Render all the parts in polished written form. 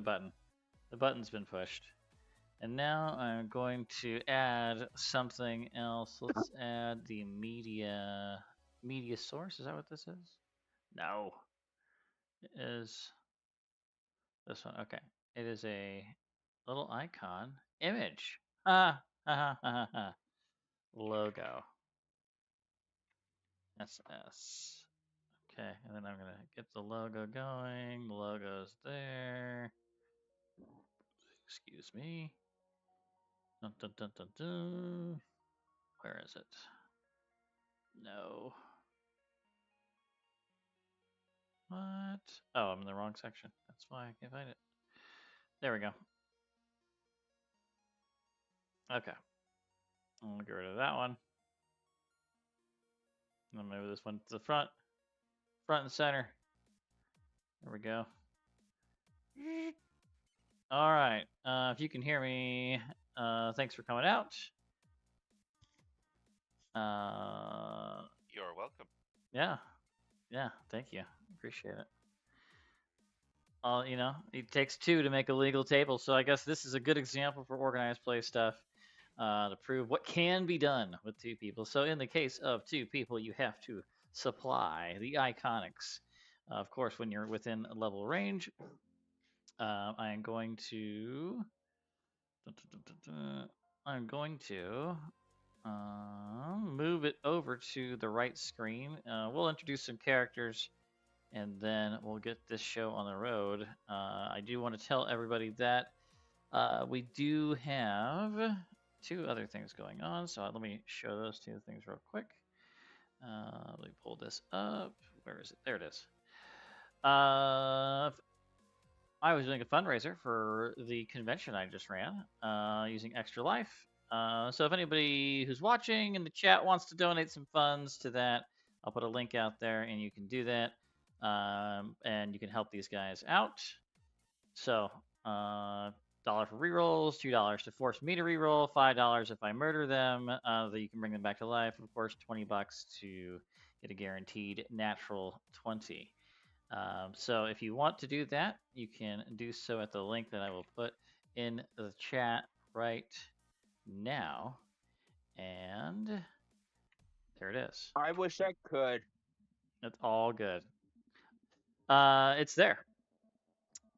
button. The button's been pushed. And now I'm going to add something else. Let's add the media source. Is that what this is? No. It is this one. Okay. It is a little icon image. Ha ha ha ha. Logo. SS. Okay, and then I'm gonna get the logo going. The logo's there. Excuse me. Dun, dun, dun, dun, dun. Where is it? No. What? Oh, I'm in the wrong section. That's why I can't find it. There we go. Okay. I'll get rid of that one. I'll move this one to the front. Front and center. There we go. All right. If you can hear me, thanks for coming out. You're welcome. Yeah. Yeah, thank you. Appreciate it. You know, it takes two to make a legal table, so I guess this is a good example for organized play stuff to prove what can be done with two people. So in the case of two people, you have to supply the iconics. Of course, when you're within level range, I am going to move it over to the right screen. We'll introduce some characters and then we'll get this show on the road. I do want to tell everybody that we do have two other things going on. So let me show those two things real quick. Let me pull this up. Where is it? There it is. I was doing a fundraiser for the convention I just ran using Extra Life. So if anybody who's watching in the chat wants to donate some funds to that, I'll put a link out there and you can do that. And you can help these guys out. So, $1 for rerolls, $2 to force me to reroll, $5 if I murder them, that you can bring them back to life. Of course, $20 to get a guaranteed natural 20. So if you want to do that, you can do so at the link that I will put in the chat right now. And there it is. I wish I could. It's all good. It's there.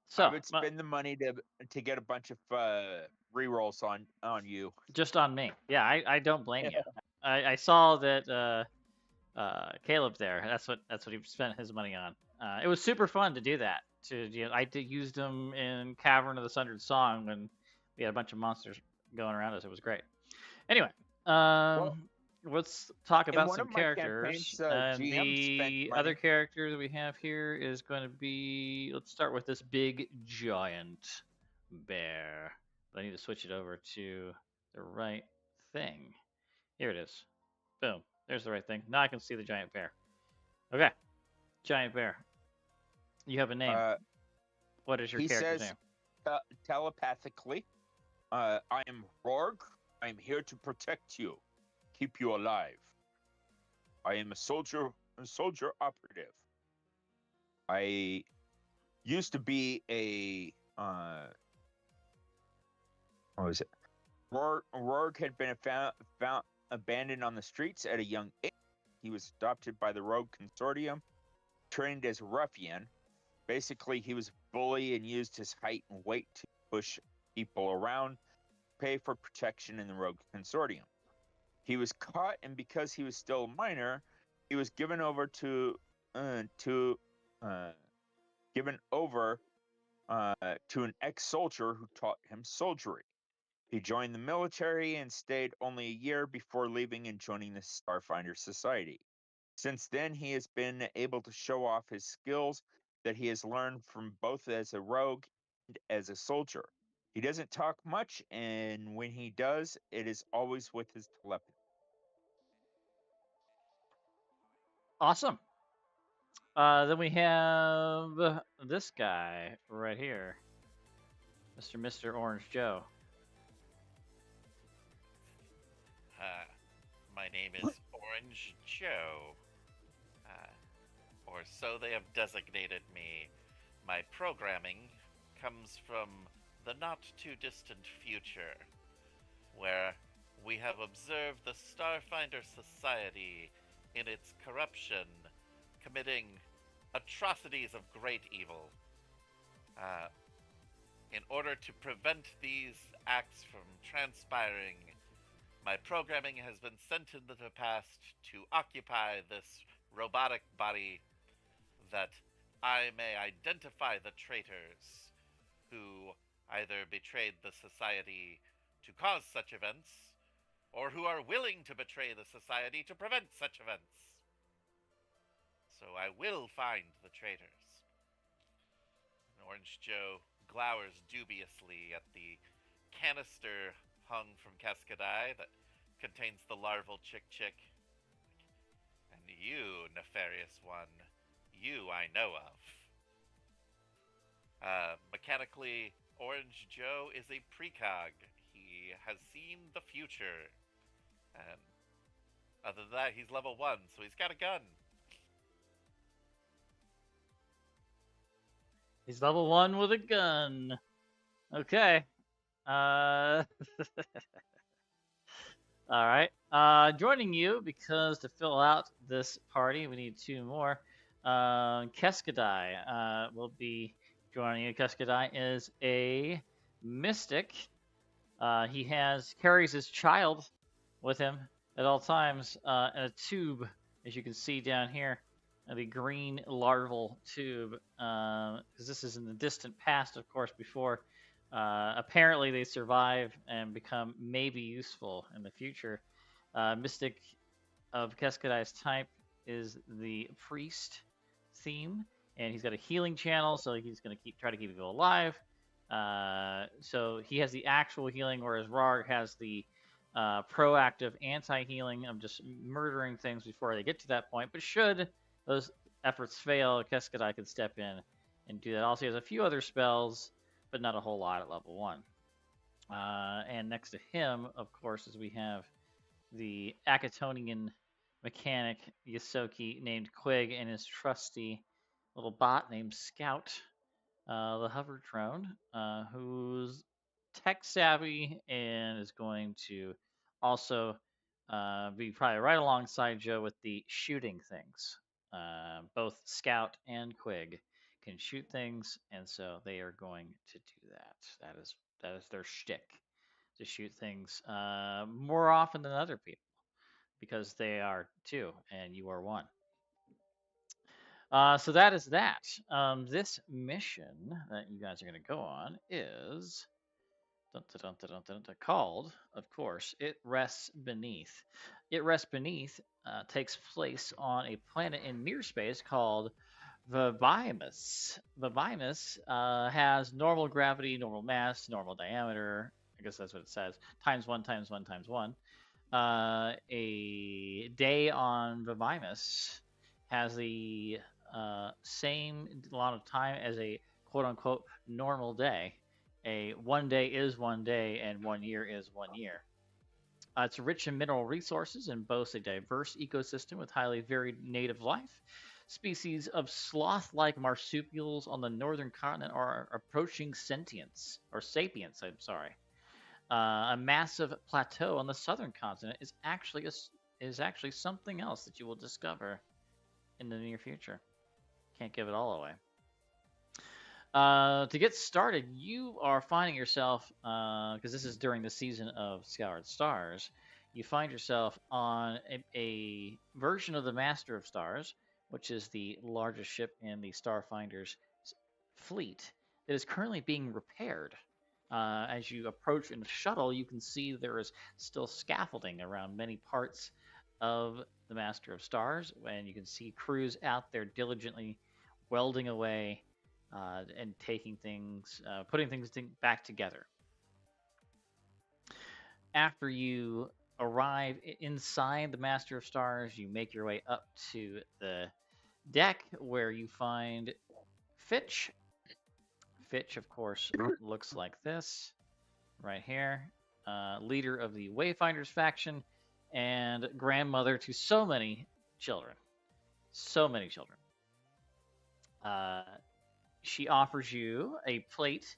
So I would spend the money to get a bunch of rerolls on you. Just on me. Yeah, I don't blame you. I saw that Caleb there. That's what he spent his money on. It was super fun to do that. I used them in Cavern of the Sundered Song when we had a bunch of monsters going around us. It was great. Anyway, let's talk about some characters. The other character that we have here is going to be, let's start with this big giant bear. But I need to switch it over to the right thing. Here it is. Boom. There's the right thing. Now I can see the giant bear. Okay. Giant bear. You have a name. What is your character's name? He says telepathically, I am Rorg. I am here to protect you. Keep you alive. I am a soldier operative. I used to be a what was it? Rorg had been found abandoned on the streets at a young age. He was adopted by the Rogue Consortium, trained as a ruffian. Basically, he was a bully and used his height and weight to push people around, pay for protection in the Rogue Consortium. He was caught, and because he was still a minor, he was given over to an ex-soldier who taught him soldiery. He joined the military and stayed only a year before leaving and joining the Starfinder Society. Since then, he has been able to show off his skills that he has learned from both as a rogue and as a soldier. He doesn't talk much, and when he does, it is always with his telepathy. Awesome. Then we have this guy right here, Mr. Orange Joe. My name is Orange Joe, or so they have designated me. My programming comes from the not-too-distant future, where we have observed the Starfinder Society in its corruption, committing atrocities of great evil. In order to prevent these acts from transpiring, my programming has been sent into the past to occupy this robotic body that I may identify the traitors who either betrayed the society to cause such events, or who are willing to betray the society to prevent such events. So I will find the traitors. And Orange Joe glowers dubiously at the canister hung from Cascadai that contains the larval chick. And you, nefarious one, you I know of. Mechanically, Orange Joe is a precog. He has seen the future. And other than that, he's level 1, so he's got a gun. He's level 1 with a gun. Okay. All right. Joining you, because to fill out this party, we need 2 more. Keskadai will be joining you. Keskadai is a mystic. He carries his child with him at all times in a tube, as you can see down here, the green larval tube, because this is in the distant past, of course, before apparently they survive and become maybe useful in the future. Mystic of Keskadai's type is the priest theme, and he's got a healing channel, so he's going to try to keep people alive. So he has the actual healing, whereas Rarg has the proactive anti-healing of just murdering things before they get to that point. But should those efforts fail, Keskadai can step in and do that. Also, he has a few other spells, but not a whole lot at level 1. And next to him, of course, is we have the Akatonian mechanic Yosoki named Quig and his trusty little bot named Scout, the hover drone, who's tech savvy and is going to also be probably right alongside Joe with the shooting things. Both Scout and Quig can shoot things, and so they are going to do that. That is their shtick, to shoot things more often than other people, because they are 2 and you are 1. So that is that. This mission that you guys are going to go on is called, of course, It Rests Beneath. It Rests Beneath takes place on a planet in near space called Vibimus. Vibimus has normal gravity, normal mass, normal diameter. I guess that's what it says. Times 1, times 1, times 1. A day on Vibimus has the same amount of time as a quote-unquote normal day. A 1 day is 1 day, and 1 year is 1 year. It's rich in mineral resources and boasts a diverse ecosystem with highly varied native life. Species of sloth-like marsupials on the northern continent are approaching sentience, or sapience, I'm sorry. A massive plateau on the southern continent is actually something else that you will discover in the near future. Can't give it all away. To get started, you are finding yourself, because this is during the season of Scoured Stars, you find yourself on a version of the Master of Stars, which is the largest ship in the Starfinder's fleet, that is currently being repaired. As you approach in the shuttle, you can see there is still scaffolding around many parts of the Master of Stars, and you can see crews out there diligently welding away and taking things, putting things back together. After you arrive inside the Master of Stars, you make your way up to the deck where you find Fitch. Fitch, of course, looks like this right here. Leader of the Wayfinders faction and grandmother to so many children. So many children. she offers you a plate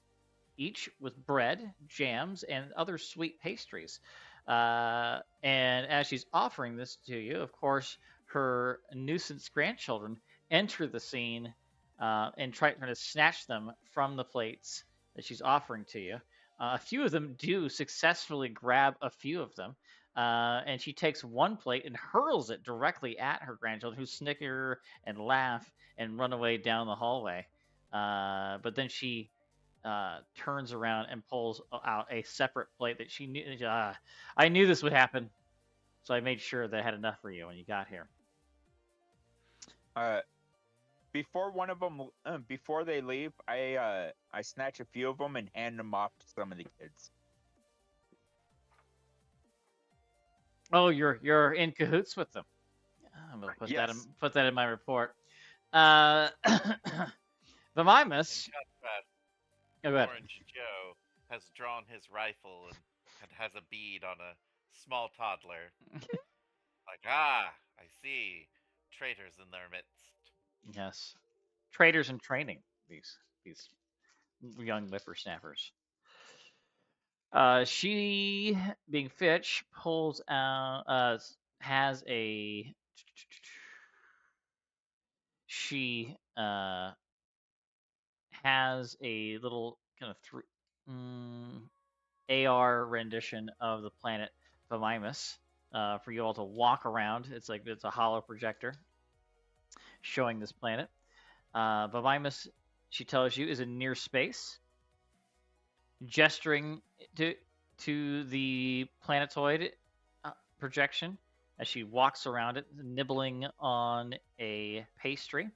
each with bread, jams, and other sweet pastries. And as she's offering this to you, of course, her nuisance grandchildren enter the scene and try to snatch them from the plates that she's offering to you. A few of them do successfully grab a few of them, and she takes one plate and hurls it directly at her grandchildren, who snicker and laugh and run away down the hallway. But then she turns around and pulls out a separate plate that she knew. I knew this would happen, so I made sure that I had enough for you when you got here. Before one of them, before they leave, I snatch a few of them and hand them off to some of the kids. Oh, you're in cahoots with them. I'm gonna put that in my report. The Mimus. Orange Joe has drawn his rifle and has a bead on a small toddler. Like, I see. Traitors in their midst. Yes. Traitors in training, these young whippersnappers. She, being Fitch, pulls out, has a. She has a little kind of AR rendition of the planet Vamimus for you all to walk around. It's a hollow projector showing this planet. Vamimus, she tells you, is in near space, gesturing to the planetoid projection as she walks around it, nibbling on a pastry.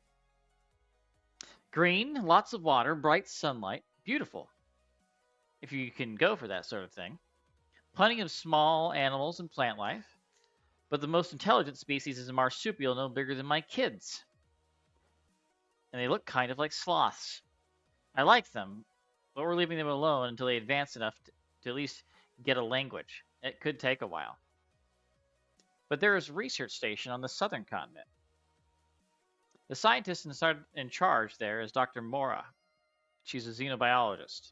Green, lots of water, bright sunlight, beautiful, if you can go for that sort of thing. Plenty of small animals and plant life, but the most intelligent species is a marsupial no bigger than my kids. And they look kind of like sloths. I like them, but we're leaving them alone until they advance enough to at least get a language. It could take a while. But there is a research station on the southern continent. The scientist in charge there is Dr. Mora. She's a xenobiologist.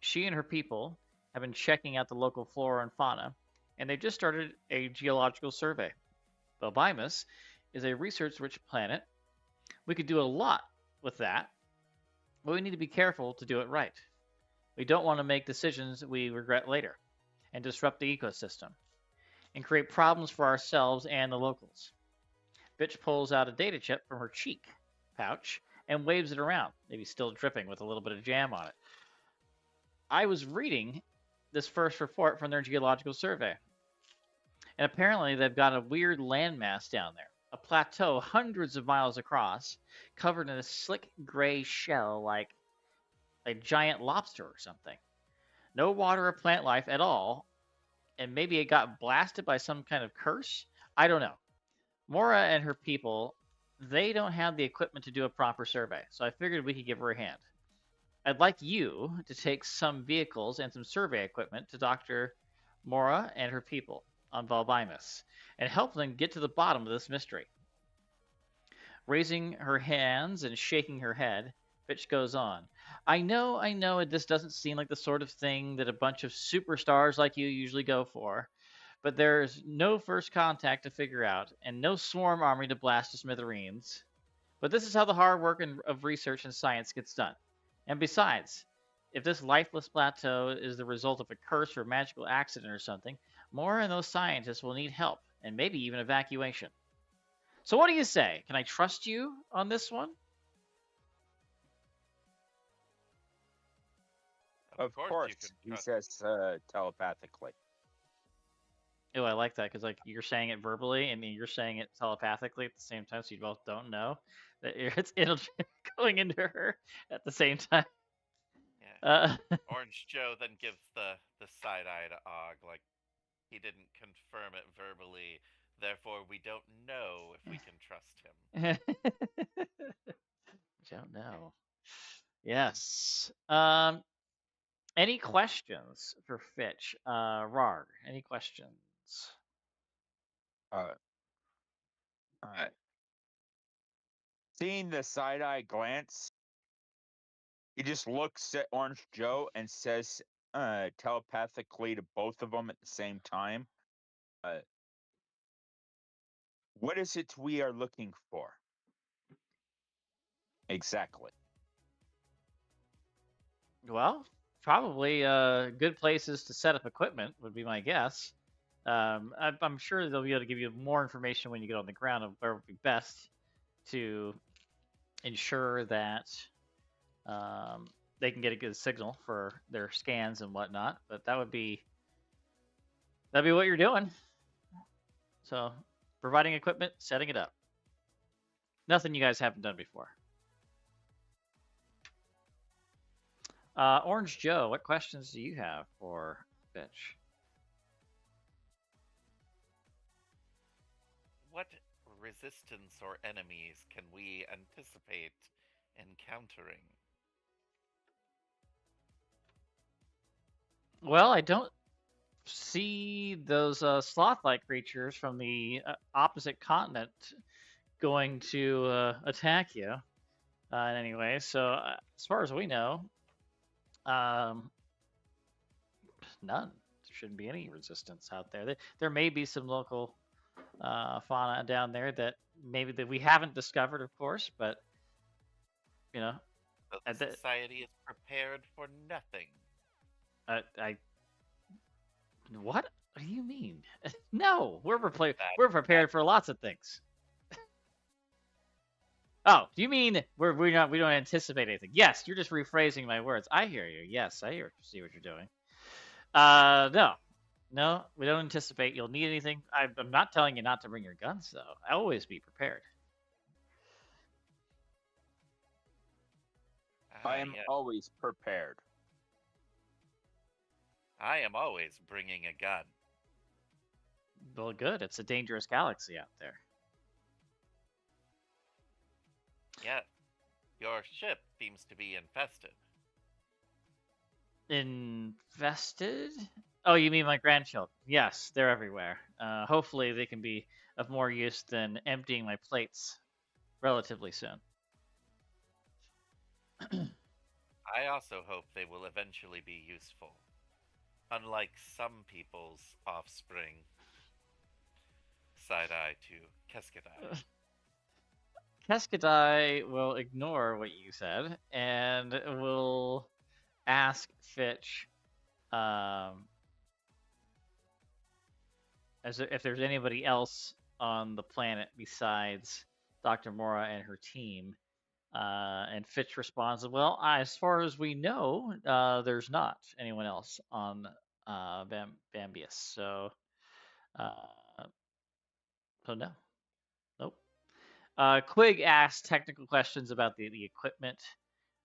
She and her people have been checking out the local flora and fauna, and they've just started a geological survey. Belbimus is a research-rich planet. We could do a lot with that, but we need to be careful to do it right. We don't want to make decisions we regret later and disrupt the ecosystem and create problems for ourselves and the locals. Bitch pulls out a data chip from her cheek pouch and waves it around, maybe still dripping with a little bit of jam on it. I was reading this first report from their geological survey, and apparently they've got a weird landmass down there, a plateau hundreds of miles across, covered in a slick gray shell like a giant lobster or something. No water or plant life at all, and maybe it got blasted by some kind of curse? I don't know. Mora and her people, they don't have the equipment to do a proper survey, so I figured we could give her a hand. I'd like you to take some vehicles and some survey equipment to Dr. Mora and her people on Valbimus and help them get to the bottom of this mystery. Raising her hands and shaking her head, Fitch goes on. I know, this doesn't seem like the sort of thing that a bunch of superstars like you usually go for, but there's no first contact to figure out and no swarm army to blast to smithereens. But this is how the hard work of research and science gets done. And besides, if this lifeless plateau is the result of a curse or a magical accident or something, Mora and those scientists will need help and maybe even evacuation. So what do you say? Can I trust you on this one? Of course he says telepathically. Oh, I like that because you're saying it verbally and you're saying it telepathically at the same time, so you both don't know that it's going into her at the same time. Yeah. Orange Joe then gives the side eye to Og, like he didn't confirm it verbally, therefore we don't know if we can trust him. Don't know. Yes. Any questions for Fitch? Rarg, any questions? Seeing the side-eye glance, he just looks at Orange Joe and says telepathically to both of them at the same time, what is it we are looking for? Exactly. Well, probably good places to set up equipment would be my guess. I'm sure they'll be able to give you more information when you get on the ground of where would be best to ensure that they can get a good signal for their scans and whatnot. But that'd be what you're doing. So, providing equipment, setting it up. Nothing you guys haven't done before. Orange Joe, what questions do you have for Fitch? What resistance or enemies can we anticipate encountering? Well, I don't see those sloth-like creatures from the opposite continent going to attack you in any way. So, as far as we know, none. There shouldn't be any resistance out there. There may be some local fauna down there that maybe that we haven't discovered, of course, but you know, The society is prepared for nothing. What do you mean? No, we're prepared for lots of things. Oh, do you mean we don't anticipate anything? Yes, you're just rephrasing my words. I hear you. Yes, I see what you're doing. No, we don't anticipate you'll need anything. I'm not telling you not to bring your guns, though. Always be prepared. I am always prepared. I am always bringing a gun. Well, good. It's a dangerous galaxy out there. Yes. Your ship seems to be infested. Infested? Oh, you mean my grandchildren? Yes, they're everywhere. Hopefully they can be of more use than emptying my plates relatively soon. I also hope they will eventually be useful. Unlike some people's offspring. Side-eye to Keskadai. Keskadai will ignore what you said and will ask Fitch if there's anybody else on the planet besides Dr. Mora and her team. And Fitch responds, well, as far as we know, there's not anyone else on Bambius. So no. Nope. Quig asks technical questions about the equipment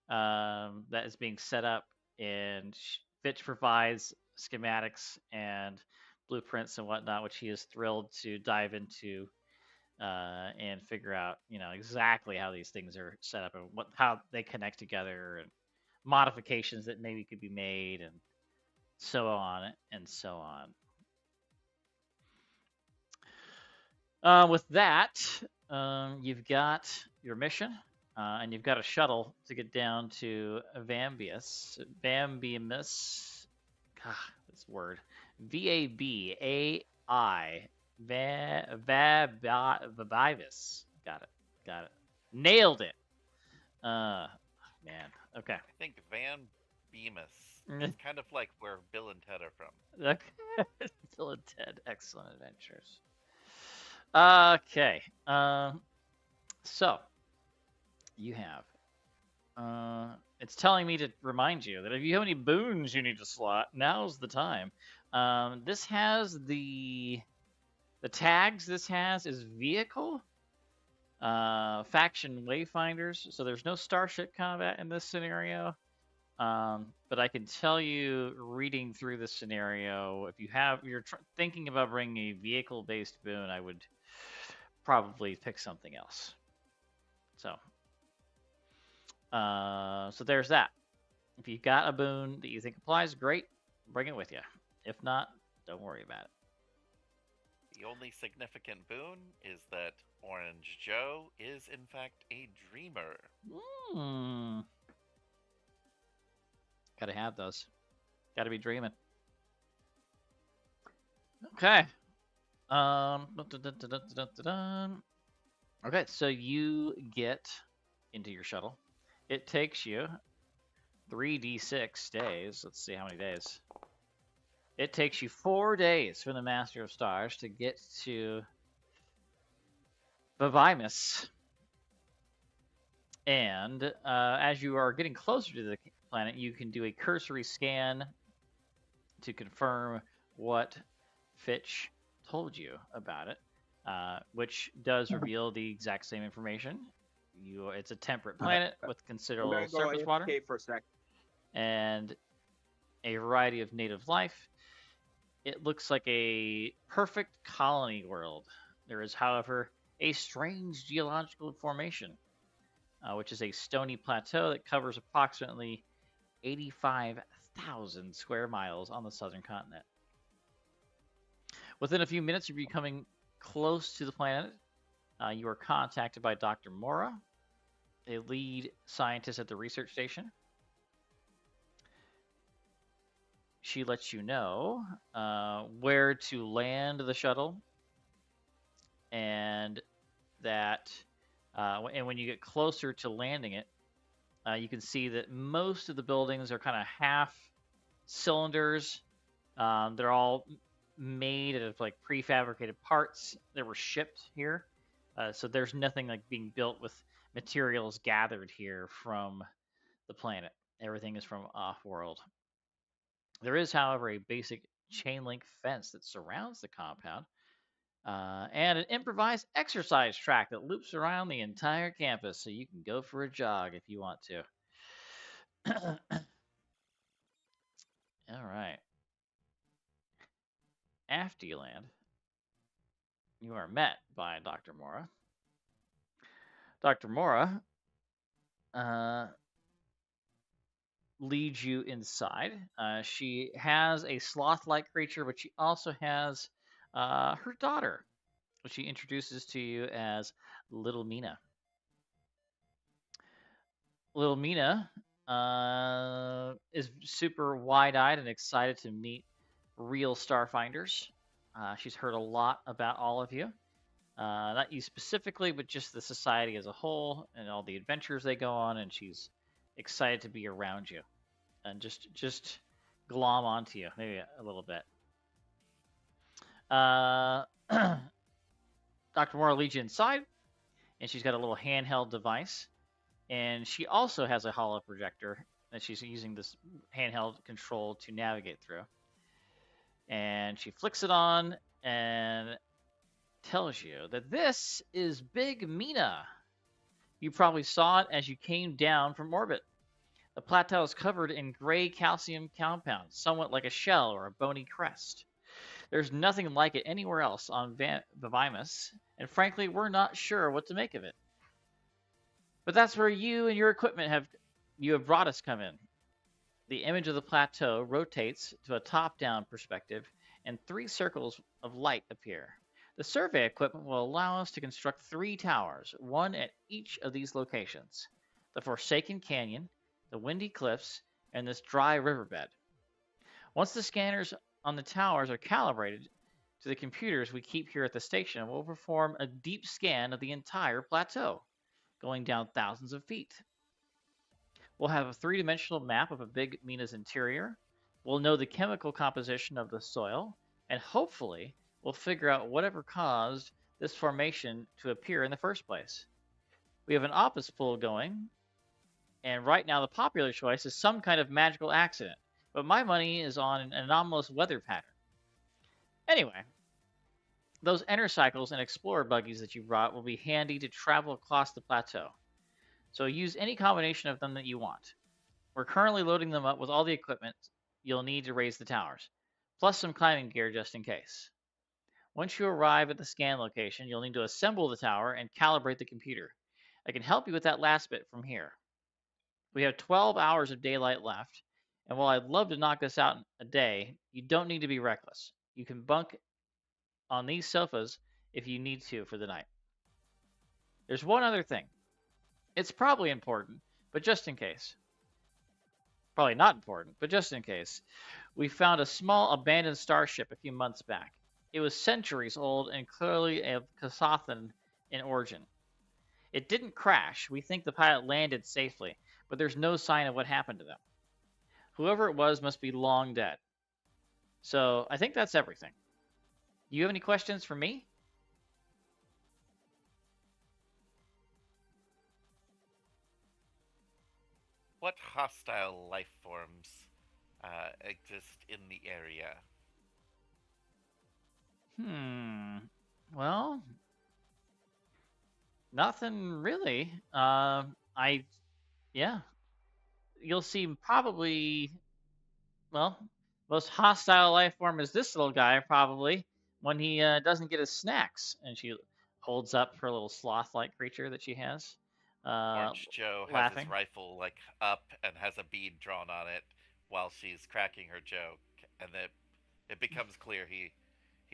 that is being set up, and Fitch provides schematics and blueprints and whatnot, which he is thrilled to dive into and figure out, exactly how these things are set up and how they connect together and modifications that maybe could be made and so on and so on. With that, you've got your mission, and you've got a shuttle to get down to Bambius. This word. Vabai. Vabivis. Got it. Nailed it. Man. Okay. I think Van Bemis is kind of like where Bill and Ted are from. Okay. Bill and Ted. Excellent Adventures. Okay. So you have. It's telling me to remind you that if you have any boons you need to slot, now's the time. This has the tags. This has is vehicle, faction wayfinders. So there's no starship combat in this scenario. But I can tell you, reading through this scenario, if you're thinking about bringing a vehicle-based boon, I would probably pick something else. So there's that. If you've got a boon that you think applies, great, bring it with you. If not, don't worry about it. The only significant boon is that Orange Joe is, in fact, a dreamer. Gotta have those. Gotta be dreaming. Okay. Okay, so you get into your shuttle. It takes you 3d6 days. Let's see how many days. It takes you 4 days from the Master of Stars to get to Vivimus. And as you are getting closer to the planet, you can do a cursory scan to confirm what Fitch told you about it, which does reveal the exact same information. It's a temperate planet with considerable surface water for a sec. and a variety of native life. It looks like a perfect colony world. There is, however, a strange geological formation, which is a stony plateau that covers approximately 85,000 square miles on the southern continent. Within a few minutes of becoming close to the planet, you are contacted by Dr. Mora, a lead scientist at the research station. She lets you know where to land the shuttle, and that and when you get closer to landing it, you can see that most of the buildings are kind of half cylinders. They're all made of like prefabricated parts that were shipped here. So there's nothing like being built with materials gathered here from the planet. Everything is from off-world. There is, however, a basic chain link fence that surrounds the compound, and an improvised exercise track that loops around the entire campus, so you can go for a jog if you want to. All right. After you land, you are met by Dr. Mora. Dr. Mora leads you inside. She has a sloth-like creature, but she also has her daughter, which she introduces to you as Little Mina. Little Mina is super wide-eyed and excited to meet real Starfinders. She's heard a lot about all of you. Not you specifically, but just the society as a whole and all the adventures they go on, and she's excited to be around you and just glom onto you maybe a little bit. Dr. Mora leads you inside, and she's got a little handheld device, and she also has a holo projector that she's using this handheld control to navigate through. And she flicks it on and tells you that this is Big Mina. You probably saw it as you came down from orbit. The plateau is covered in gray calcium compounds, somewhat like a shell or a bony crest. There's nothing like it anywhere else on Vivimus, and frankly, we're not sure what to make of it. But that's where you and your equipment have brought us come in. The image of the plateau rotates to a top-down perspective, and 3 circles of light appear. The survey equipment will allow us to construct 3 towers, one at each of these locations: the Forsaken Canyon, the Windy Cliffs, and this dry riverbed. Once the scanners on the towers are calibrated to the computers we keep here at the station, we'll perform a deep scan of the entire plateau, going down thousands of feet. We'll have a 3-dimensional map of a Big Mina's interior. We'll know the chemical composition of the soil, and hopefully we'll figure out whatever caused this formation to appear in the first place. We have an office pool going, and right now the popular choice is some kind of magical accident, but my money is on an anomalous weather pattern. Anyway, those Entercycles and Explorer buggies that you brought will be handy to travel across the plateau, so use any combination of them that you want. We're currently loading them up with all the equipment you'll need to raise the towers, plus some climbing gear just in case. Once you arrive at the scan location, you'll need to assemble the tower and calibrate the computer. I can help you with that last bit from here. We have 12 hours of daylight left, and while I'd love to knock this out in a day, you don't need to be reckless. You can bunk on these sofas if you need to for the night. There's one other thing. It's probably important, but just in case. Probably not important, but just in case. We found a small abandoned starship a few months back. It was centuries old and clearly of Kasathan in origin. It didn't crash. We think the pilot landed safely, but there's no sign of what happened to them. Whoever it was must be long dead. So I think that's everything. Do you have any questions for me? What hostile life forms exist in the area? Well, nothing really. Yeah. You'll see probably, well, most hostile life form is this little guy probably when he doesn't get his snacks, and she holds up her little sloth-like creature that she has, Orange Joe has laughing. his rifle like up and has a bead drawn on it while she's cracking her joke, and then it becomes clear he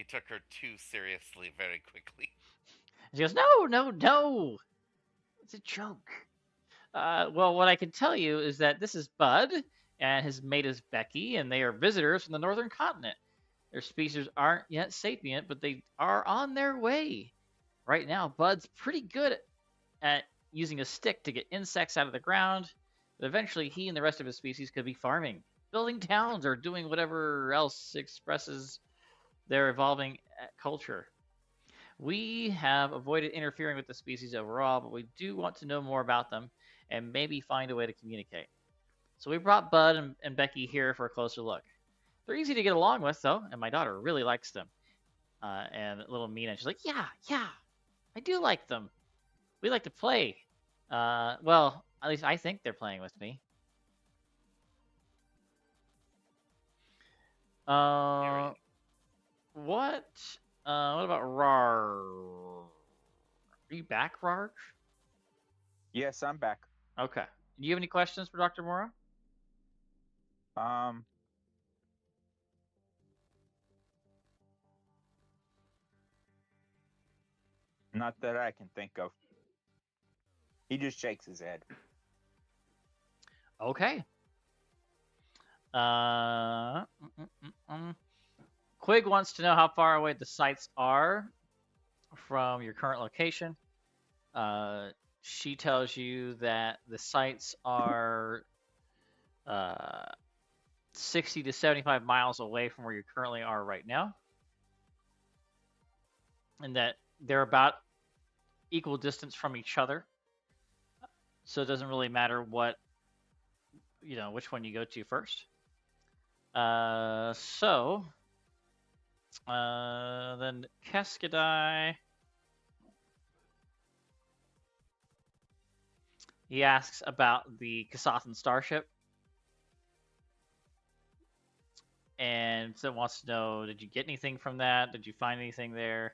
took her too seriously very quickly. She goes, "No, no, no! It's a joke." Well, what I can tell you is that this is Bud, and his mate is Becky, and they are visitors from the northern continent. Their species aren't yet sapient, but they are on their way. Right now, Bud's pretty good at using a stick to get insects out of the ground, but eventually he and the rest of his species could be farming, building towns, or doing whatever else expresses their evolving culture. We have avoided interfering with the species overall, but we do want to know more about them and maybe find a way to communicate. So we brought Bud and Becky here for a closer look. They're easy to get along with, though, and my daughter really likes them. And little Mina, she's like, yeah, I do like them. We like to play. Well, at least I think they're playing with me. What? What about Rar? Are you back, Rarg? Yes, I'm back. Okay. Do you have any questions for Dr. Mora? Not that I can think of. He just shakes his head. Okay. Quig wants to know how far away the sites are from your current location. She tells you that the sites are 60 to 75 miles away from where you currently are right now, and that they're about equal distance from each other. So it doesn't really matter what, which one you go to first. Then Keskadai, he asks about the Kasathan starship, and so wants to know, did you get anything from that? Did you find anything there?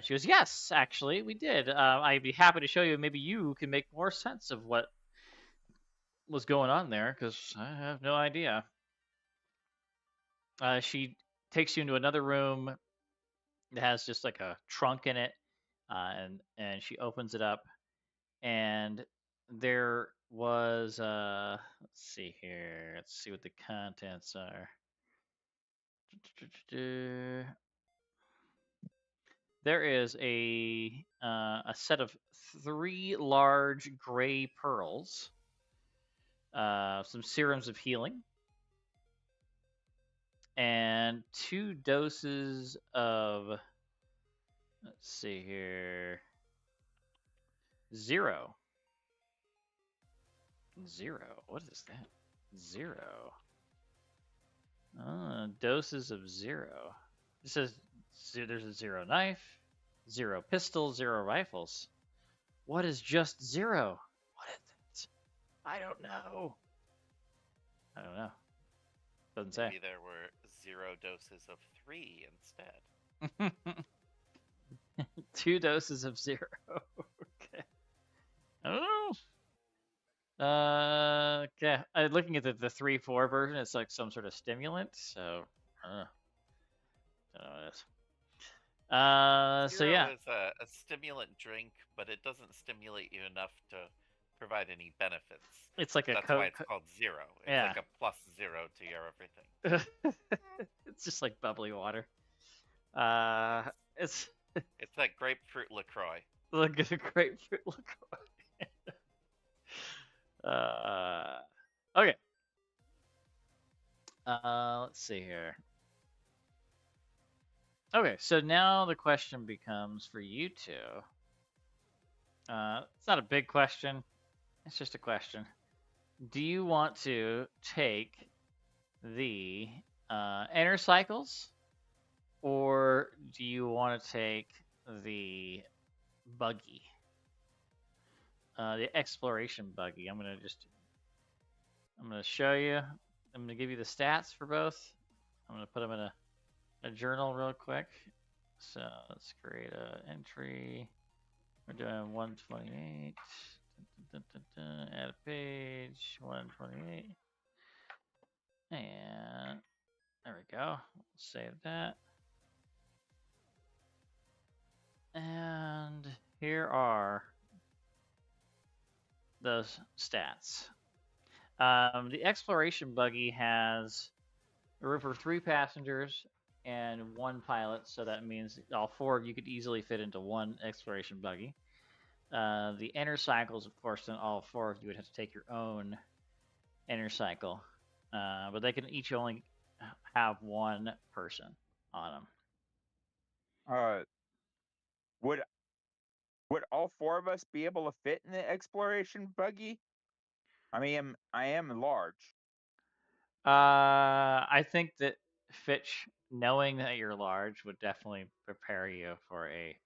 She goes, yes, actually, we did. I'd be happy to show you. Maybe you can make more sense of what was going on there, because I have no idea. She takes you into another room that has just like a trunk in it, and she opens it up, and there was let's see here. Let's see what the contents are. There is a set of 3 large gray pearls, some serums of healing, and 2 doses of, let's see here, 0. What is that? 0. Doses of 0. It says there's a 0 knife, 0 pistol, 0 rifles. What is just 0? What is it? I don't know. Doesn't say. Maybe there were 0 doses of 3 instead. 2 doses of 0. Okay. I don't know. Okay. Looking at the 3-4 version, it's like some sort of stimulant. So, I don't know what it is. So Zero yeah, is a stimulant drink, but it doesn't stimulate you enough to provide any benefits. it's like a That's why Coke. it's called zero. It's Yeah, like a plus zero to your everything. it's just like bubbly water. It's It's like grapefruit LaCroix. like a grapefruit LaCroix. Okay. Let's see here. Okay, so now the question becomes for you two. It's not a big question. It's just a question. Do you want to take the inner cycles, or do you want to take the buggy, the exploration buggy? I'm gonna show you. I'm gonna give you the stats for both. I'm gonna put them in a journal real quick. So let's create an entry. We're doing 128. Dun, dun, dun, dun. Add a page. 128. And there we go. Save that. And here are those stats. The exploration buggy has room for 3 passengers and 1 pilot, so that means all 4 of you could easily fit into 1 exploration buggy. The inner cycles, of course, then all 4 of you would have to take your own inner cycle, but they can each only have 1 person on them. Would all 4 of us be able to fit in the exploration buggy? I am large. I think that Fitch, knowing that you're large, would definitely prepare you for a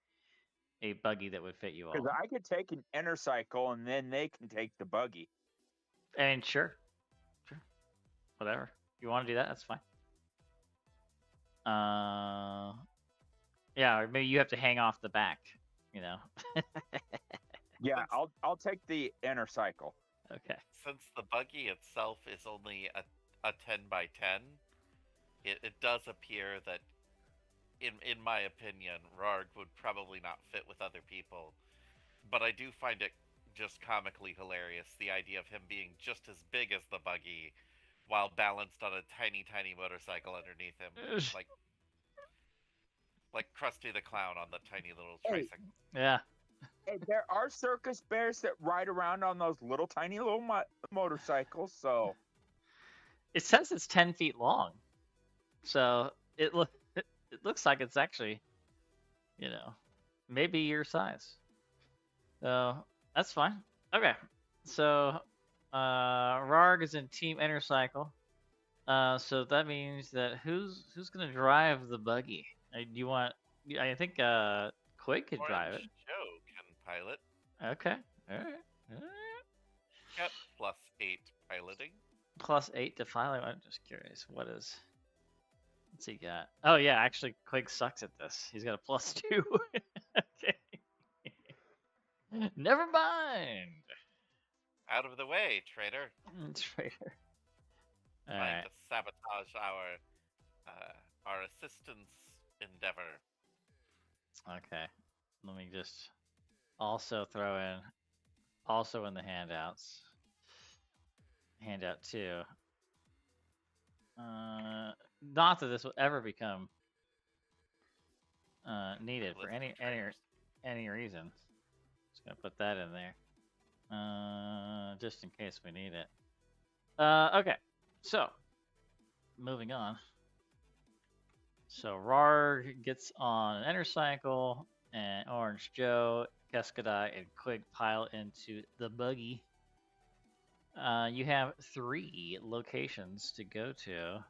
buggy that would fit you all. Because I could take an inner cycle and then they can take the buggy. And sure, whatever you want to do that's fine. Yeah, or maybe you have to hang off the back, you know. Yeah, I'll take the inner cycle. Okay. Since the buggy itself is only a 10 by 10, it does appear that, in my opinion, Rarg would probably not fit with other people. But I do find it just comically hilarious, the idea of him being just as big as the buggy while balanced on a tiny, tiny motorcycle underneath him. Like Krusty the Clown on the tiny little tricycle. Yeah. Hey, there are circus bears that ride around on those little tiny little motorcycles, so It says it's 10 feet long, so it looks like it's actually, maybe your size. So that's fine. Okay, so Rarg is in Team Inner Cycle. So that means that who's gonna drive the buggy? Do you want? I think Quig could drive it. Joe can pilot. Okay. All right. Yep, +8 piloting. +8 to pilot. I'm just curious. What's he got? Oh yeah, actually Quig sucks at this. He's got a +2. Okay. Never mind. Out of the way, traitor. Traitor. All Trying right. to sabotage our assistance endeavor. Okay. Let me just also throw in, also in the handouts, handout 2. Not that this will ever become needed for any reason. Just gonna put that in there, just in case we need it. Okay, so moving on. So Rarg gets on an inner cycle, and Orange Joe, Cascadai, and Quig pile into the buggy. You have 3 locations to go to.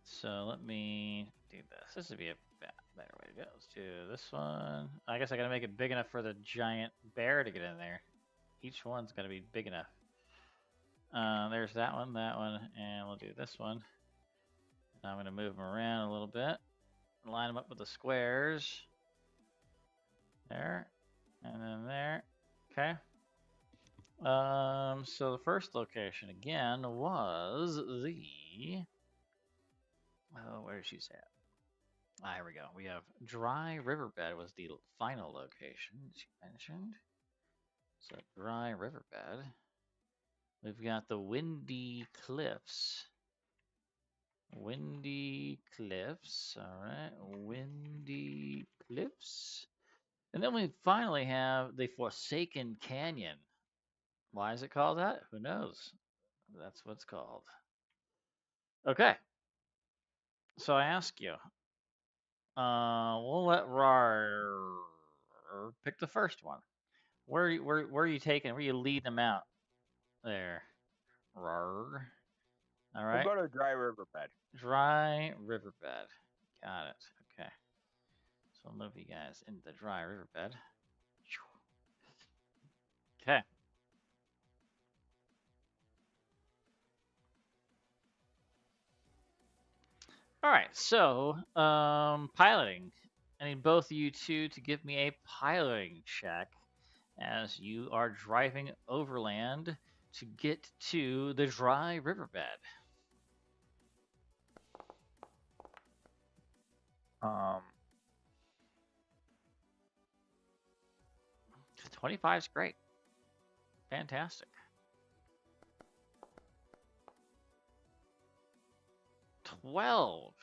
So let me do this. This would be a better way to go. Let's do this one. I guess I gotta make it big enough for the giant bear to get in there. Each one's gotta be big enough. There's that one, and we'll do this one. Now I'm gonna move them around a little bit. Line them up with the squares. There. And then there. Okay. So the first location again was the. Oh, where did she say it? Here we go. We have Dry Riverbed was the final location that you mentioned. So Dry Riverbed. We've got the Windy Cliffs. Windy Cliffs. All right. Windy Cliffs. And then we finally have the Forsaken Canyon. Why is it called that? Who knows? That's what it's called. Okay. So I ask you, we'll let Rar pick the first one. Where are you taking? Where are you leading them out? There, Rar. All We'll right, go to Dry Riverbed. Dry Riverbed. Got it. Okay. So I'll move you guys into the Dry Riverbed. Okay. All right. So, piloting. I need both of you two to give me a piloting check as you are driving overland to get to the Dry Riverbed. 25 is great. Fantastic. 12.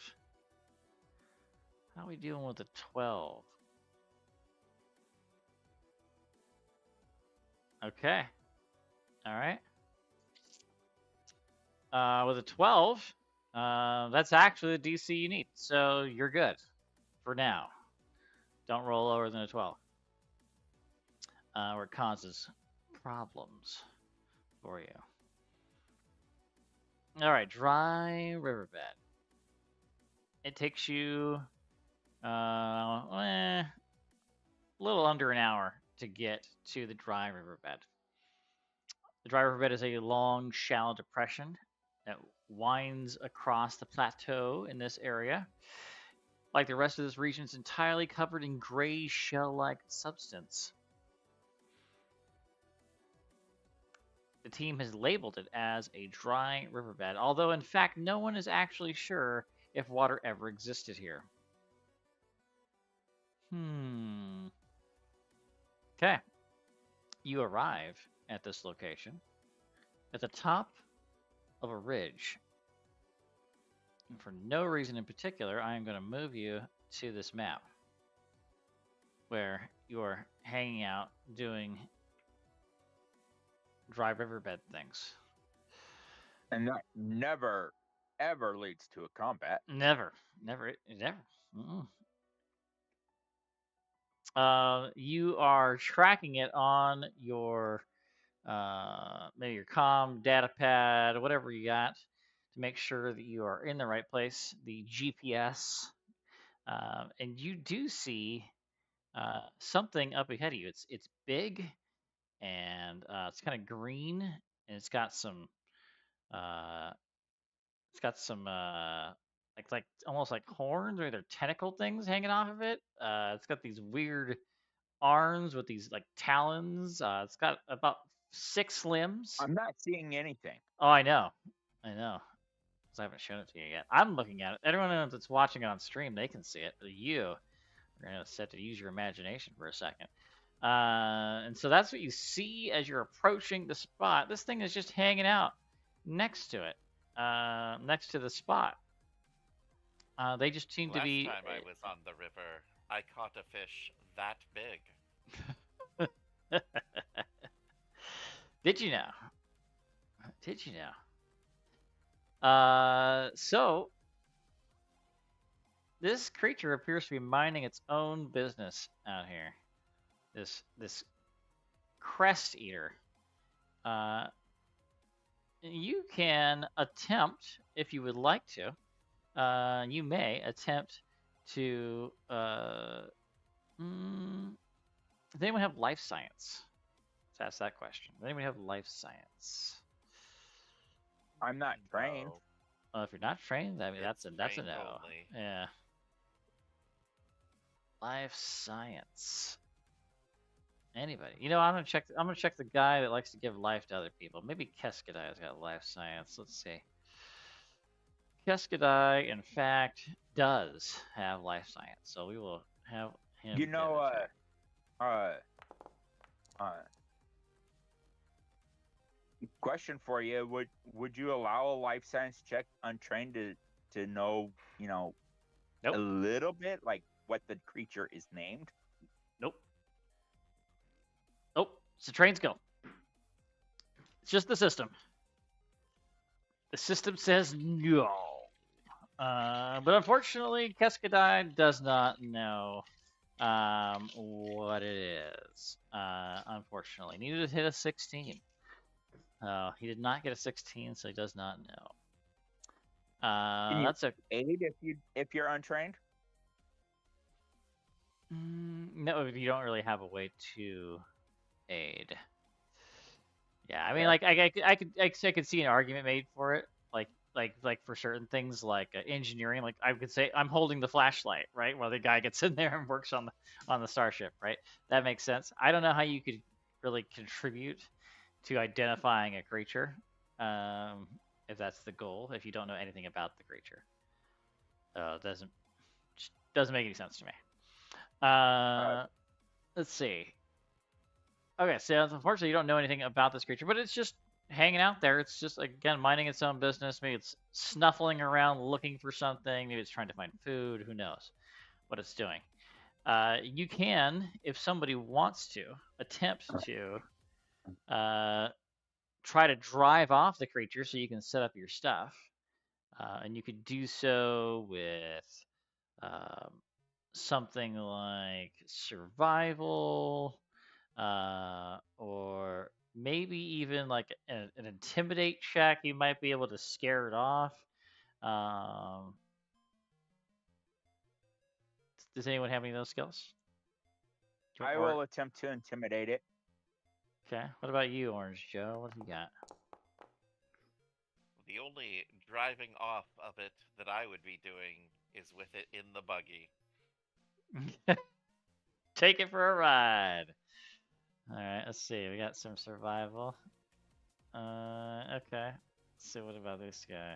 How are we dealing with a 12? Okay. All right. With a 12, that's actually the DC you need. So you're good for now. Don't roll lower than a 12. Or it causes problems for you. All right, Dry Riverbed. It takes you a little under an hour to get to the Dry Riverbed. The Dry Riverbed is a long, shallow depression that winds across the plateau in this area. Like the rest of this region, it's entirely covered in gray shell-like substance. The team has labeled it as a dry riverbed, although in fact no one is actually sure if water ever existed here. Okay. You arrive at this location at the top of a ridge. And for no reason in particular, I am going to move you to this map where you're hanging out doing dry riverbed things. And that never, ever leads to a combat. Never. You are tracking it on your maybe your comm data pad, whatever you got, to make sure that you are in the right place. The GPS, and you do see something up ahead of you. It's big and it's kind of green, and uh, it's got some like almost like horns or either tentacle things hanging off of it. It's got these weird arms with these like talons. It's got about 6 limbs. I'm not seeing anything. Oh, I know, because I haven't shown it to you yet. I'm looking at it. Everyone that's watching it on stream, they can see it. But you are gonna set to use your imagination for a second. And so that's what you see as you're approaching the spot. This thing is just hanging out next to it, next to the spot. They just seem to be. Last time I was on the river, I caught a fish that big. Did you know? Did you know? So this creature appears to be minding its own business out here. This crest eater. You can attempt, if you would like to. You may attempt to. Does anyone have life science? Let's ask that question. Does anyone have life science? I'm not trained. No. Well, if you're not trained, I mean that's a no. Only. Yeah. Life science. Anybody? You know, I'm gonna check the guy that likes to give life to other people. Maybe Keskadai's got life science. Let's see. Keskadai, in fact, does have life science, so we will have him You get know, a check. Question for you: Would you allow a life science check untrained to know, Nope. a little bit like what the creature is named? Nope. Nope. It's a train skill. It's just the system. The system says no. But unfortunately, Keskadai does not know what it is. Unfortunately, needed to hit a 16. He did not get a 16, so he does not know. Can you That's a aid if you're untrained? no. You don't really have a way to aid. Yeah, I mean, Yeah. like I could see an argument made for it, like for certain things like engineering. Like I could say I'm holding the flashlight, right, while the guy gets in there and works on the starship, right? That makes sense. I don't know how you could really contribute to identifying a creature, if that's the goal. If you don't know anything about the creature, it doesn't make any sense to me. Let's see. Okay, so unfortunately, you don't know anything about this creature, but it's just hanging out there. It's just, again, minding its own business. Maybe it's snuffling around looking for something. Maybe it's trying to find food. Who knows what it's doing? You can, if somebody wants to, attempt to try to drive off the creature so you can set up your stuff. And you could do so with um, something like survival, or maybe even like an intimidate check. You might be able to scare it off. Um, does anyone have any of those skills? I will attempt to intimidate it. Okay. What about you, Orange Joe? What have you got? The only driving off of it that I would be doing is with it in the buggy. Take it for a ride. All right. Let's see. We got some survival. Okay. Let's see. What about this guy?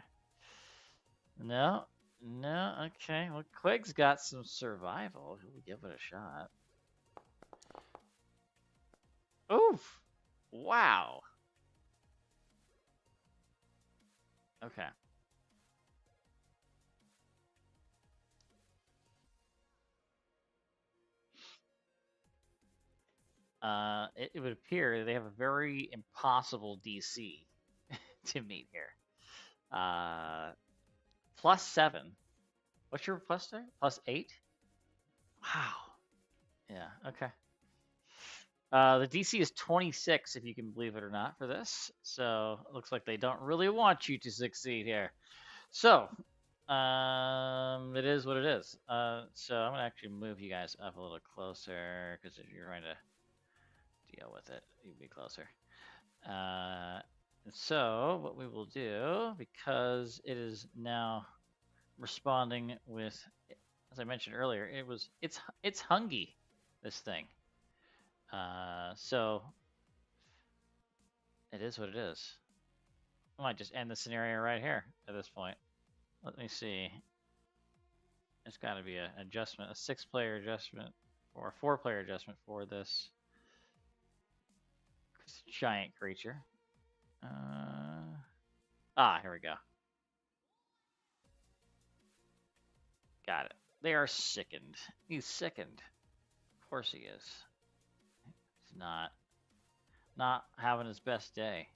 No. No. Okay. Well, Quig's got some survival. We'll give it a shot. Oof! Wow. Okay. It would appear they have a very impossible DC to meet here. +7. What's your plus there? +8? Wow. Yeah, okay. The DC is 26, if you can believe it or not, for this. So it looks like they don't really want you to succeed here. So, it is what it is. So I'm gonna actually move you guys up a little closer, because if you're trying to deal with it, you'd be closer. And so what we will do, because it is now responding with, as I mentioned earlier, it's hungry, this thing. So it is what it is. I might just end the scenario right here at this point. Let me see. It's got to be an adjustment, a 6-player adjustment, or a 4-player adjustment for this giant creature. Here we go. Got it. They are sickened. He's sickened. Of course he is. He's not having his best day.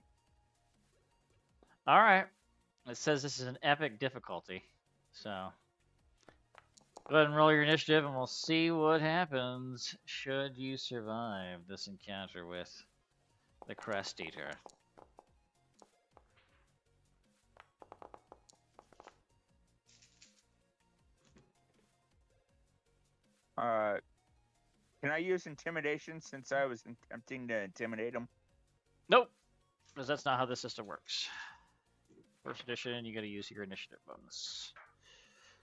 All right. It says this is an epic difficulty. So go ahead and roll your initiative, and we'll see what happens should you survive this encounter with the Crest Eater. Can I use intimidation since I was attempting to intimidate him? Nope, because that's not how the system works. First edition, you got to use your initiative bonus.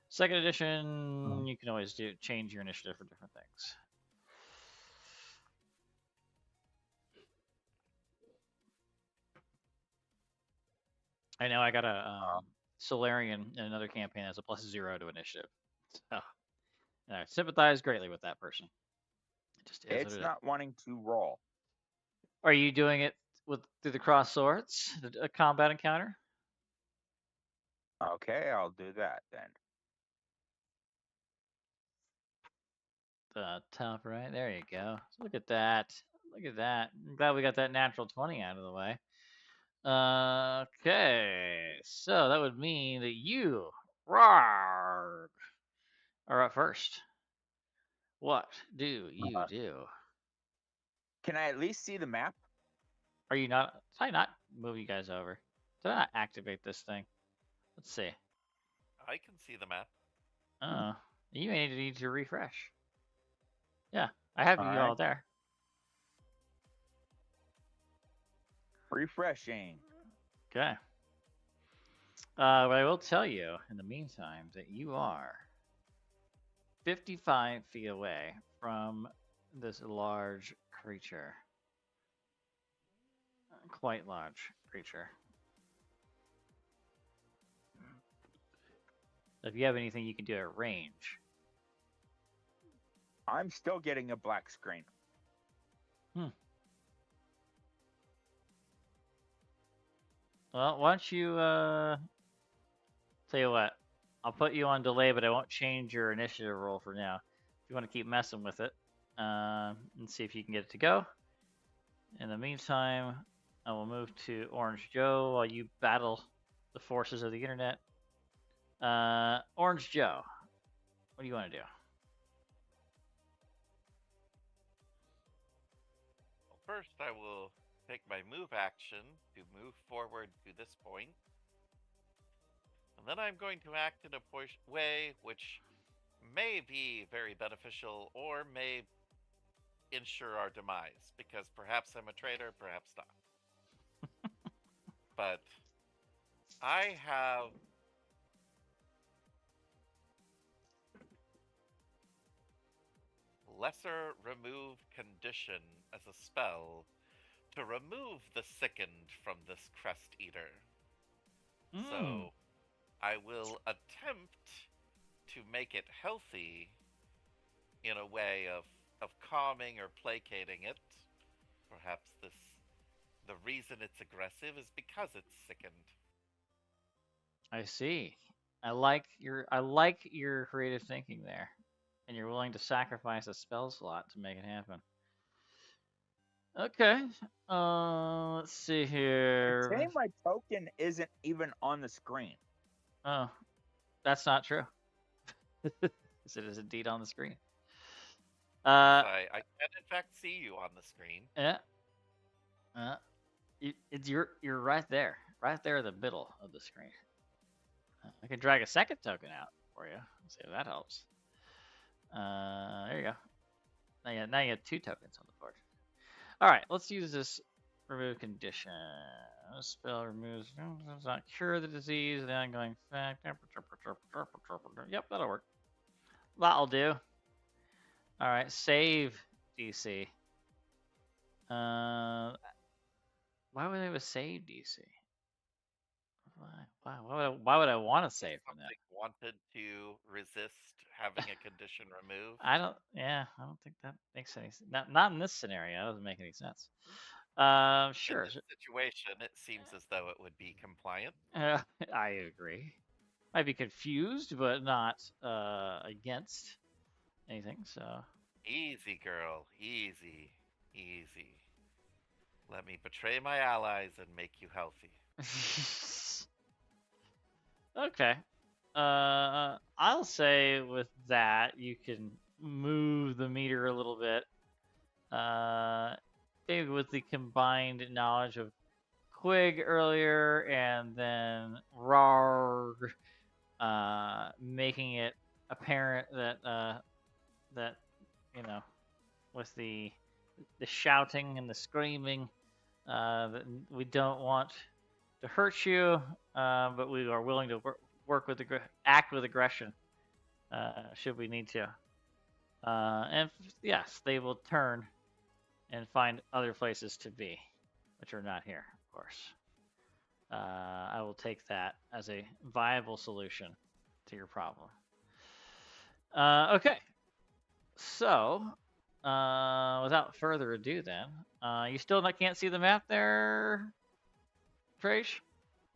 Second edition, you can always change your initiative for different things. I know I gotta Solarian in another campaign has a +0 to initiative. So I sympathize greatly with that person. It just is what It's it is. not wanting to roll. Are you doing it through the cross swords, a combat encounter? Okay, I'll do that then. The top right. There you go. Look at that. Look at that. I'm glad we got that natural 20 out of the way. Okay, so that would mean that you, Rarg, are up first. What do you do? Can I at least see the map? Are you not? Did I not move you guys over? Did I not activate this thing? Let's see. I can see the map. Oh, you may need to refresh. Yeah, I have you all Alright. there. Refreshing. Okay. But I will tell you in the meantime that you are 55 feet away from this large creature. Quite large creature. If you have anything you can do at range. I'm still getting a black screen. Well, why don't you, tell you what, I'll put you on delay, but I won't change your initiative roll for now. If you want to keep messing with it, and see if you can get it to go. In the meantime, I will move to Orange Joe while you battle the forces of the internet. Orange Joe, what do you want to do? Well, first, I will take my move action to move forward to this point. And then I'm going to act in a way which may be very beneficial or may ensure our demise, because perhaps I'm a traitor, perhaps not. But I have lesser remove condition as a spell to remove the sickened from this crest eater. So I will attempt to make it healthy in a way of calming or placating it. Perhaps the reason it's aggressive is because it's sickened. I see. I like your creative thinking there, and you're willing to sacrifice a spell slot to make it happen. Okay. Let's see It's here. saying my token isn't even on the screen. Oh, that's not true. It is indeed on the screen. I can in fact see you on the screen. Yeah. You're right there in the middle of the screen. I can drag a second token out for you. See if that helps. There you go. Now you have 2 tokens on the board. All right, let's use this remove condition. This spell removes, does not cure the disease, the ongoing effect. Yep, that'll work. That'll do. All right, save DC. Why would they have a save DC? Why would I want to save from that? Wanted to resist having a condition removed. I don't think that makes any sense. Not in this scenario. That doesn't make any sense. Sure. In this situation, it seems as though it would be compliant. I agree. Might be confused, but not against anything. So Easy, girl. Easy. Easy. Let me betray my allies and make you healthy. okay. I'll say with that you can move the meter a little bit. Maybe with the combined knowledge of Quig earlier and then Rarg, making it apparent that that with the shouting and the screaming, that we don't want to hurt you, but we are willing to act with aggression, should we need to. And yes, they will turn and find other places to be, which are not here, of course. I will take that as a viable solution to your problem. Okay. So, without further ado, then, you still can't see the map there, Trace?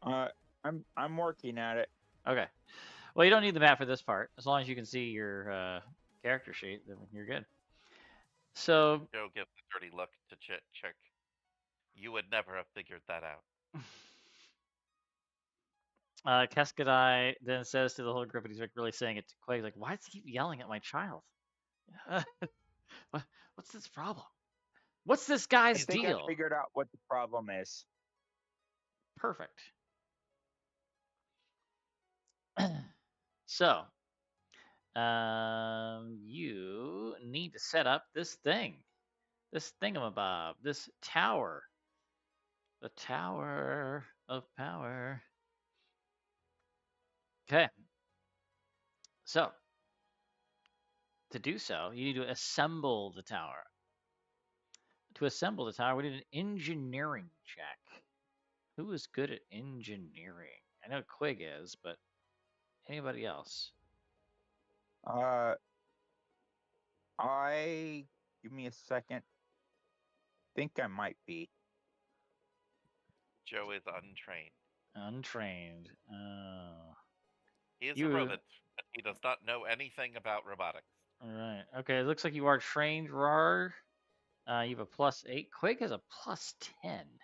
I'm working at it. Okay. Well, you don't need the map for this part. As long as you can see your character sheet, then you're good. So, Joe gives a dirty look to Chick. You would never have figured that out. Keskadai then says to the whole group, and he's like really saying it to Quake, like, why does he keep yelling at my child? What's this problem? What's this guy's I think deal? I figured out what the problem is. Perfect. So, you need to set up this thing, this thingamabob, this tower, the Tower of Power. Okay. So, to do so, you need to assemble the tower. To assemble the tower, we need an engineering check. Who is good at engineering? I know Quig is, but anybody else? Give me a second. Think I might be. Joe is untrained. Untrained. Oh. He is a rodent, but he does not know anything about robotics. All right. Okay, it looks like you are trained, Rar. You have a +8. Quig has a +10.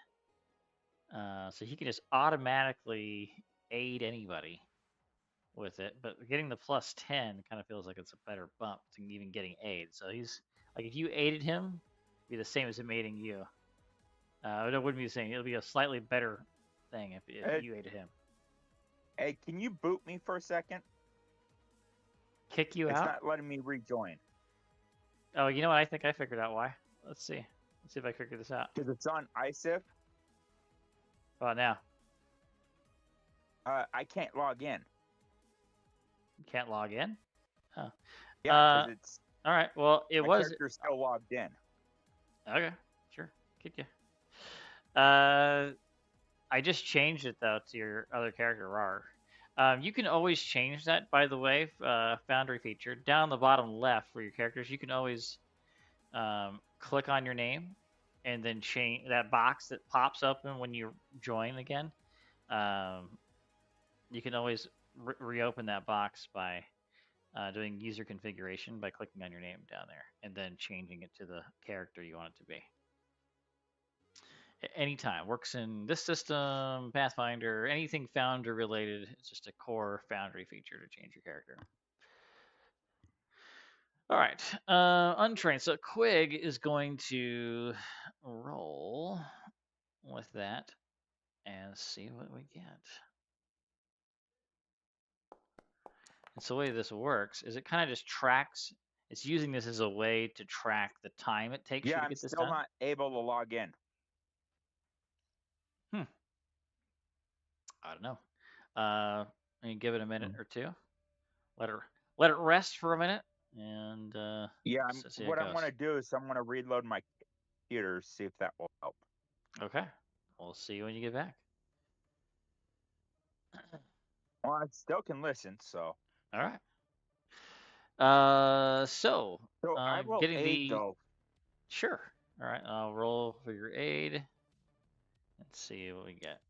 So he can just automatically aid anybody with it. But getting the +10 kind of feels like it's a better bump to even getting aid. So he's like, if you aided him, it'd be the same as him aiding you. It wouldn't be the same. It'll be a slightly better thing if you aided him. Hey, can you boot me for a second? Kick you out? It's not letting me rejoin. Oh, you know what? I think I figured out why. Let's see. Let's see if I figure this out. Because it's on ISIF. Oh, now. I can't log in. You can't log in? Oh. Yeah, because it's... All right. Well, my character's still logged in. Okay. Sure. Kick you. I just changed it, though, to your other character, Rar. You can always change that, by the way, Foundry feature. Down the bottom left for your characters, you can always click on your name and then change that box that pops open when you join again. You can always reopen that box by doing user configuration by clicking on your name down there and then changing it to the character you want it to be. Anytime. Works in this system, Pathfinder, anything Founder related. It's just a core Foundry feature to change your character. All right. Untrained. So Quig is going to roll with that and see what we get. And so the way this works is it kind of just tracks. It's using this as a way to track the time it takes you to get this done. Yeah, I'm still not able to log in. I don't know. And give it a minute or two. Let it rest for a minute, and yeah. What I'm gonna do is I'm gonna reload my computer, see if that will help. Okay, we'll see you when you get back. Well, I still can listen, so. All right. So I will getting aid, though. Sure. All right, I'll roll for your aid. Let's see what we get.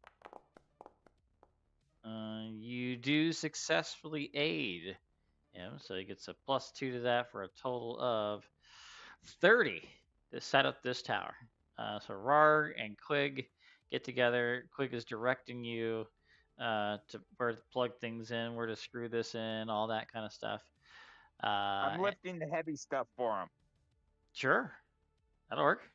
You do successfully aid him, so he gets a +2 to that for a total of 30 to set up this tower. So Rar and Quig get together. Quig is directing you to where to plug things in, where to screw this in, all that kind of stuff. I'm lifting the heavy stuff for him. Sure, that'll work.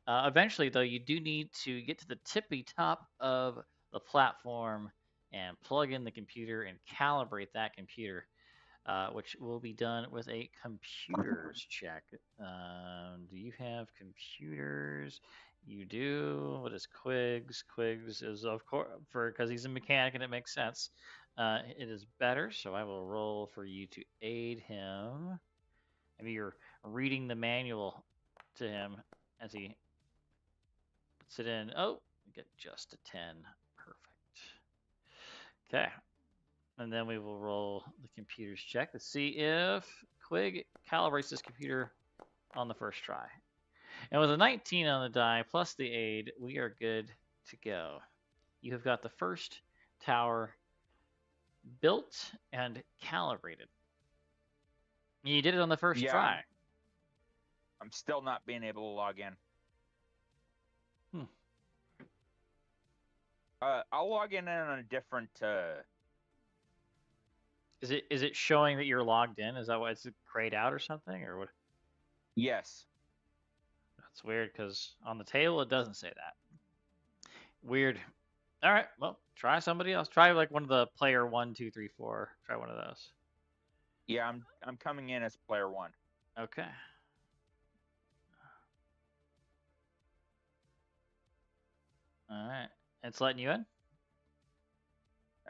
Eventually, though, you do need to get to the tippy top of the platform and plug in the computer and calibrate that computer, which will be done with a computers check. Do you have computers? You do. What is Quig's? Quig's is, of course, because he's a mechanic and it makes sense. It is better, so I will roll for you to aid him. Maybe you're reading the manual to him as he puts it in. Oh, get just a 10. Perfect. Okay. And then we will roll the computer's check to see if Quig calibrates this computer on the first try. And with a 19 on the die plus the aid, we are good to go. You have got the first tower built and calibrated. You did it on the first try. I'm still not being able to log in. I'll log in on a different. Is it showing that you're logged in? Is that why it's grayed out or something, or what? Yes. That's weird because on the table it doesn't say that. Weird. All right, well, try somebody else. Try like one of the player 1, 2, 3, 4. Try one of those. Yeah, I'm coming in as player 1. Okay. All right, it's letting you in.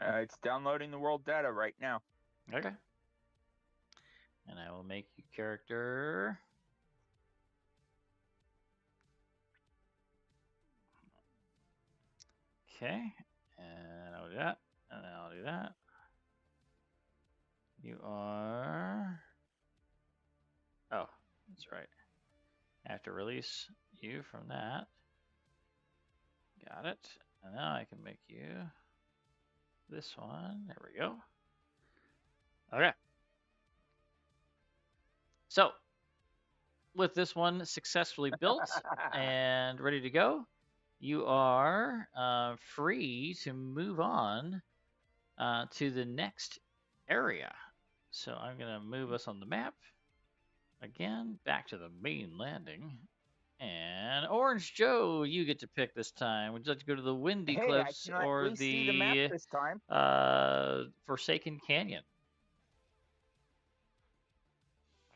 It's downloading the world data right now. Okay. And I will make you character. Okay, and I'll do that, and then I'll do that. You are. Oh, that's right. I have to release you from that. Got it. And now I can make you this one. There we go. Okay. So, with this one successfully built and ready to go, you are free to move on to the next area. So I'm going to move us on the map again, back to the main landing. And Orange Joe, you get to pick this time. Would you like to go to the Windy Cliffs or see the map this time. Forsaken Canyon?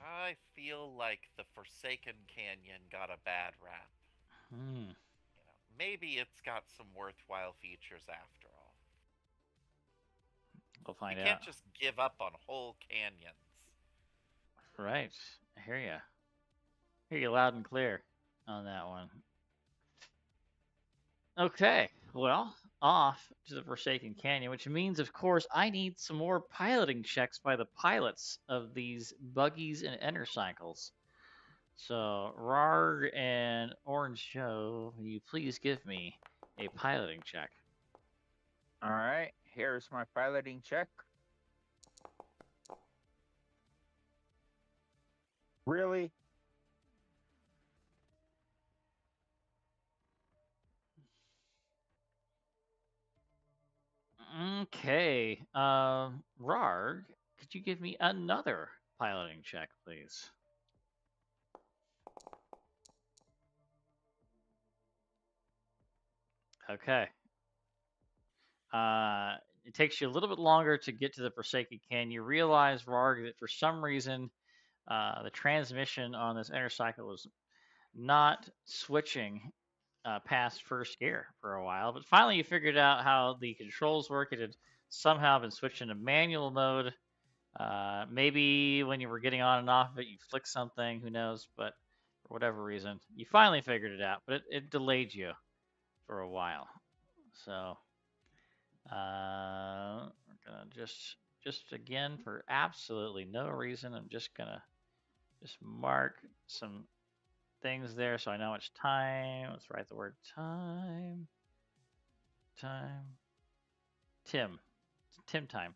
I feel like the Forsaken Canyon got a bad rap. You know, maybe it's got some worthwhile features after all. We'll find out. You can't just give up on whole canyons. Right. I hear you. Hear you loud and clear on that one. Okay. Well, off to the Forsaken Canyon, which means, of course, I need some more piloting checks by the pilots of these buggies and entercycles. So, Rarg and Orange Joe, will you please give me a piloting check? All right, here's my piloting check. Really? Okay. Rarg, could you give me another piloting check, please? Okay. It takes you a little bit longer to get to the Forsaken Canyon. You realize, Rarg, that for some reason, the transmission on this entercycle is not switching past first gear for a while. But finally, you figured out how the controls work. It had somehow been switched into manual mode. Maybe when you were getting on and off of it, you flicked something. Who knows? But for whatever reason, you finally figured it out. But it delayed you for a while. So we're gonna just again, for absolutely no reason, I'm just gonna mark some things there so I know it's time. Let's write the word time. Tim time.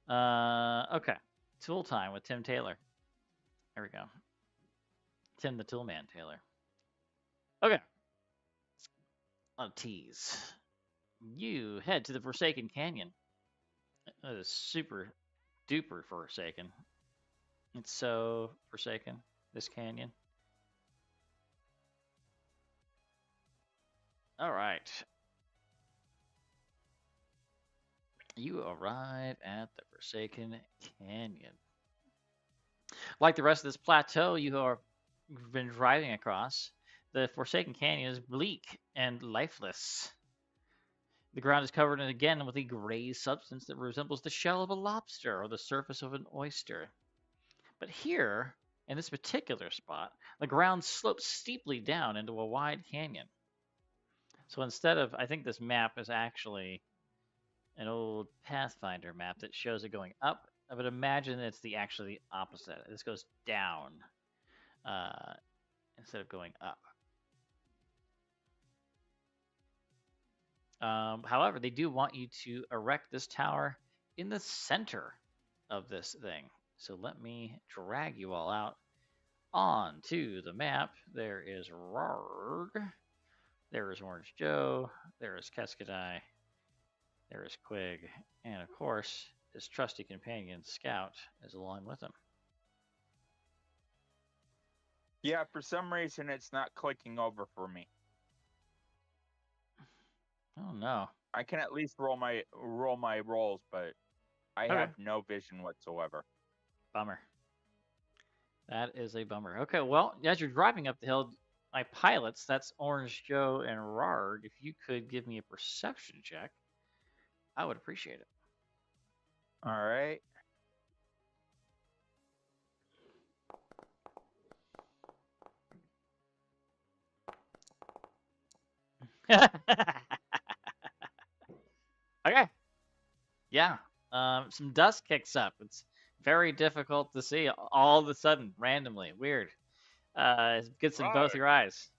Okay. Tool time with Tim Taylor. There we go. Tim the Toolman Taylor. Okay. A lot of T's. You head to the Forsaken Canyon. That is super duper forsaken. It's so forsaken, this canyon. All right. You arrive at the Forsaken Canyon. Like the rest of this plateau you've been driving across, the Forsaken Canyon is bleak and lifeless. The ground is covered again with a gray substance that resembles the shell of a lobster or the surface of an oyster. But here, in this particular spot, the ground slopes steeply down into a wide canyon. So instead of, I think this map is actually an old Pathfinder map that shows it going up. I would imagine it's actually the opposite. This goes down instead of going up. However, they do want you to erect this tower in the center of this thing. So let me drag you all out onto the map. There is Rarg. There is Orange Joe. There is Keskadai. There is Quig. And of course, his trusty companion, Scout, is along with him. Yeah, for some reason it's not clicking over for me. Oh no. I can at least roll my rolls, but I have no vision whatsoever. Bummer. That is a bummer. Okay, well, as you're driving up the hill, my pilots, that's Orange Joe and Rarg, if you could give me a perception check, I would appreciate it. All right. Okay. Yeah. Some dust kicks up. It's very difficult to see all of a sudden, randomly. Weird. It gets in both your eyes.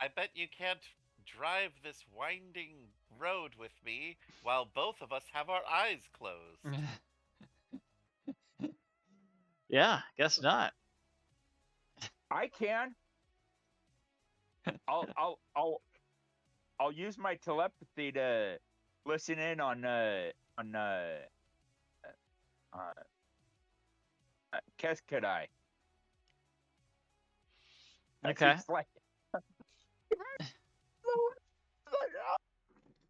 I bet you can't drive this winding road with me while both of us have our eyes closed. Yeah, guess not. I can. I'll use my telepathy to listen in on Keskadai. Okay. Like...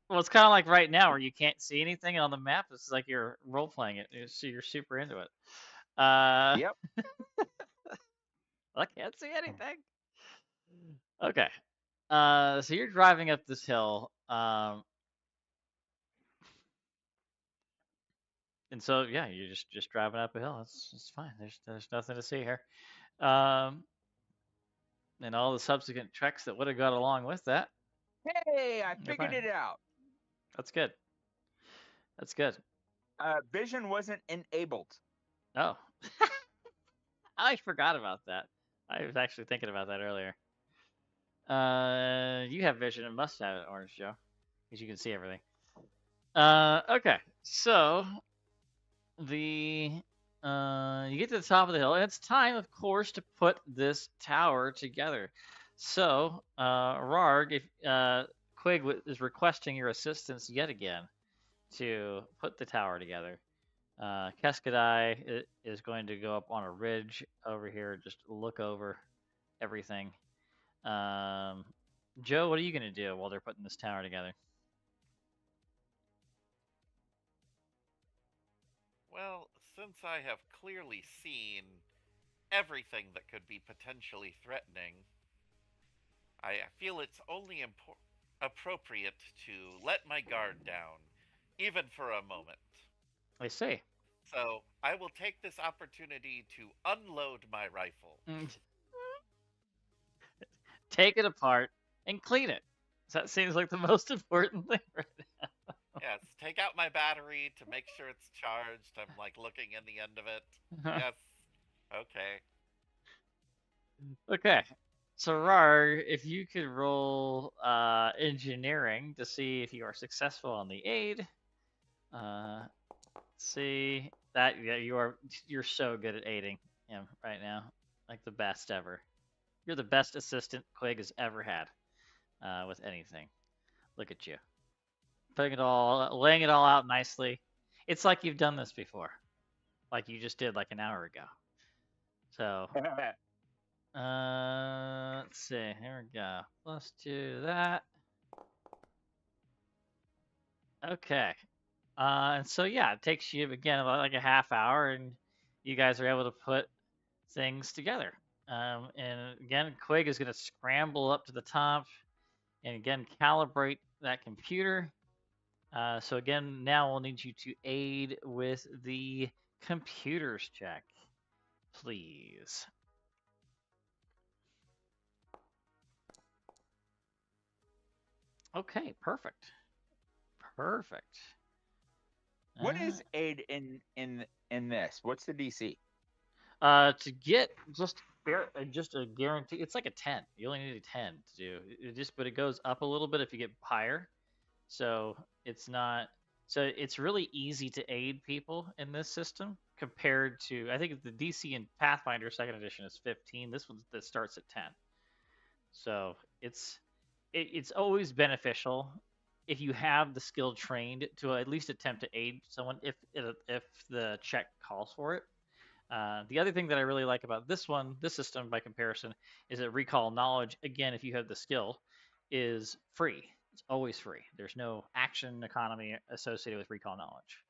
Well, it's kind of like right now where you can't see anything on the map. It's like you're role playing it, so you're super into it. Yep. I can't see anything. Okay. So you're driving up this hill, and so yeah, you're just driving up a hill. It's fine. There's nothing to see here. And all the subsequent treks that would have got along with that. Hey, I figured it out. That's good. That's good. Vision wasn't enabled. Oh. I forgot about that. I was actually thinking about that earlier. You have vision and must have it, Orange Joe, because you can see everything. Okay, so you get to the top of the hill, and it's time, of course, to put this tower together. So, Rarg, if Quig is requesting your assistance yet again to put the tower together. Keskadai is going to go up on a ridge over here, just look over everything. Joe, what are you going to do while they're putting this tower together? Well, since I have clearly seen everything that could be potentially threatening, I feel it's only appropriate to let my guard down, even for a moment. I see. So I will take this opportunity to unload my rifle. Take it apart and clean it. That seems like the most important thing right now. Yes, take out my battery to make sure it's charged. I'm like looking in the end of it. Yes. Okay. Okay. So Rar, if you could roll engineering to see if you are successful on the aid. See that you're so good at aiding him right now, like the best ever. You're the best assistant Quig has ever had with anything. Look at you, laying it all out nicely. It's like you've done this before, like you just did like an hour ago. So, let's see. Here we go. Let's do that. Okay. And so yeah, it takes you again about like a half hour, and you guys are able to put things together. And again, Quig is going to scramble up to the top and again calibrate that computer. So again, now we'll need you to aid with the computers check, please. Okay, perfect. Perfect. What is aid in this? What's the DC? To get just a guarantee, it's like a 10. You only need a 10 to do but it goes up a little bit if you get higher. So it's not. So it's really easy to aid people in this system compared to. I think the DC in Pathfinder Second Edition is 15. This one that starts at 10. So it's always beneficial if you have the skill trained to at least attempt to aid someone if the check calls for it. The other thing that I really like about this system by comparison, is that recall knowledge, again, if you have the skill, is free. It's always free. There's no action economy associated with recall knowledge.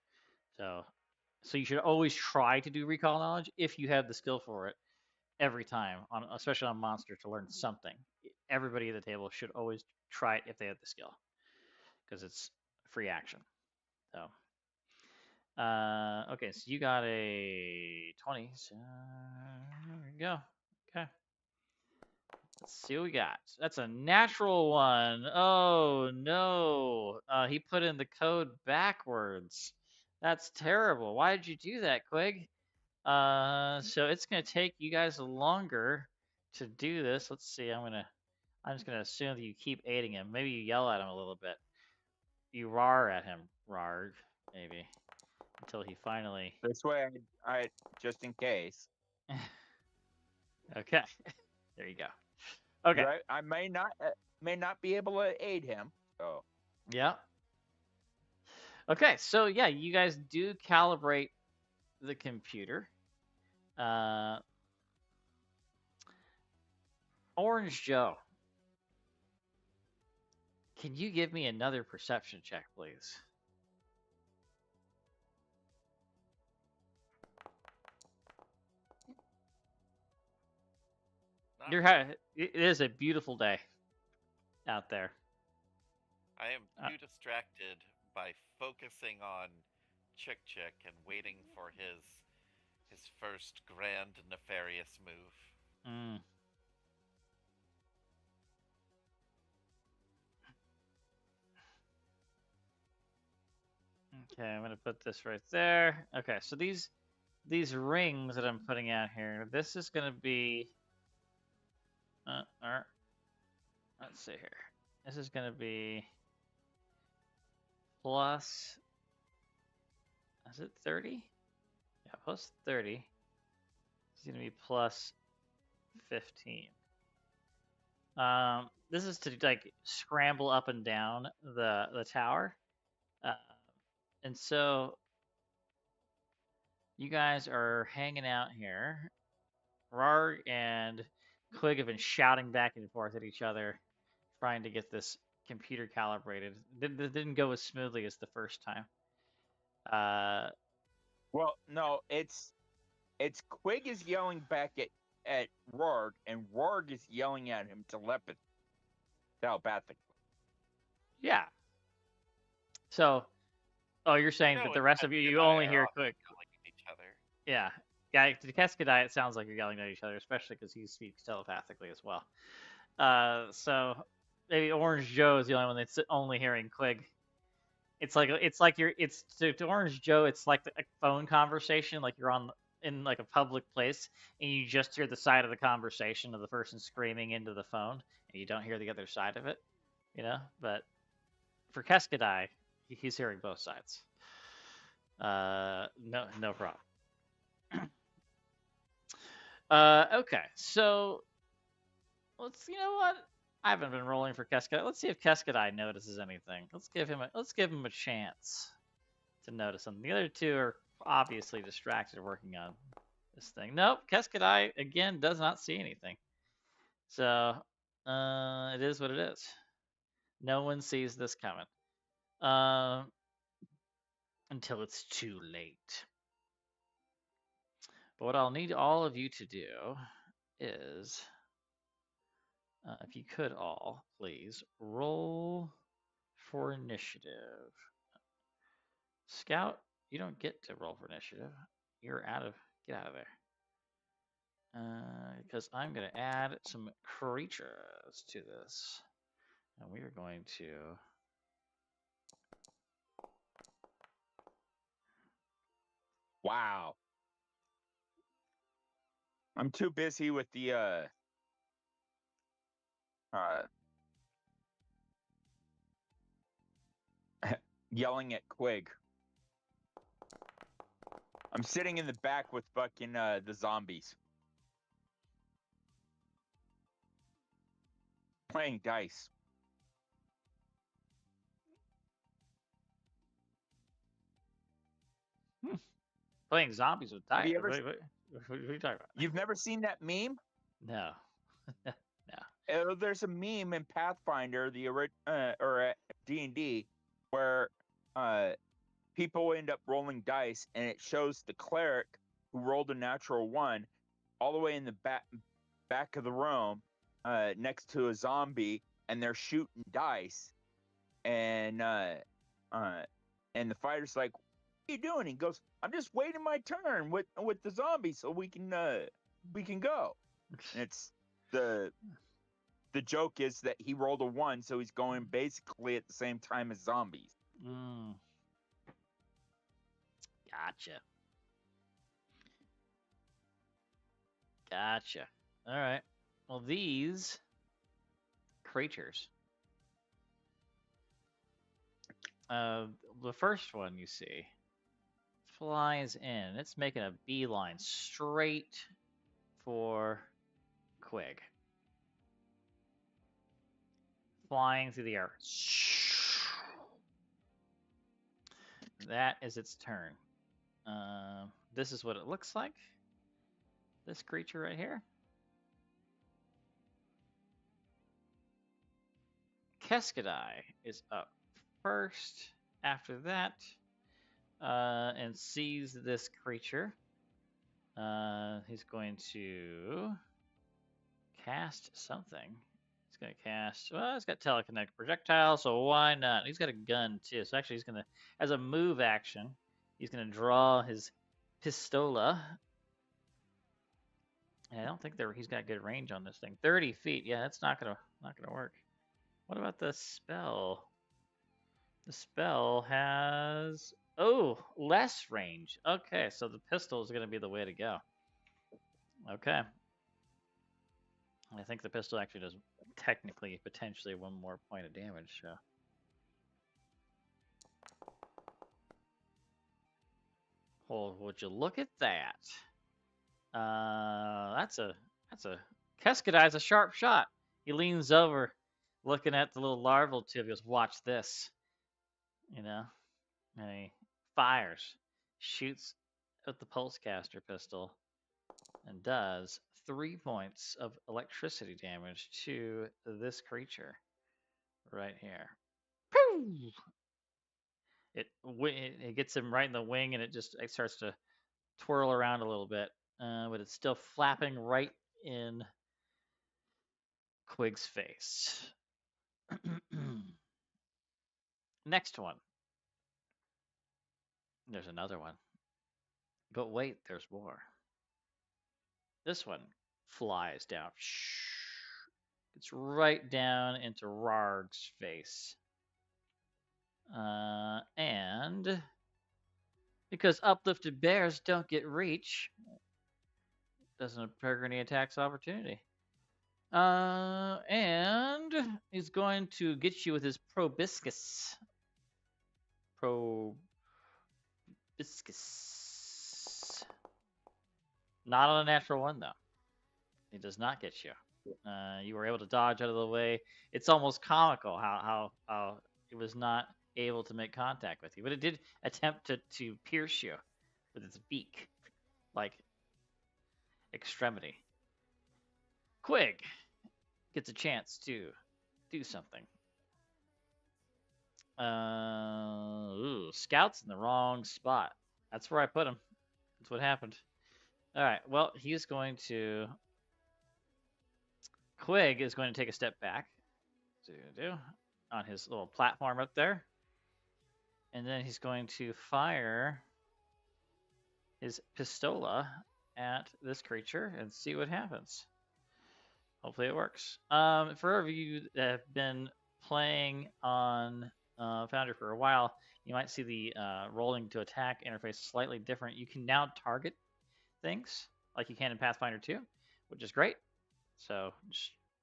So you should always try to do recall knowledge if you have the skill for it every time, especially on monster, to learn something. Everybody at the table should always try it if they have the skill, because it's free action. So okay, so you got a 20. So there we go. Okay. Let's see what we got. That's a natural one. Oh no. He put in the code backwards. That's terrible. Why did you do that, Quig? So it's gonna take you guys longer to do this. Let's see. I'm just gonna assume that you keep aiding him. Maybe you yell at him a little bit. You roar at him, rarg, maybe, until he finally. This way, I just in case. Okay, there you go. Okay. I may not be able to aid him. So Yeah. Okay, so yeah, you guys do calibrate the computer. Orange Joe, can you give me another perception check, please? It is a beautiful day out there. I am too distracted by focusing on Chick and waiting for his first grand nefarious move. Mm. Okay, I'm gonna put this right there. Okay, so these rings that I'm putting out here, this is gonna be. Let's see here. This is gonna be plus. Is it 30? Yeah, plus 30. It's gonna be plus 15. This is to like scramble up and down the tower, and so you guys are hanging out here. Rarg and Quig have been shouting back and forth at each other, trying to get this computer calibrated. It didn't go as smoothly as the first time. well, no, it's Quig is yelling back at Rorg, and Rorg is yelling at him telepathically. Yeah. So, you're saying that the rest of you only hear Quig. Yelling at each other. Yeah. Yeah, to Keskadai, it sounds like you're yelling at each other, especially because he speaks telepathically as well. So maybe Orange Joe is the only one that's only hearing Quig. It's like to Orange Joe, it's like a phone conversation, like you're in like a public place, and you just hear the side of the conversation of the person screaming into the phone, and you don't hear the other side of it, But for Keskadai, he's hearing both sides. No problem. Okay, so you know what? I haven't been rolling for Keskadai. Let's see if Keskadai notices anything. Let's give him a chance to notice something. The other two are obviously distracted working on this thing. Nope, Keskadai again does not see anything. So it is what it is. No one sees this coming. Until it's too late. But what I'll need all of you to do is, if you could all, please, roll for initiative. Scout, you don't get to roll for initiative. Get out of there. Because I'm going to add some creatures to this. And we are going to... Wow. I'm too busy with the yelling at Quig. I'm sitting in the back with fucking the zombies. Playing dice. Playing zombies with Have dice. you ever What are you talking about? You've never seen that meme? No. There's a meme in Pathfinder, or D&D, where people end up rolling dice, and it shows the cleric who rolled a natural 1 all the way in the back of the room, next to a zombie, and they're shooting dice, and the fighter's like, "What are you doing?" He goes, "I'm just waiting my turn with the zombie so we can go." And it's the joke is that he rolled a 1, so he's going basically at the same time as zombies. Gotcha. All right. Well, these creatures. The first one you see flies in. It's making a beeline straight for Quig. Flying through the air. That is its turn. This is what it looks like. This creature right here. Keskadai is up first after that, and sees this creature. He's going to cast something. He's going to cast, well, he's got telekinetic projectile, so why not? He's got a gun too, so actually he's going to, as a move action, he's going to draw his pistola. And I don't think he's got good range on this thing. 30 feet, yeah, that's not gonna work. What about the spell? The spell has, less range. Okay, so the pistol is gonna be the way to go. Okay. I think the pistol actually does technically, potentially, 1 more point of damage, so. Oh, would you look at that? That's a Keskadai's a sharp shot. He leans over, looking at the little larval tube. He goes, "Watch this," and he fires, shoots at the pulsecaster pistol, and does 3 points of electricity damage to this creature right here. It gets him right in the wing, and it starts to twirl around a little bit, but it's still flapping right in Quig's face. Next one. There's another one. But wait, there's more. This one flies down. It's right down into Rarg's face. And because uplifted bears don't get reach, doesn't trigger any attacks opportunity. And he's going to get you with his proboscis. Not on a natural 1, though. He does not get you. You were able to dodge out of the way. It's almost comical how it was not able to make contact with you, but it did attempt to pierce you with its beak, like extremity. Quig gets a chance to do something. Scout's in the wrong spot. That's where I put him. That's what happened. All right. Well, Quig is going to take a step back. On his little platform up there. And then he's going to fire his pistola at this creature and see what happens. Hopefully it works. For you that have been playing on Foundry for a while, you might see the rolling to attack interface slightly different. You can now target things like you can in Pathfinder 2, which is great. So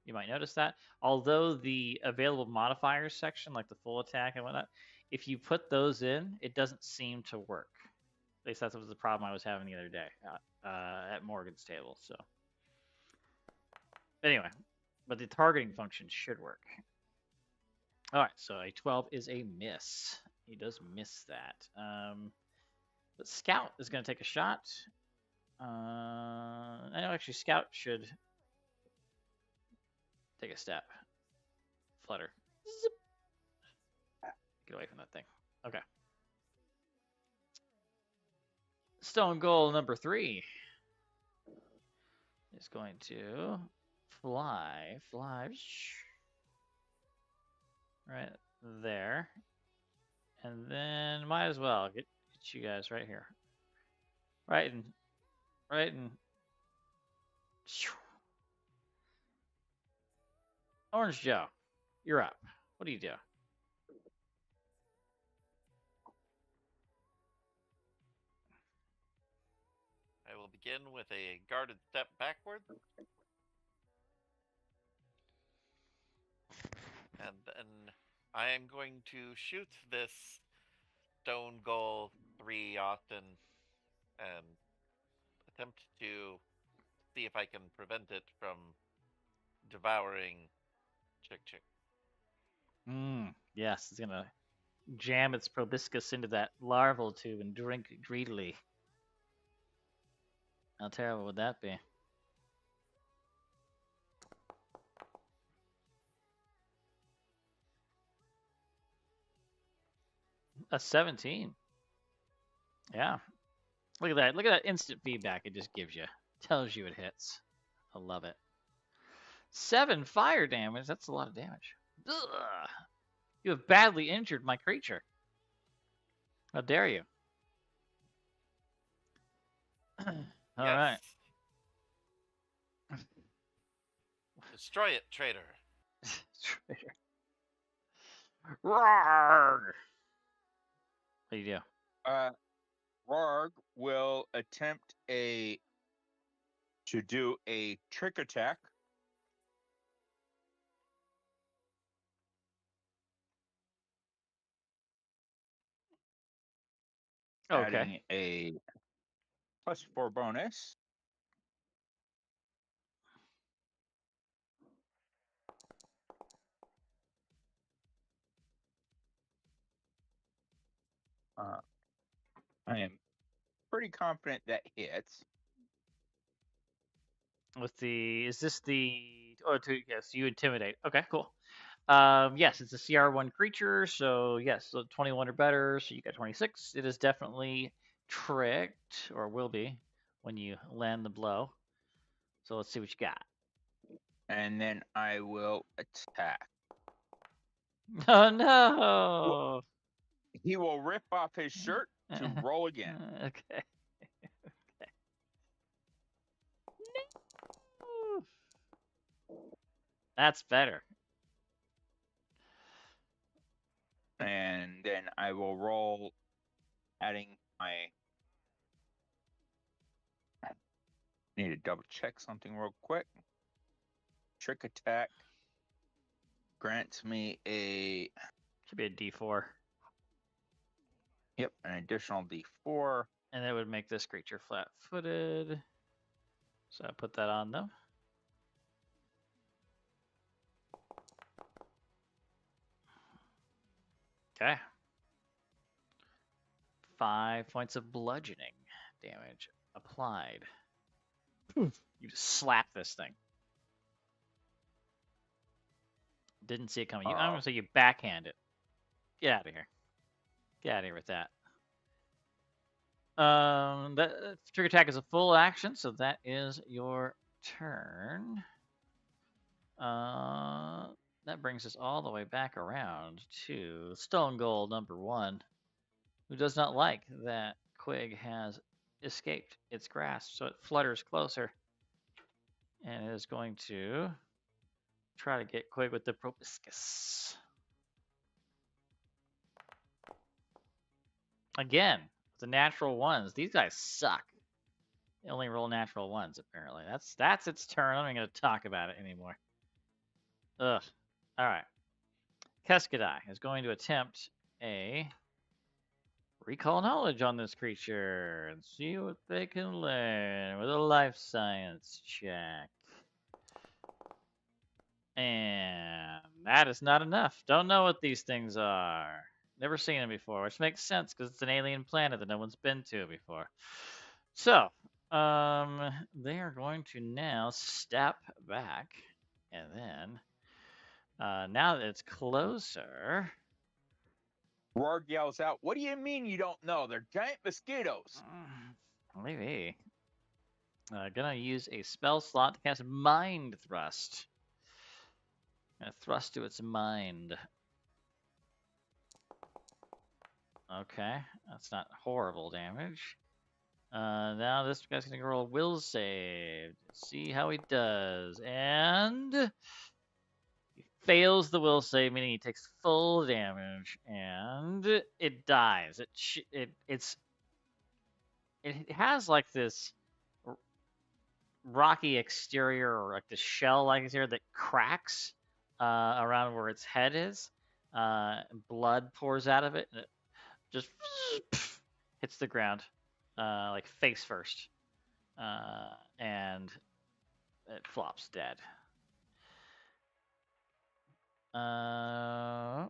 you might notice that. Although the available modifiers section, like the full attack and whatnot, if you put those in, it doesn't seem to work. At least that was the problem I was having the other day at Morgan's table. So anyway, but the targeting function should work. All right, so a 12 is a miss. He does miss that. But Scout is going to take a shot. I know actually Scout should take a step. Flutter. Zip. Get away from that thing. Okay. Stone goal number 3 is going to fly right there, and then might as well get you guys right here, right and Orange Joe, you're up. What do you do? I will begin with a guarded step backward. And then I am going to shoot this stone goal 3 often and attempt to see if I can prevent it from devouring Chick Chick. Yes, it's gonna jam its proboscis into that larval tube and drink greedily. How terrible would that be? A 17. Yeah. Look at that. Look at that instant feedback it just gives you. Tells you it hits. I love it. 7 fire damage. That's a lot of damage. Ugh. You have badly injured my creature. How dare you? All right. Destroy it, traitor. Traitor. Roar! What do you do? Rarg will attempt to do a trick attack. Okay. Adding a +4 bonus. I am pretty confident that hits. With the is this the yes, you intimidate. Okay, cool. Yes, it's a CR1 creature, so yes, so 21 or better, so you got 26. It is definitely tricked, or will be, when you land the blow. So let's see what you got. And then I will attack. Oh no! He will rip off his shirt to roll again. Okay. No. That's better. And then I will roll, adding my. Need to double check something real quick. Trick attack grants me a. Should be a D4. Yep, an additional D4. And that would make this creature flat-footed. So I put that on them. Okay. 5 points of bludgeoning damage applied. You just slap this thing. Didn't see it coming. I'm going to say you backhand it. Get out of here. Get out of here with that. That trigger attack is a full action, so that is your turn. That brings us all the way back around to Stone Goal number 1, who does not like that Quig has escaped its grasp, so it flutters closer and is going to try to get Quig with the proboscis. Again, the natural ones. These guys suck. They only roll natural ones, apparently. That's its turn. I'm not going to talk about it anymore. Ugh. All right. Keskadai is going to attempt a recall knowledge on this creature and see what they can learn with a life science check. And that is not enough. Don't know what these things are. Never seen them before, which makes sense because it's an alien planet that no one's been to before. So, they are going to now step back, and then, now that it's closer, Rourke yells out, "What do you mean you don't know? They're giant mosquitoes." maybe, gonna use a spell slot to cast Mind Thrust. Gonna thrust to its mind. Okay, that's not horrible damage. Now this guy's gonna roll a will save. See how he does. And he fails the will save, meaning he takes full damage, and it dies. It has like this rocky exterior, or like the shell-like exterior that cracks around where its head is. Blood pours out of it, and it just hits the ground, like face first, and it flops dead. That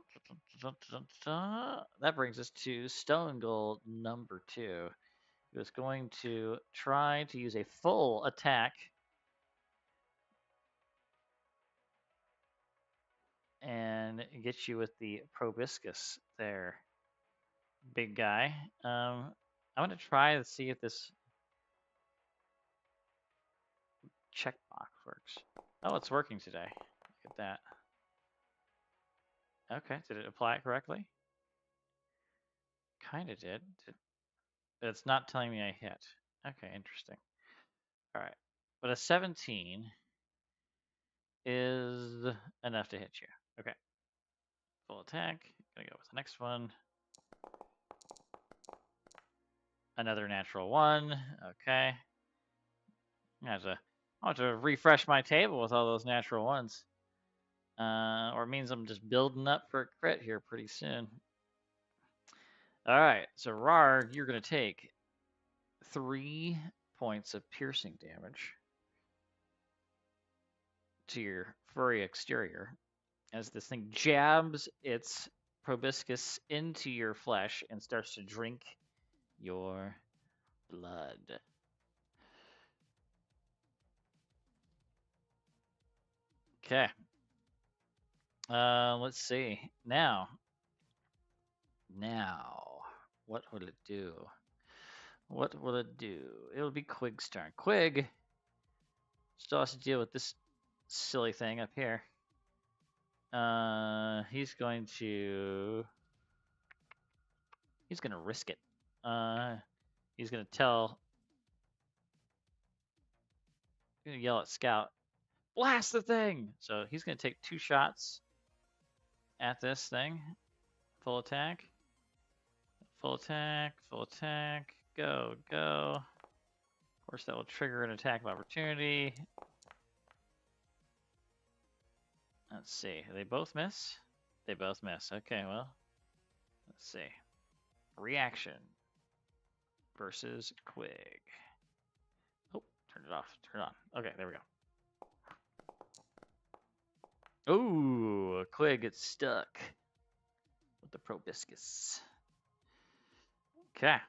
brings us to Stone Gold number 2. He was going to try to use a full attack and get you with the proboscis there, big guy. I'm going to try to see if this checkbox works. Oh, it's working today. Look at that. Okay, did it apply it correctly? Kind of did. It's not telling me I hit. Okay, interesting. All right, but a 17 is enough to hit you. Okay, full attack. Gonna go with the next one. Another natural 1. Okay. I want to refresh my table with all those natural 1s. Or it means I'm just building up for a crit here pretty soon. All right, so Rarg, you're going to take 3 points of piercing damage to your furry exterior as this thing jabs its proboscis into your flesh and starts to drink your blood. Okay. Let's see. Now, what will it do? What will it do? It'll be Quig's turn. Quig still has to deal with this silly thing up here. He's going to risk it. He's gonna yell at Scout, blast the thing! So he's gonna take 2 shots at this thing. Full attack. Full attack. Full attack. Go, go. Of course, that will trigger an attack of opportunity. Let's see. They both miss? They both miss. Okay, well, let's see. Reaction versus Quig. Oh, turn it off. Turn it on. Okay, there we go. Ooh, Quig gets stuck with the proboscis. Okay.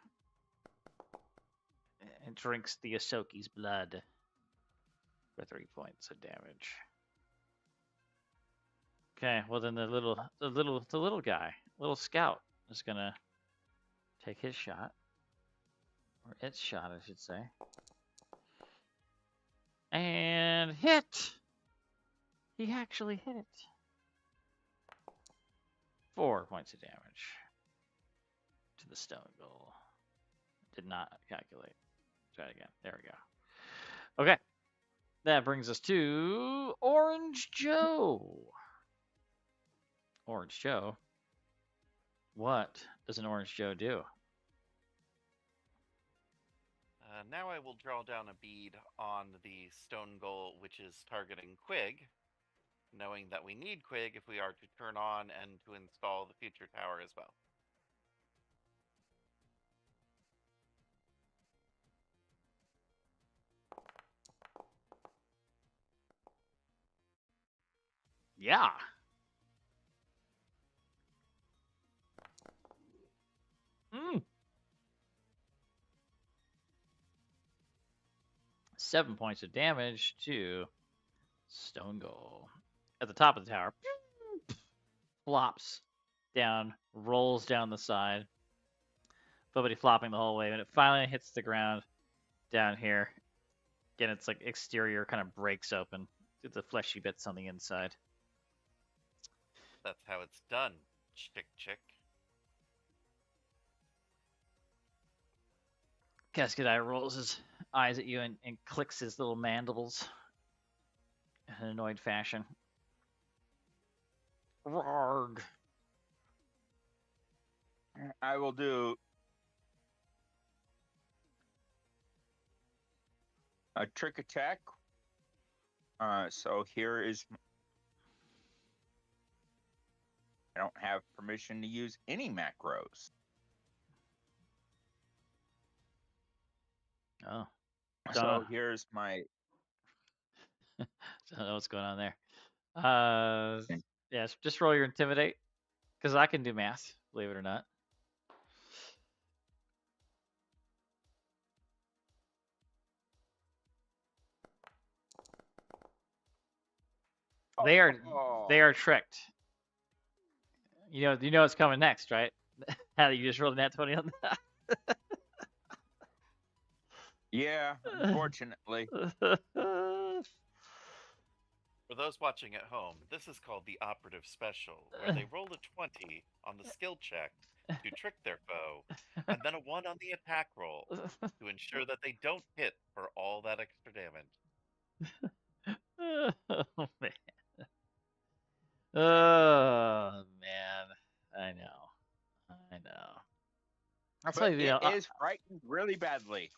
It drinks the Asoki's blood for 3 points of damage. Okay, well then the little guy, little Scout, is gonna take his shot, or its shot, I should say, and hit. He actually hit it. 4 points of damage to the stone goal. Did not calculate. Try it again. There we go. Okay, that brings us to Orange Joe. Orange Joe. What does an Orange Joe do? Now I will draw down a bead on the stone goal, which is targeting Quig, knowing that we need Quig if we are to turn on and to install the future tower as well. Yeah. Mm. 7 points of damage to Stone Goal. At the top of the tower, flops down, rolls down the side. Flippity flopping the whole way. When it finally hits the ground down here, again, its like exterior kind of breaks open. The fleshy bits on the inside. That's how it's done, chick. Cascade Eye rolls his eyes at you and clicks his little mandibles in an annoyed fashion. Rarg. I will do a trick attack. So here is. I don't have permission to use any macros. Oh. So here's my. I don't know what's going on there. Yeah, just roll your intimidate, because I can do math, believe it or not. They are tricked. You know what's coming next, right? How you just rolled a nat 20 on that? Yeah, unfortunately. For those watching at home, this is called the Operative Special, where they roll a 20 on the skill check to trick their foe, and then a 1 on the attack roll to ensure that they don't hit for all that extra damage. Oh, man. Oh, man. I know. That's why It is frightened really badly.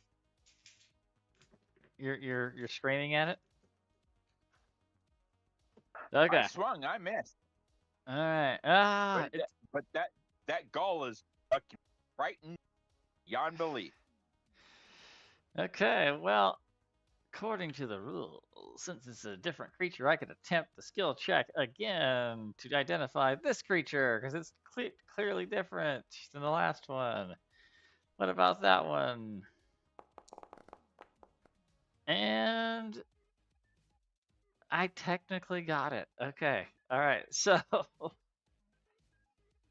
You're screaming at it? Okay. I swung, I missed. All right. But that goal is fucking frightened beyond belief. Okay, well, according to the rules, since it's a different creature, I could attempt the skill check again to identify this creature, because it's clearly different than the last one. What about that one? And I technically got it. Okay. All right. So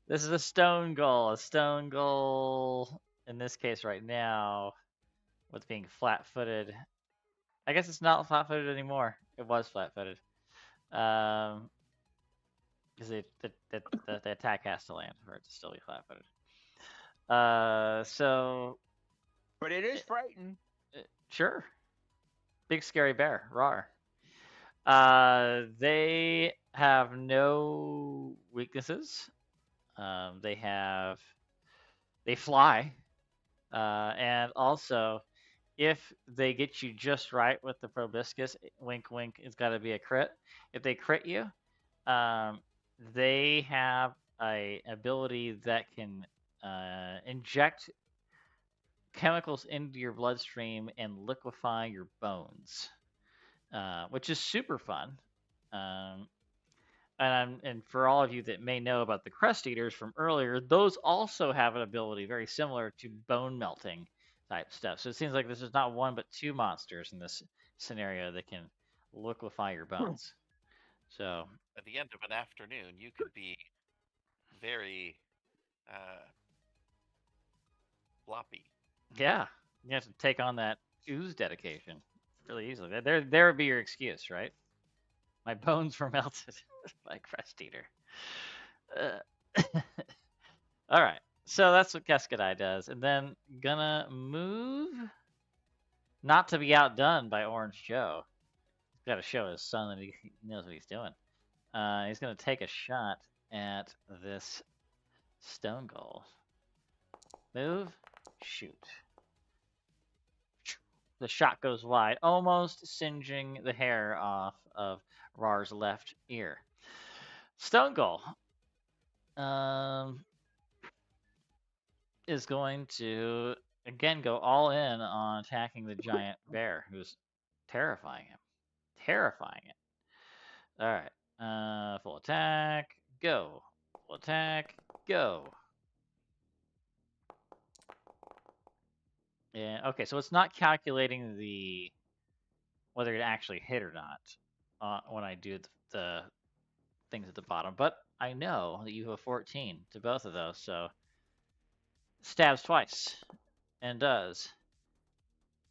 this is a stone goal. A stone goal in this case right now with being flat-footed. I guess it's not flat-footed anymore. It was flat-footed. Because the attack has to land for it to still be flat-footed. But it is frightened. Sure. Big scary bear. Rawr. They have no weaknesses. They fly. And also, if they get you just right with the proboscis, wink, wink, it's got to be a crit. If they crit you, they have a ability that can inject chemicals into your bloodstream and liquefy your bones, which is super fun. And for all of you that may know about the crust eaters from earlier, those also have an ability very similar to bone melting type stuff. So it seems like this is not one but two monsters in this scenario that can liquefy your bones. So at the end of an afternoon, you could be very floppy. Yeah, you have to take on that ooze dedication really easily. There would be your excuse, right? My bones were melted by crust eater. All right, so that's what Keskadai does, and then gonna move, not to be outdone by Orange Joe. He's got to show his son that he knows what he's doing. He's gonna take a shot at this stone goal. Move, shoot. The shot goes wide, almost singeing the hair off of Rar's left ear. Stone Gull is going to again go all in on attacking the giant bear, who's terrifying him. Terrifying it. All right. Full attack. Go. Full attack. Go. Yeah. Okay. So it's not calculating the whether it actually hit or not when I do the things at the bottom. But I know that you have a 14 to both of those, so stabs twice and does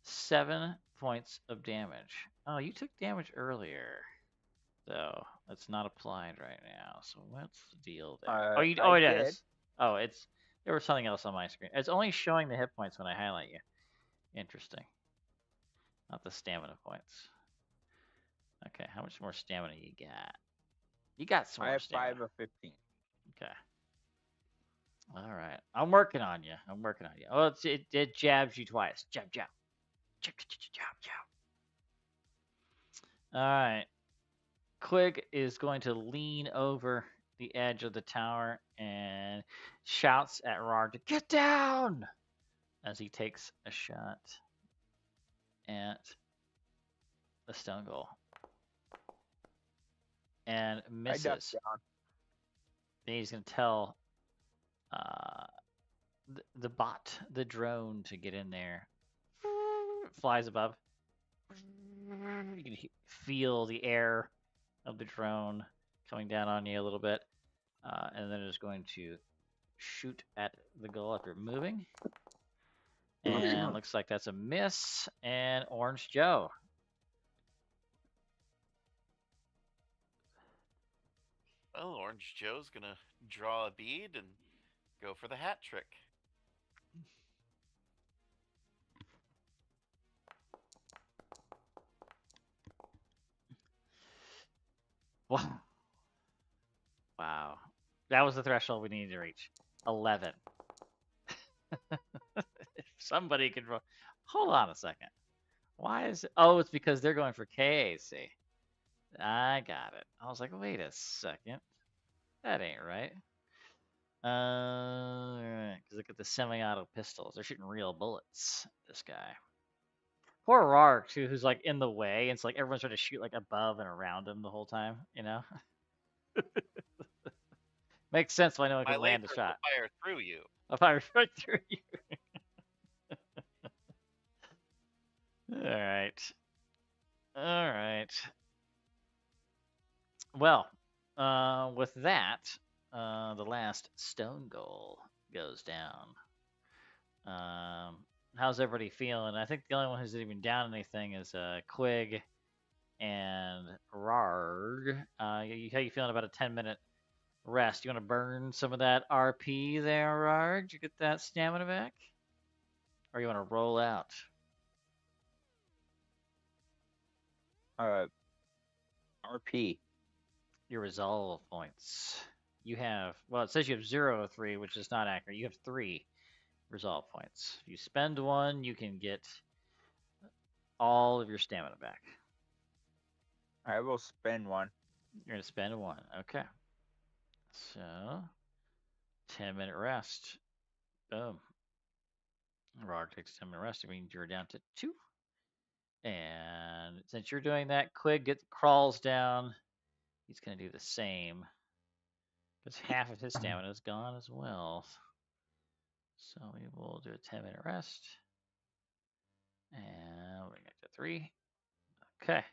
7 points of damage. Oh, you took damage earlier, so it's not applied right now. So what's the deal there? Oh, it is. Oh, there was something else on my screen. It's only showing the hit points when I highlight you. Interesting. Not the stamina points. Okay, how much more stamina you got? You got some more stamina. I have 5 of 15. Okay. All right. I'm working on you. Oh, it jabs you twice. Jab, jab. Jab, jab, jab, jab. All right. Quig is going to lean over the edge of the tower and shouts at Rar to get down as he takes a shot at the Stone Gull and misses. Then he's going to tell the bot, the drone, to get in there. Flies above. You can feel the air of the drone coming down on you a little bit. And then it's going to shoot at the goal after moving. And looks like that's a miss. And Orange Joe. Well, Orange Joe's gonna draw a bead and go for the hat trick. Wow. That was the threshold we needed to reach. 11. If somebody could roll. Hold on a second. Why is it? Oh, it's because they're going for KAC. I got it. I was like, wait a second. That ain't right. Because look at the semi-auto pistols. They're shooting real bullets. This guy. Poor Rark, too, who's like in the way. It's like everyone's trying to shoot like above and around him the whole time, you know? Makes sense why no one can land a shot. I'll fire through you. I'll fire right through you. Alright. Alright. Well, with that, the last Stone Gull goes down. How's everybody feeling? I think the only one who's even down anything is Quig and Rarg. How you feeling about a 10-minute rest? You want to burn some of that RP there, Rarg? Did you get that stamina back? Or you want to roll out? RP. Your resolve points. You have, well, it says you have 0 of 3, which is not accurate. You have 3 resolve points. If you spend 1, you can get all of your stamina back. I will spend 1. You're going to spend 1. Okay. So, 10-minute rest. Boom. Rog takes a 10-minute rest. It means you're down to 2. And since you're doing that, Quig crawls down. He's going to do the same. Because half of his stamina is gone as well. So we will do a 10-minute rest. And we'll bring it to 3. Okay.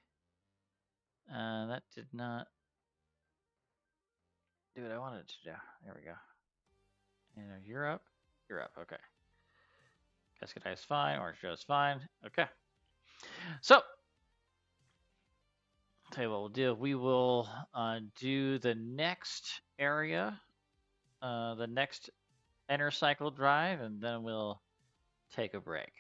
That did not do what I wanted it to do. There we go. And you're up. You're up. Okay. Cascade is fine. Orange Joe is fine. Okay. So, tell you what we'll do. We will do the next area, the next Enter Cycle drive, and then we'll take a break.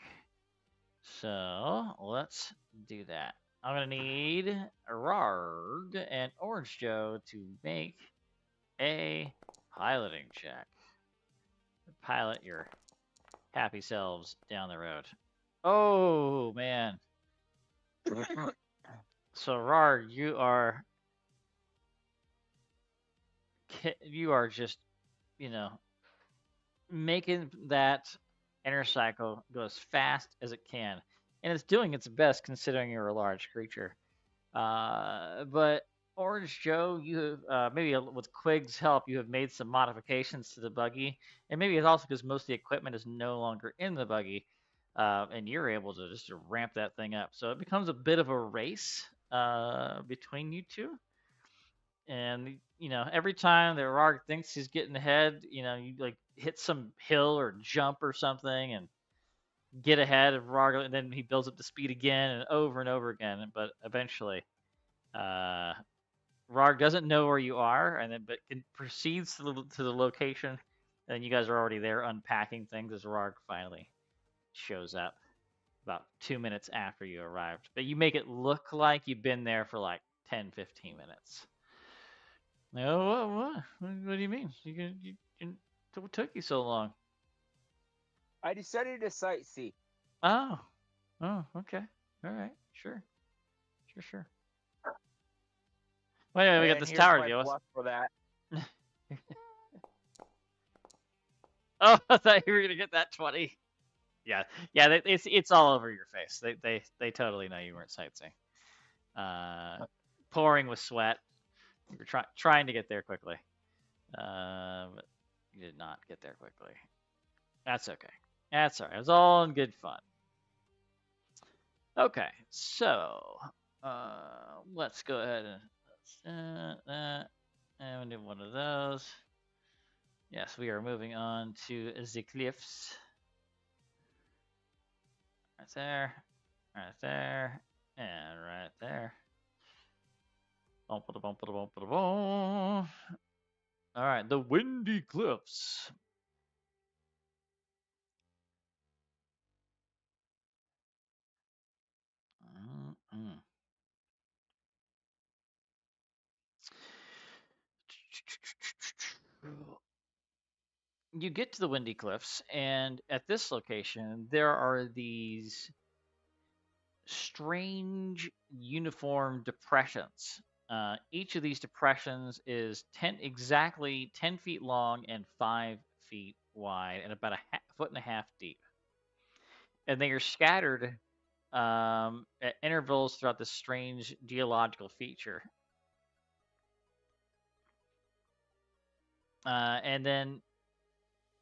So, let's do that. I'm going to need Rarg and Orange Joe to make a piloting check. Pilot your happy selves down the road. Oh man. So Rar, you are just, you know, making that inner cycle go as fast as it can, and it's doing its best considering you're a large creature. But Orange Joe, you have maybe with Quig's help, you have made some modifications to the buggy, and maybe it's also because most of the equipment is no longer in the buggy, and you're able to just ramp that thing up. So it becomes a bit of a race between you two. And every time that Rog thinks he's getting ahead, you like hit some hill or jump or something and get ahead of Rog, and then he builds up the speed again and over again. But eventually, uh, Rog doesn't know where you are, and then but proceeds to the location, and you guys are already there unpacking things as Rog finally shows up about 2 minutes after you arrived. But you make it look like you've been there for like 10, 15 minutes. No, what do you mean? What took you so long? I decided to sightsee. Oh, okay, all right, sure. Wait, we got And this here's tower my deal. bluff for that. Oh, I thought you were gonna get that 20. Yeah. It's all over your face. They totally know you weren't sightseeing. Pouring with sweat. You're trying to get there quickly, but you did not get there quickly. That's okay. That's all right. It was all in good fun. Okay, so let's go ahead and that, and we'll do one of those. Yes, we are moving on to the cliffs. Right there, and right there. All right, the Windy Cliffs. Mm-mm. You get to the Windy Cliffs, and at this location, there are these strange uniform depressions. Each of these depressions is exactly 10 feet long and 5 feet wide, and about a foot and a half deep. And they are scattered at intervals throughout this strange geological feature. And then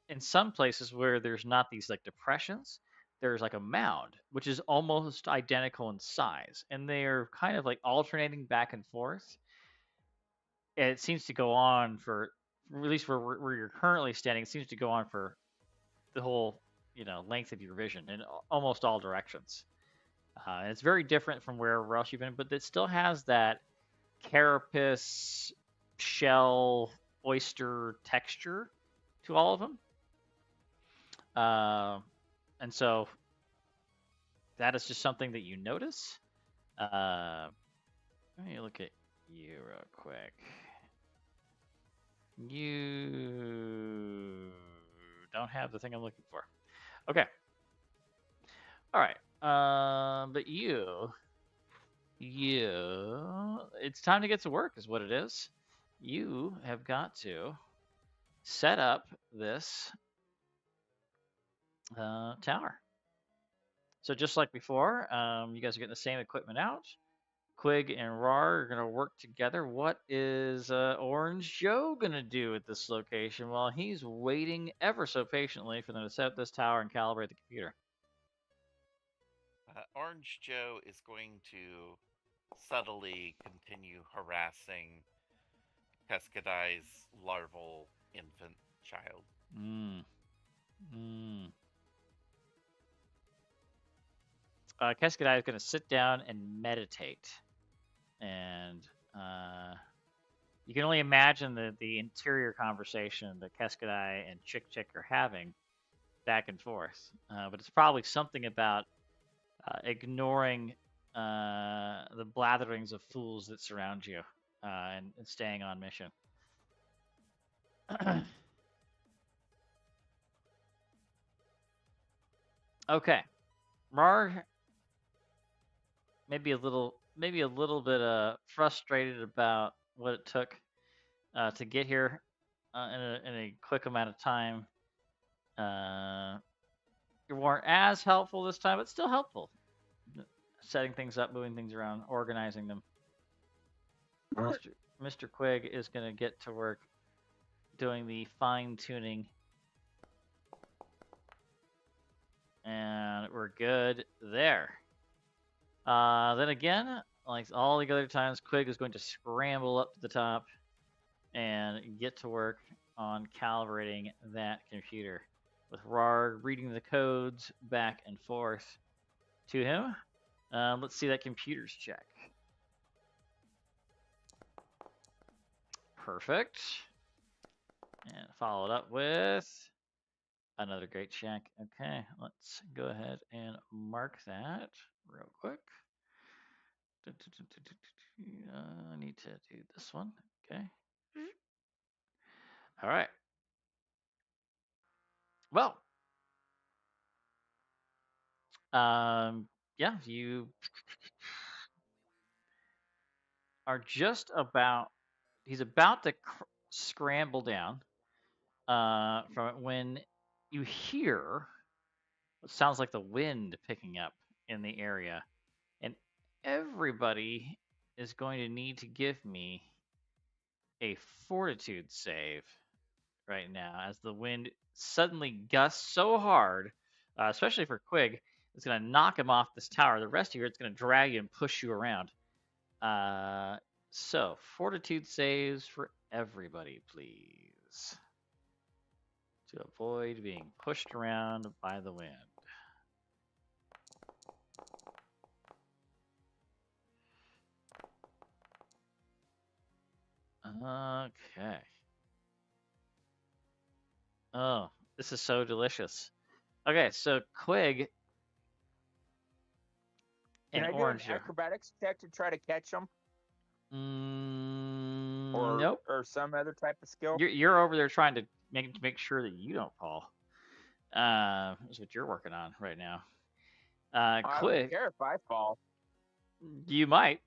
in some places where there's not these like depressions, there's like a mound, which is almost identical in size, and they're kind of like alternating back and forth. And it seems to go on for, at least where you're currently standing, it seems to go on for the whole length of your vision in almost all directions. It's very different from wherever else you've been, but it still has that carapace shell oyster texture to all of them. And so that is just something that you notice. Let me look at you real quick. You don't have the thing I'm looking for. Okay. All right. But it's time to get to work, is what it is. You have got to set up this tower. So just like before, you guys are getting the same equipment out. Quig and Rar are going to work together. What is Orange Joe going to do at this location while he's waiting ever so patiently for them to set up this tower and calibrate the computer? Orange Joe is going to subtly continue harassing Cascadai's larval infant child. Cascadai is going to sit down and meditate. And you can only imagine the interior conversation that Cascadai and Chick are having back and forth. But it's probably something about ignoring the blatherings of fools that surround you and staying on mission. Okay. Rar maybe a little bit frustrated about what it took to get here in a quick amount of time. You weren't as helpful this time, but still helpful. Setting things up, moving things around, organizing them. Mr. Quig is going to get to work doing the fine tuning. And we're good there. Then again, like all the other times, Quig is going to scramble up to the top and get to work on calibrating that computer, with Rarg reading the codes back and forth to him. Let's see that computer's check. Perfect. And followed up with another great check. Okay, let's go ahead and mark that real quick. I need to do this one. Okay. All right. Well, yeah, you are just about. He's about to scramble down from it when you hear what sounds like the wind picking up in the area, and everybody is going to need to give me a fortitude save right now, as the wind suddenly gusts so hard, especially for Quig, it's going to knock him off this tower. The rest of you, it's going to drag you and push you around. So, fortitude saves for everybody, please, to avoid being pushed around by the wind. Okay. Oh, this is so delicious. Okay, so Quig and Can I do an Orange. acrobatics check to try to catch them, Nope. or some other type of skill? You're over there trying to make sure that you don't fall. That's what you're working on right now. I Quig, wouldn't care if I fall. you might.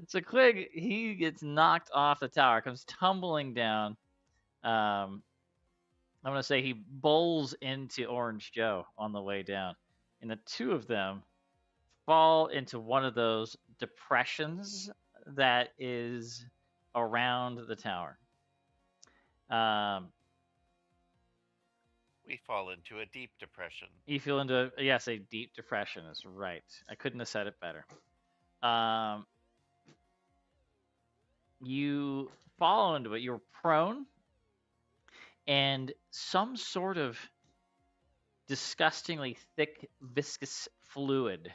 So Quig, he gets knocked off the tower, comes tumbling down. I'm gonna say he bowls into Orange Joe on the way down, and the two of them fall into one of those depressions that is around the tower. We fall into a deep depression. You feel into yes, a deep depression is right. I couldn't have said it better. You fall into it. You're prone, and some sort of disgustingly thick, viscous fluid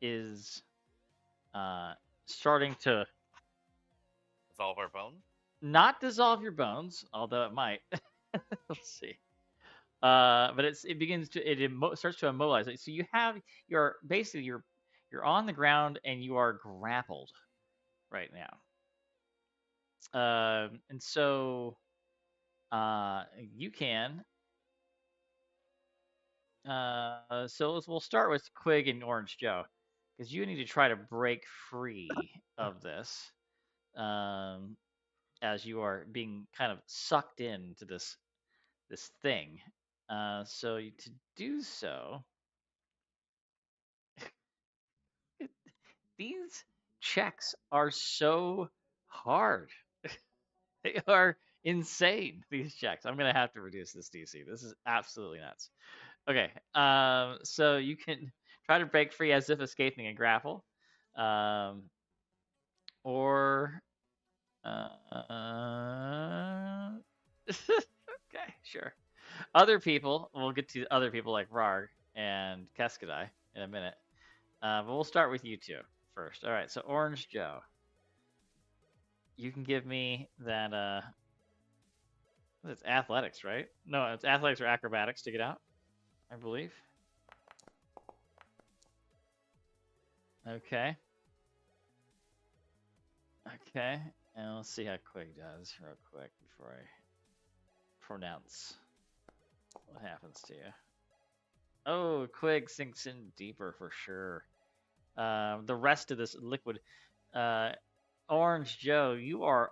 is starting to Dissolve our bones? not dissolve your bones, although it might. Let's see. But it begins to starts to immobilize. So you're on the ground and you are grappled right now. And so you can. So we'll start with Quig and Orange Joe, because you need to try to break free of this, as you are being kind of sucked into this thing. So to do so, these checks are so hard. They are insane, these checks. I'm going to have to reduce this DC. This is absolutely nuts. Okay, so you can try to break free as if escaping a grapple. Or... okay, sure. Other people, we'll get to other people like Rarg and Keskadai in a minute. But we'll start with you two first. All right, so Orange Joe. You can give me that, it's athletics, right? No, it's athletics or acrobatics to get out, I believe. Okay. Okay, and let's see how Quig does real quick before I pronounce. What happens to you? Oh, Quig sinks in deeper for sure. The rest of this liquid, Orange Joe, you are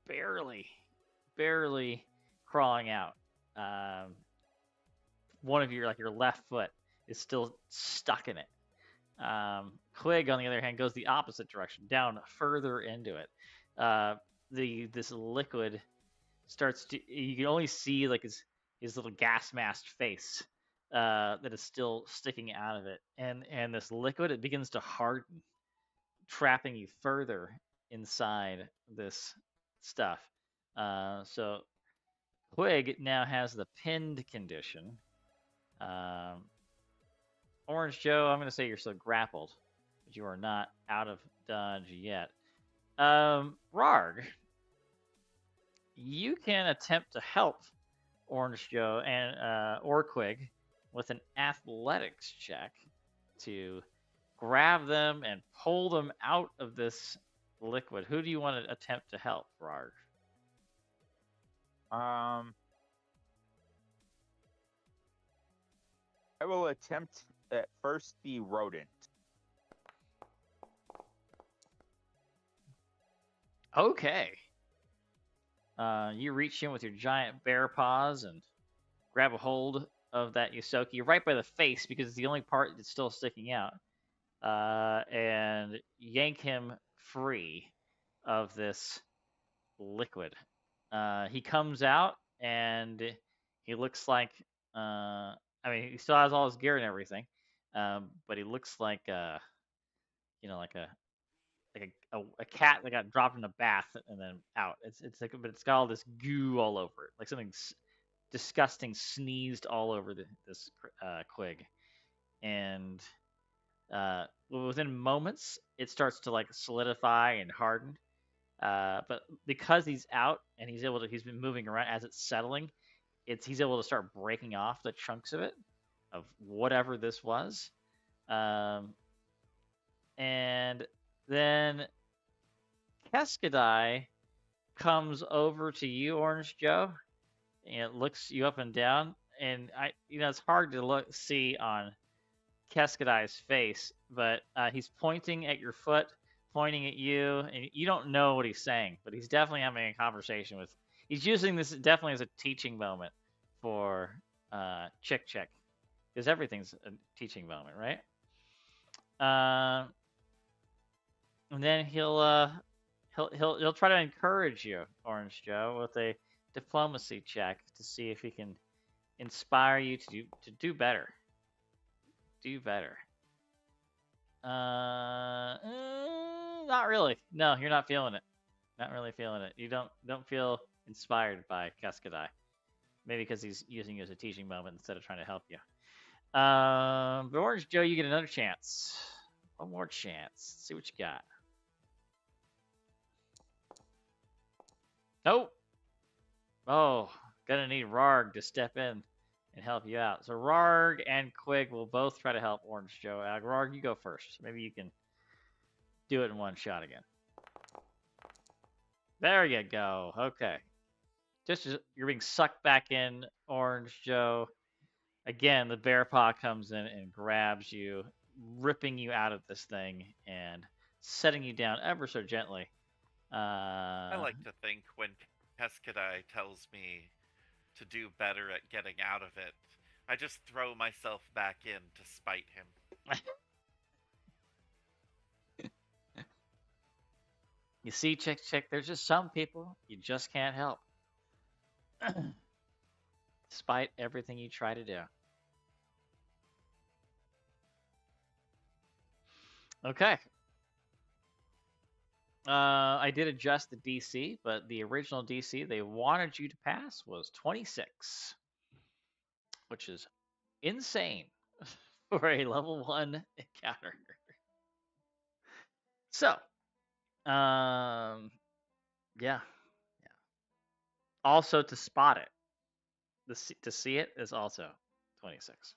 barely, barely crawling out. One of your left foot is still stuck in it. Quig, on the other hand, goes the opposite direction, down further into it. This liquid starts to. You can only see like his little gas masked face that is still sticking out of it, and this liquid, it begins to harden, trapping you further inside this stuff. So Quig now has the pinned condition. Um, Orange Joe, I'm going to say you're still grappled, but you are not out of dodge yet. Rarg, you can attempt to help Orange Joe and or Quig with an athletics check to grab them and pull them out of this liquid. Who do you want to attempt to help, Rarg? I will attempt at first the rodent. Okay. You reach in with your giant bear paws and grab a hold of that Yosoki right by the face because it's the only part that's still sticking out, and yank him free of this liquid. He comes out and he looks like, I mean, he still has all his gear and everything, but he looks like, like a cat that got dropped in a bath and then out. It's like, but it's got all this goo all over it, like something disgusting sneezed all over this Quig, and within moments it starts to like solidify and harden. But because he's out and he's been moving around as it's settling, he's able to start breaking off the chunks of it, of whatever this was. And then Keskadai comes over to you, Orange Joe, and it looks you up and down. And it's hard to see on Keskadai's face, but he's pointing at your foot, pointing at you, and you don't know what he's saying, but he's definitely having a conversation with. He's using this definitely as a teaching moment for Chick, because everything's a teaching moment, right? And then he'll try to encourage you, Orange Joe, with a diplomacy check to see if he can inspire you to do better. Do better. Not really. No, you're not feeling it. Not really feeling it. You don't feel inspired by Keskadai. Maybe because he's using you as a teaching moment instead of trying to help you. But Orange Joe, you get another chance. One more chance. See what you got. Nope. Oh, gonna need Rarg to step in and help you out. So Rarg and Quig will both try to help Orange Joe out. Rarg, you go first. Maybe you can do it in one shot again. There you go. Okay. Just as you're being sucked back in, Orange Joe. Again, the bear paw comes in and grabs you, ripping you out of this thing and setting you down ever so gently. I like to think when Keskadai tells me to do better at getting out of it, I just throw myself back in to spite him. You see, Chick, there's just some people you just can't help. Despite everything you try to do. Okay. I did adjust the DC, but the original DC they wanted you to pass was 26, which is insane for a level 1 encounter. So, yeah. Also, to spot it, to see it is also 26.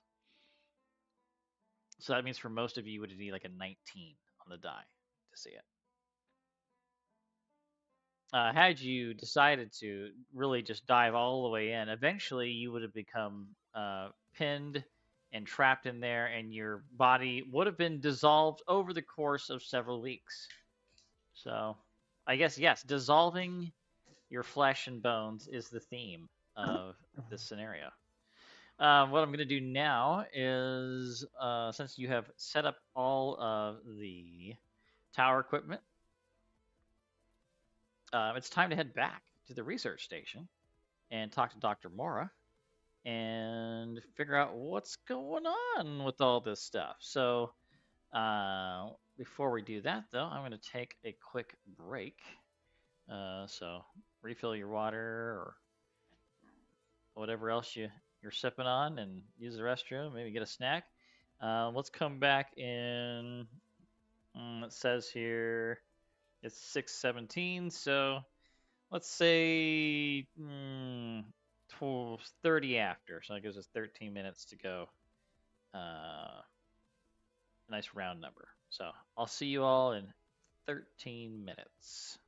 So that means for most of you, would need like a 19 on the die to see it. had you decided to really just dive all the way in, eventually you would have become pinned and trapped in there, and your body would have been dissolved over the course of several weeks. So, I guess, yes, dissolving your flesh and bones is the theme of this scenario. What I'm going to do now is, since you have set up all of the tower equipment, it's time to head back to the research station and talk to Dr. Mora and figure out what's going on with all this stuff. So, before we do that, though, I'm going to take a quick break. So, refill your water or whatever else you're sipping on and use the restroom, maybe get a snack. Let's come back in. It says here it's 6:17, so let's say 30 after. So that gives us 13 minutes to go. A nice round number. So I'll see you all in 13 minutes.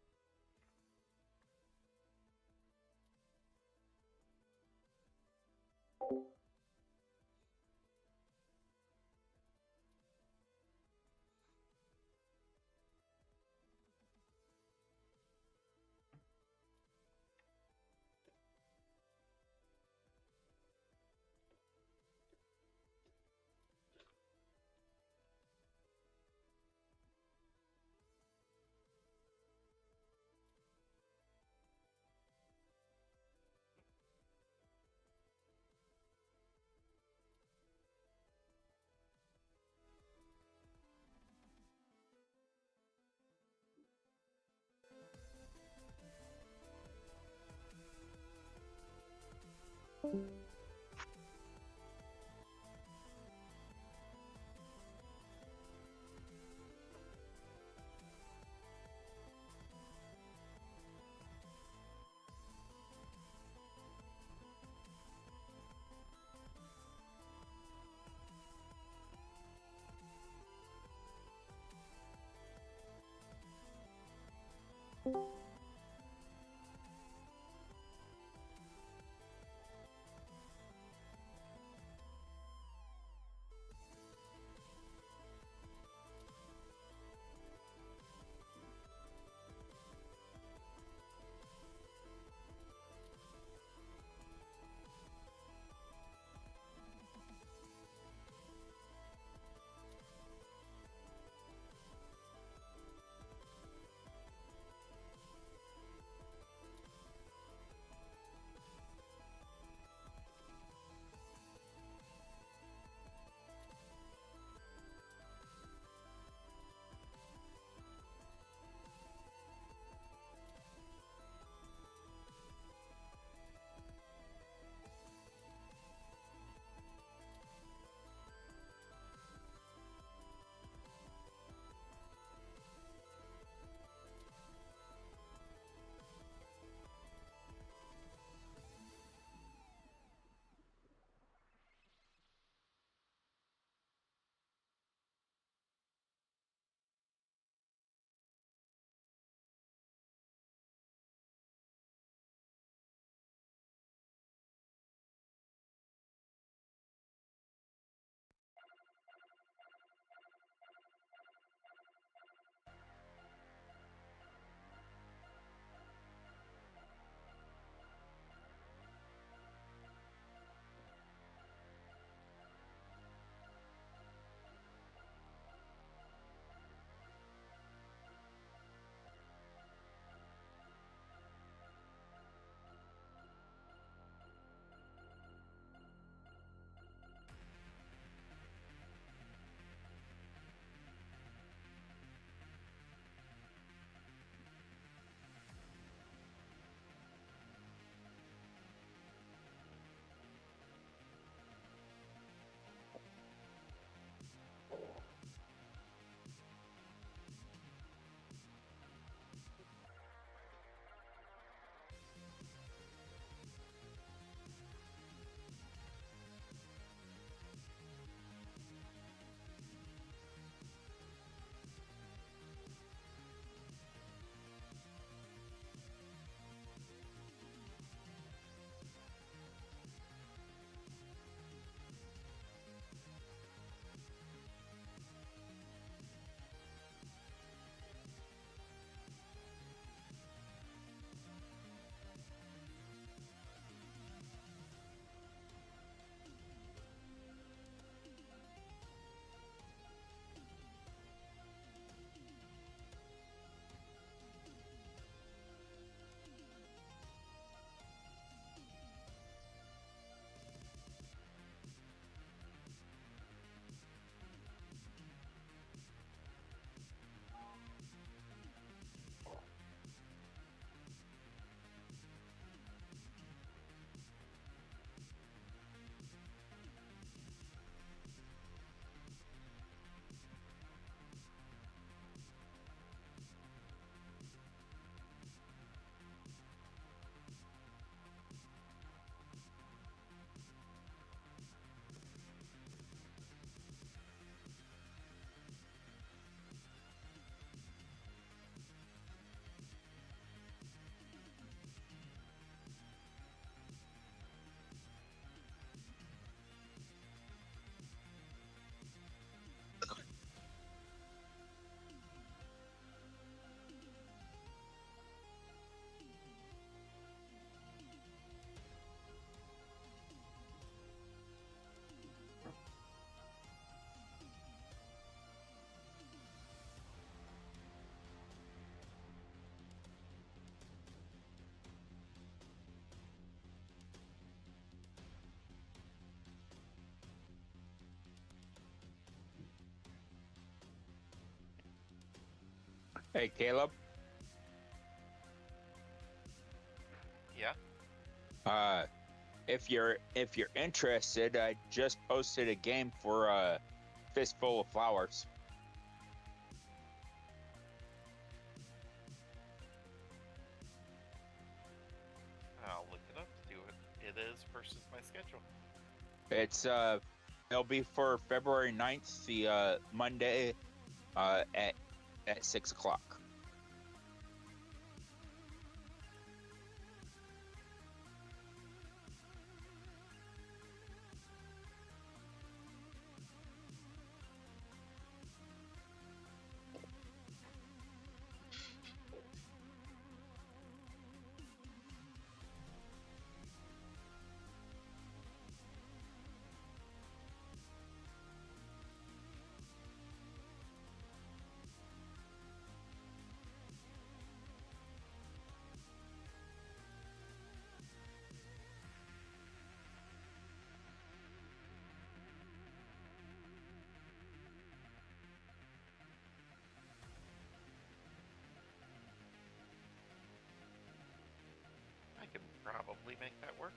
Hey, Caleb. Yeah. If you're interested, I just posted a game for Fistful of Flowers. I'll look it up, see what it is versus my schedule. It's it'll be for February 9th, the Monday, at 6 o'clock. I can probably make that work.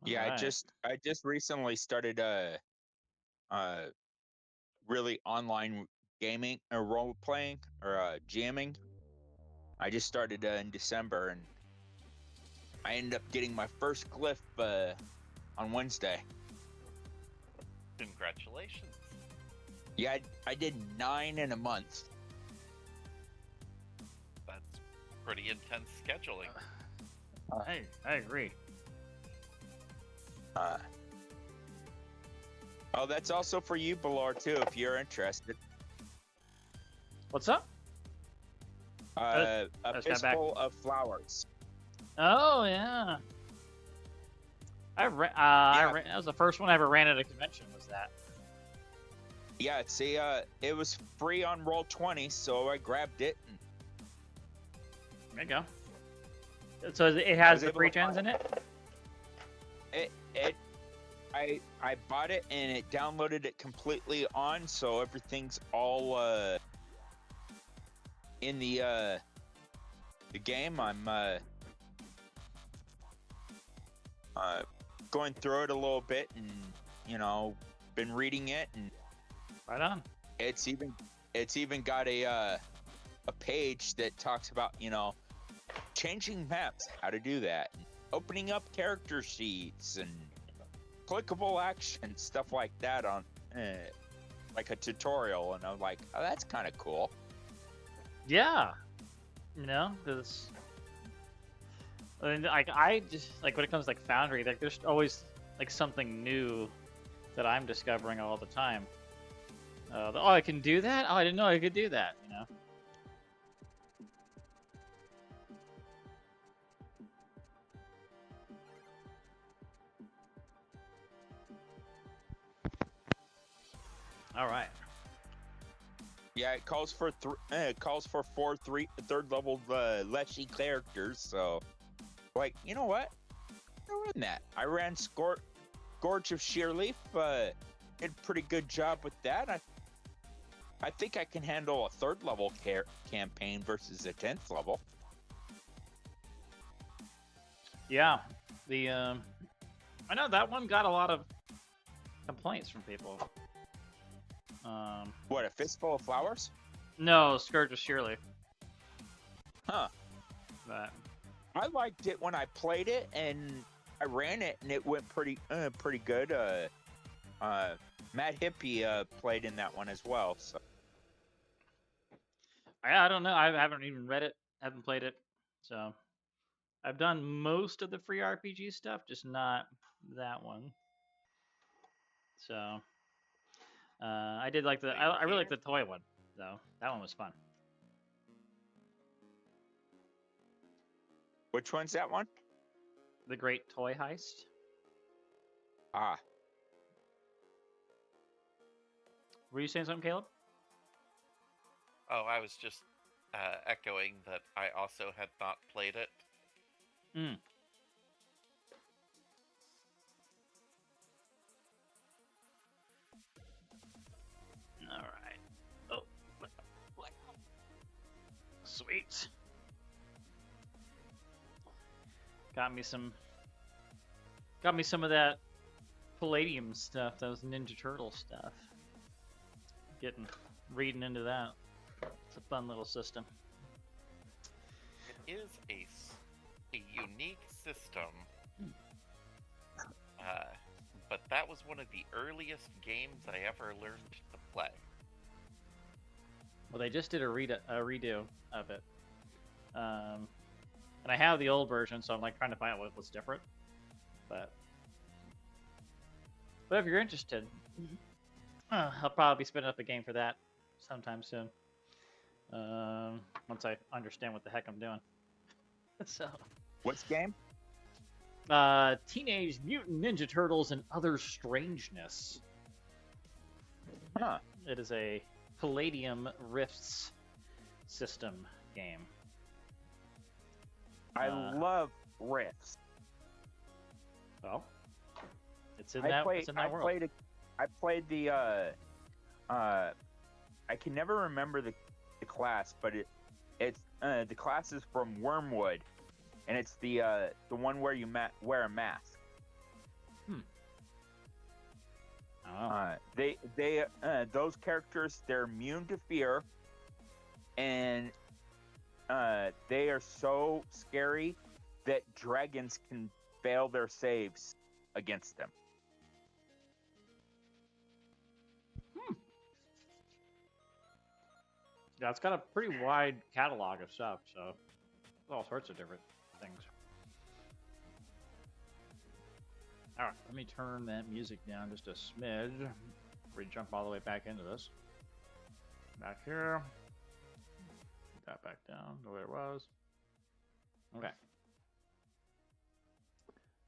Yeah, Alright. I just recently started really online gaming or role playing or jamming. I just started in December, and I ended up getting my first glyph on Wednesday. Congratulations. Yeah, I did 9 in a month. That's pretty intense scheduling. I agree. Oh, that's also for you, Balor, too, if you're interested. What's up? A just got back. fistful of flowers. Oh yeah. That was the first one I ever ran at a convention. Was that? Yeah, see, it was free on Roll20, so I grabbed it. And There you go. So it has was the able free to gens find in it. I bought it and it downloaded it completely on, so everything's all in the game. I'm going through it a little bit, and been reading it, and Right on. it's even got a page that talks about changing maps, how to do that, and opening up character sheets and clickable action, stuff like that on like a tutorial. And I'm like, oh, that's kind of cool. Yeah. Because I mean, I just like when it comes to, like, Foundry, like there's always like something new that I'm discovering all the time. Oh, I can do that? Oh, I didn't know I could do that. All right. Yeah, it calls for four third level Leshy characters. So, like, you know what? I run that. I ran Gorge of Sheer Leaf, did a pretty good job with that. I think I can handle a 3rd level campaign versus a 10th level. Yeah, I know that one got a lot of complaints from people. What, a fistful of flowers? No, Scourge of Shirley. Huh. But I liked it when I played it, and I ran it, and it went pretty good. Matt Hippie played in that one as well. So I don't know. I haven't even read it. Haven't played it. So I've done most of the free RPG stuff, just not that one. So I did like I really like the toy one though. That one was fun. which one's that one? The Great Toy Heist. Ah, Were you saying something, Caleb? Oh, I was just echoing that I also had not played it. Mm. All right. Oh, sweet. Got me some of that Palladium stuff. That was Ninja Turtle stuff. Reading into that. It's a fun little system. It is a unique system, but that was one of the earliest games I ever learned to play. Well, they just did a redo of it. And I have the old version, so I'm like trying to find out what's different. But if you're interested, I'll probably be spinning up a game for that sometime soon. Once I understand what the heck I'm doing. So. what's the game? Teenage Mutant Ninja Turtles and Other Strangeness. Huh. It is a Palladium Rifts system game. I love Rifts. Well, it's in that world. I played the I can never remember the class, but it's the class is from Wormwood, and it's the one where you wear a mask. Oh. They those characters, they're immune to fear, and they are so scary that dragons can fail their saves against them. Yeah, it's got a pretty wide catalog of stuff, so all sorts of different things. All right, let me turn that music down just a smidge before we jump all the way back into this. Back here. Put that back down the way it was. Okay.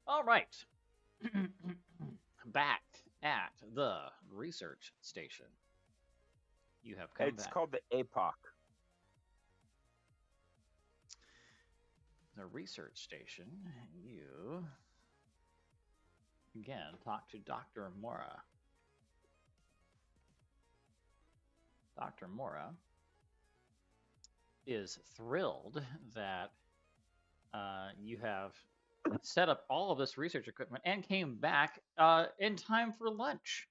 All right. Back at the research station. You have come back. It's called the APOC. The research station. You again talk to Dr. Mora. Dr. Mora is thrilled that you have set up all of this research equipment and came back in time for lunch.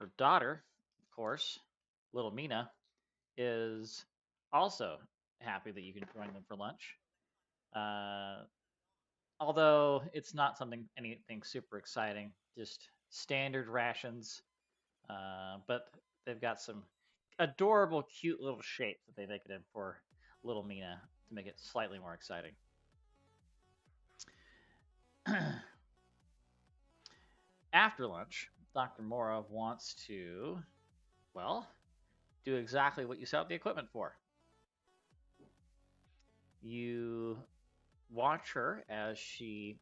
Her daughter, of course, little Mina, is also happy that you can join them for lunch. Although it's not anything super exciting, just standard rations. But they've got some adorable, cute little shapes that they make it in for little Mina to make it slightly more exciting. After lunch, Dr. Mora wants to, well, do exactly what you set up the equipment for. You watch her as she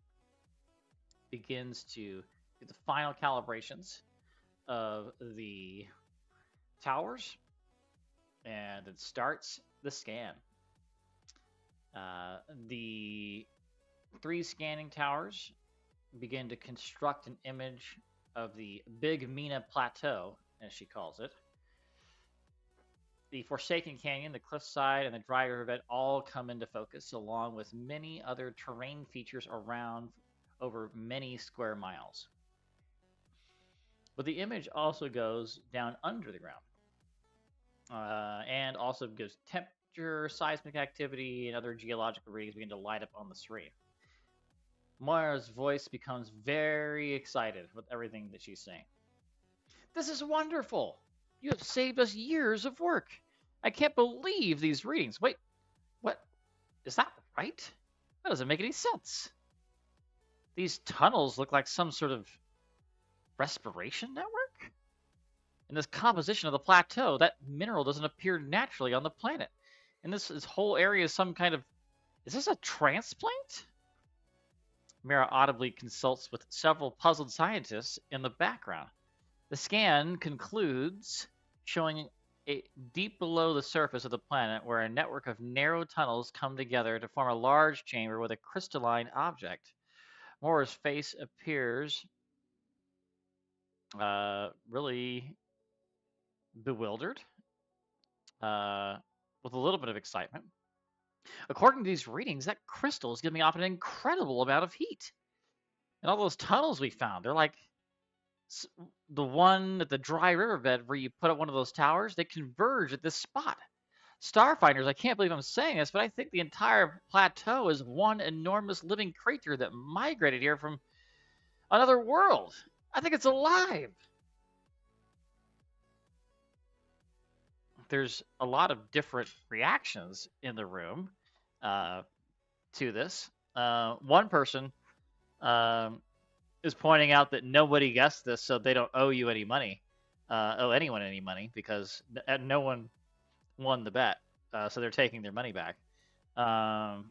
begins to do the final calibrations of the towers, and it starts the scan. The 3 scanning towers begin to construct an image of the Big Mina Plateau, as she calls it. The Forsaken Canyon, the cliffside, and the dry riverbed all come into focus, along with many other terrain features around over many square miles. But the image also goes down under the ground, and also gives temperature, seismic activity, and other geological readings begin to light up on the screen. Moira's voice becomes very excited with everything that she's saying. This is wonderful! You have saved us years of work. I can't believe these readings. Wait, what? Is that right? That doesn't make any sense. These tunnels look like some sort of respiration network? In this composition of the plateau, that mineral doesn't appear naturally on the planet. And this whole area is some kind of... Is this a transplant? Mira audibly consults with several puzzled scientists in the background. The scan concludes, showing deep below the surface of the planet where a network of narrow tunnels come together to form a large chamber with a crystalline object. Moira's face appears really bewildered, with a little bit of excitement. According to these readings, that crystal is giving off an incredible amount of heat. And all those tunnels we found, they're like the one at the dry riverbed where you put up one of those towers, they converge at this spot. Starfinders, I can't believe I'm saying this, but I think the entire plateau is one enormous living creature that migrated here from another world. I think it's alive. There's a lot of different reactions in the room to this. One person is pointing out that nobody guessed this, so they don't owe you any money, owe anyone any money, because no one won the bet, so they're taking their money back. How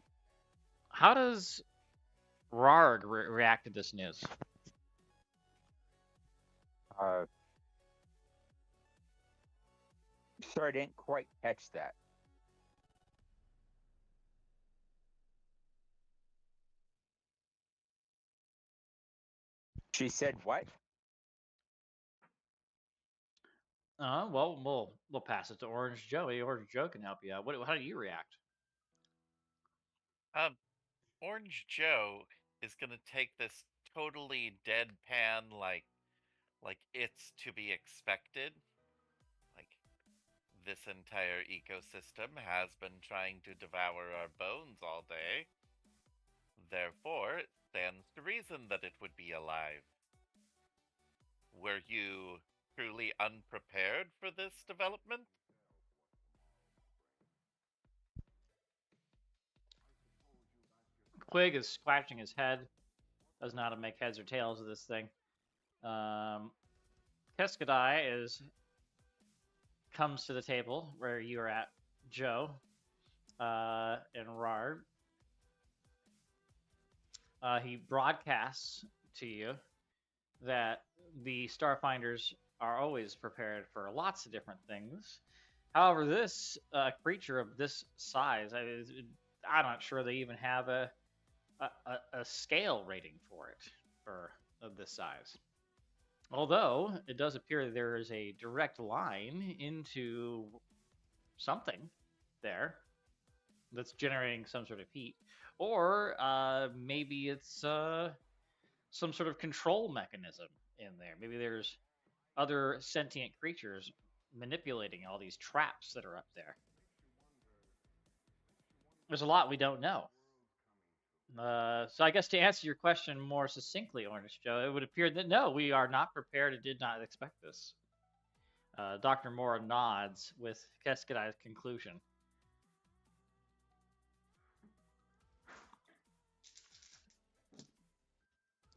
does Rarg react to this news? Sorry, I didn't quite catch that. She said what? Well, we'll pass it to Orange Joe. Orange Joe can help you out. How do you react? Orange Joe is gonna take this totally deadpan, like it's to be expected. Like, this entire ecosystem has been trying to devour our bones all day. Therefore, it stands to reason that it would be alive. Were you truly unprepared for this development? Quig is scratching his head. Doesn't know how to make heads or tails of this thing. Keskadai comes to the table where you are at, Joe, and Rard. He broadcasts to you that the Starfinders are always prepared for lots of different things. However, this creature of this size, I'm not sure they even have a scale rating for it of this size. Although it does appear that there is a direct line into something there that's generating some sort of heat, or maybe it's some sort of control mechanism in there. Maybe there's other sentient creatures manipulating all these traps that are up there. There's a lot we don't know. So I guess to answer your question more succinctly, Orange Joe, it would appear that no, we are not prepared and did not expect this. Dr. Mora nods with Keskadai's conclusion.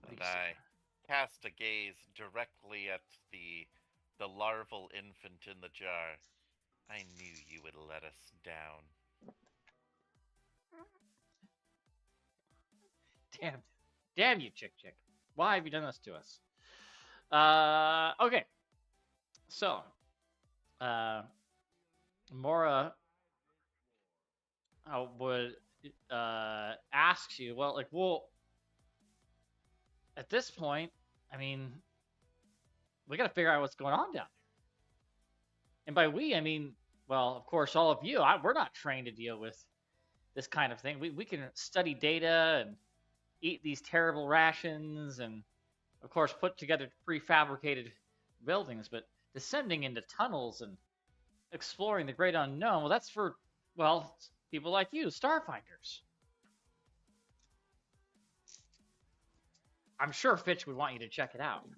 And I cast a gaze directly at the larval infant in the jar. I knew you would let us down. Damn you, Chick. Why have you done this to us? Okay. So, Mora would ask you, well, at this point, I mean, we got to figure out what's going on down there. And by we, I mean, well, of course, all of you. We're not trained to deal with this kind of thing. We can study data and eat these terrible rations and, of course, put together prefabricated buildings. But descending into tunnels and exploring the great unknown, well, that's for, well, people like you, Starfinders. I'm sure Fitch would want you to check it out.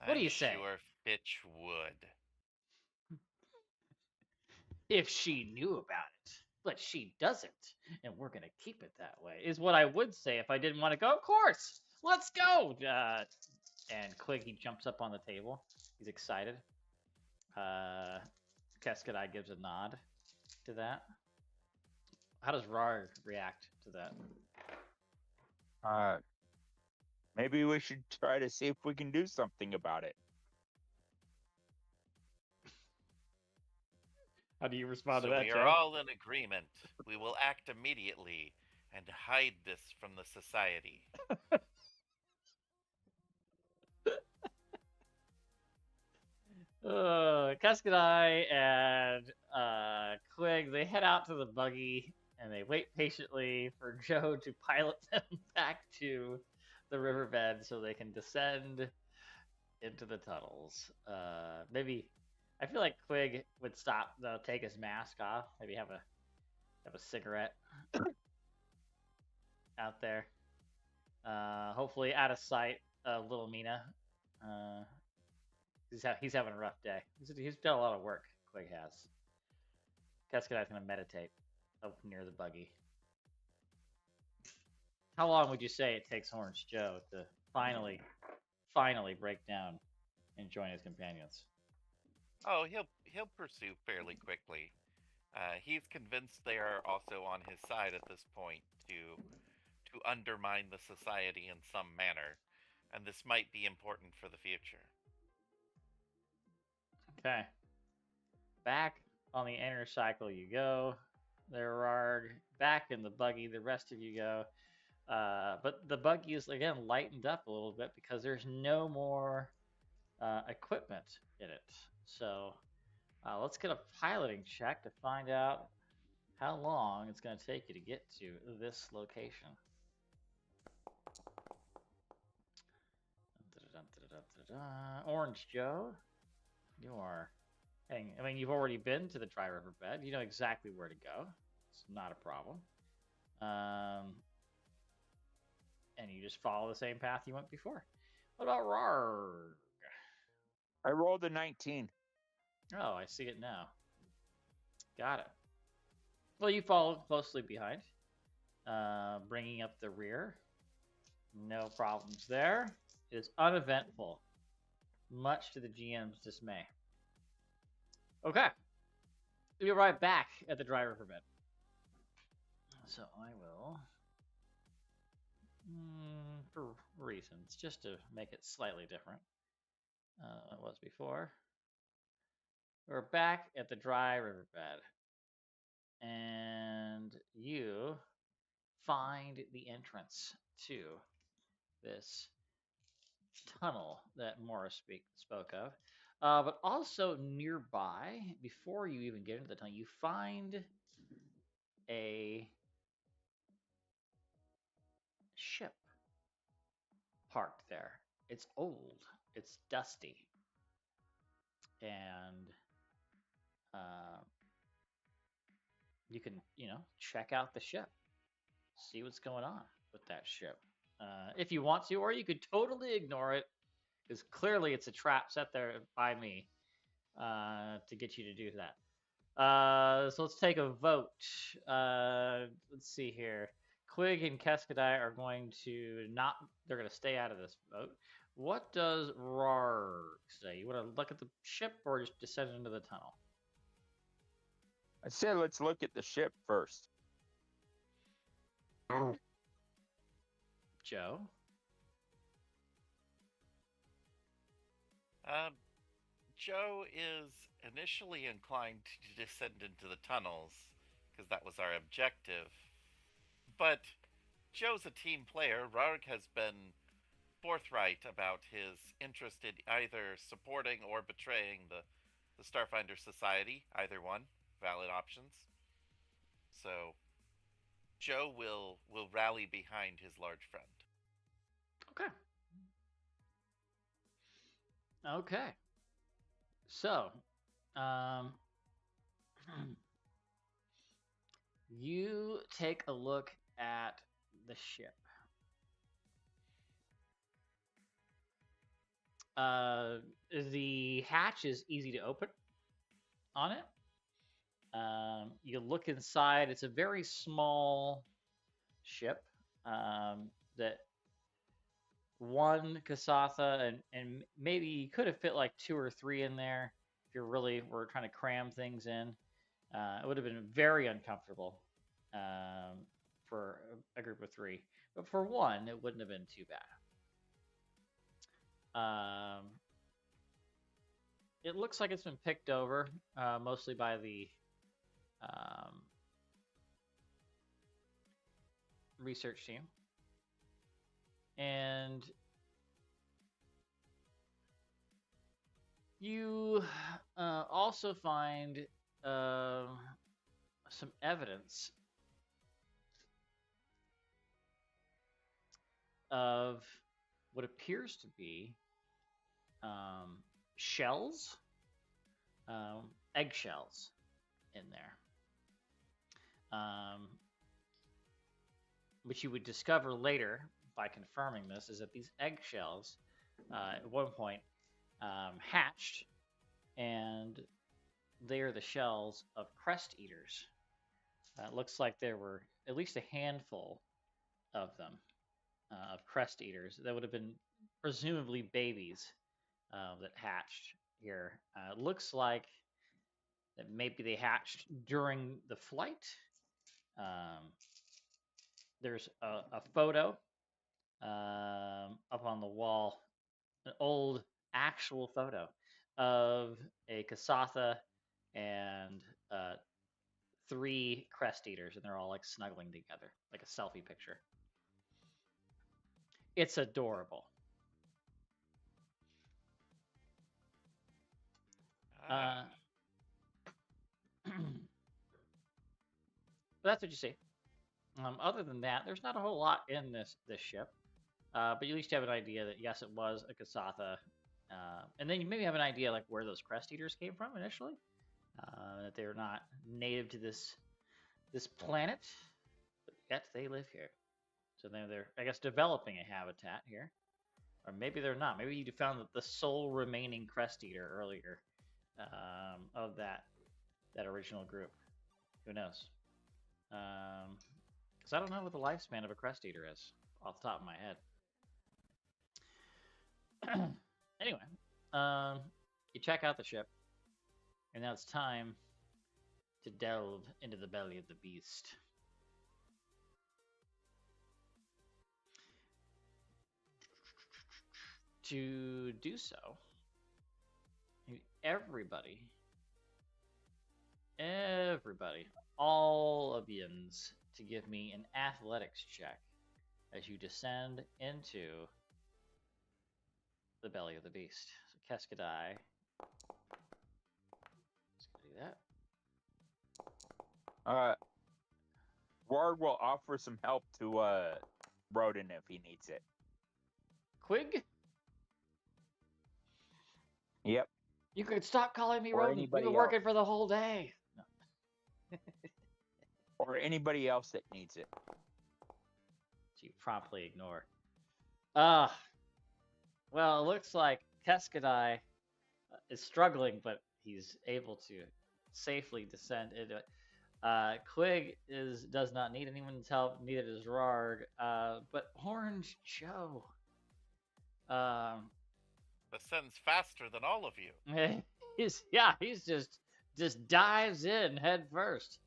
What do you say? I'm sure Fitch would. If she knew about it. But she doesn't, and we're going to keep it that way, is what I would say if I didn't want to go. Of course, let's go! And Quig, he jumps up on the table. He's excited. Keskadai gives a nod to that. How does Rar react to that? Maybe we should try to see if we can do something about it. How do you respond So to that, we Joe? are all in agreement. We will act immediately and hide this from the society. Keskadai and Quig, they head out to the buggy and they wait patiently for Joe to pilot them back to the riverbed so they can descend into the tunnels. Maybe I feel like Quig would stop, though, take his mask off, maybe have a cigarette out there. Hopefully out of sight of little Mina. He's having a rough day. He's done a lot of work, Quig has. Keskadai's gonna meditate up near the buggy. How long would you say it takes Orange Joe to finally break down and join his companions? Oh, he'll pursue fairly quickly. He's convinced they are also on his side at this point to undermine the society in some manner, and this might be important for the future. Okay. Back on the inner cycle you go. There are back in the buggy. The rest of you go. But the buggy is again lightened up a little bit because there's no more equipment in it. So let's get a piloting check to find out how long it's going to take you to get to this location. Orange Joe, you are. I mean, you've already been to the dry riverbed. You know exactly where to go. It's not a problem. And you just follow the same path you went before. What about Rarg? I rolled a 19. Oh, I see it now. Got it. Well, you follow closely behind, bringing up the rear. No problems there. It is uneventful, much to the GM's dismay. Okay. We'll be right back at the dry riverbed. So I will, for reasons, just to make it slightly different than it was before. We're back at the dry riverbed. And you find the entrance to this tunnel that Morris spoke of. But also nearby, before you even get into the tunnel, you find a ship parked there. It's old, it's dusty, and you can, check out the ship, see what's going on with that ship. If you want to, or you could totally ignore it, because clearly it's a trap set there by me to get you to do that. So let's take a vote. Let's see here. Quig and Keskadai are going to they're going to stay out of this vote. What does Rar say? You want to look at the ship or just descend into the tunnel? I said let's look at the ship first. Joe? Joe is initially inclined to descend into the tunnels, because that was our objective. But Joe's a team player. Rarg has been forthright about his interest in either supporting or betraying the Starfinder Society. Either one, valid options. So Joe will rally behind his large friend. Okay. Okay. So, um, you take a look at the ship. The hatch is easy to open on it. You look inside. It's a very small ship that one Kasatha and maybe you could have fit like 2 or 3 in there if you really were trying to cram things in. It would have been very uncomfortable for a group of 3, but for one, it wouldn't have been too bad. It looks like it's been picked over mostly by the research team. And you also find some evidence of what appears to be shells, eggshells in there. Which you would discover later by confirming this is that these eggshells at one point hatched, and they are the shells of crest eaters. It looks like there were at least a handful of them, of crest eaters. That would have been presumably babies that hatched here. It looks like that maybe they hatched during the flight. There's a photo up on the wall, an old actual photo of a Kasatha and 3 crest eaters, and they're all like snuggling together, like a selfie picture. It's adorable. But that's what you see. Other than that, there's not a whole lot in this ship. But you at least have an idea that yes, it was a Kasatha, and then you maybe have an idea like where those crest eaters came from initially, that they're not native to this planet, but yet they live here. So they're I guess developing a habitat here, or maybe they're not. Maybe you found the sole remaining crest eater earlier of that original group. Who knows? Because I don't know what the lifespan of a crest eater is off the top of my head. Anyway, you check out the ship, and now it's time to delve into the belly of the beast. To do so, everybody, all of yins, to give me an athletics check as you descend into the belly of the beast. So Keskadai, let's do that. Ward will offer some help to Rodin if he needs it. Quig? Yep. You could stop calling me Or Rodin. We've been anybody working else. for the whole day. No. Or anybody else that needs it. You promptly ignore. Well, it looks like Keskadai is struggling, but he's able to safely descend into it. Quig does not need anyone's help, neither does Rarg. But Orange Joe Ascends faster than all of you. he's just dives in head first.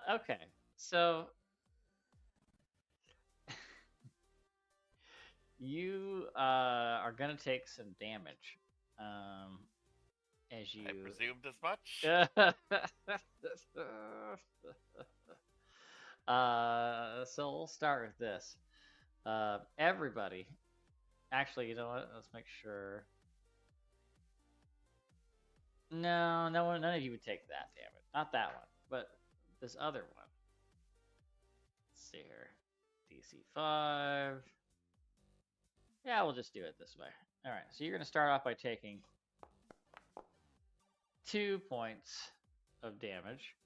Okay, so you are gonna take some damage As you. I presumed as much. So we'll start with this. Everybody. Actually, you know what? Let's make sure. No, none of you would take that, damn it. Not that one, but this other one. Let's see here. DC 5. Yeah, we'll just do it this way. All right, so you're going to start off by taking 2 points of damage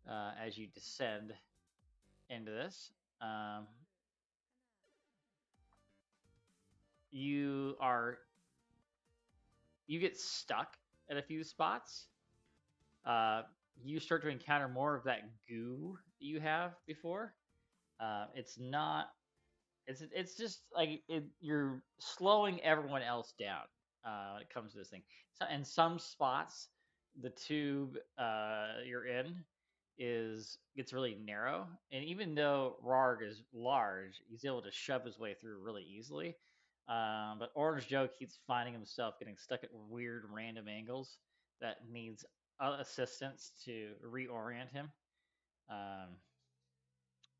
as you descend into this. You get stuck at a few spots. You start to encounter more of that goo that you have before. It's not. It's just like you're slowing everyone else down when it comes to this thing. So in some spots, the tube you're in gets really narrow, and even though Rarg is large, he's able to shove his way through really easily. But Orange Joe keeps finding himself getting stuck at weird random angles that needs assistance to reorient him.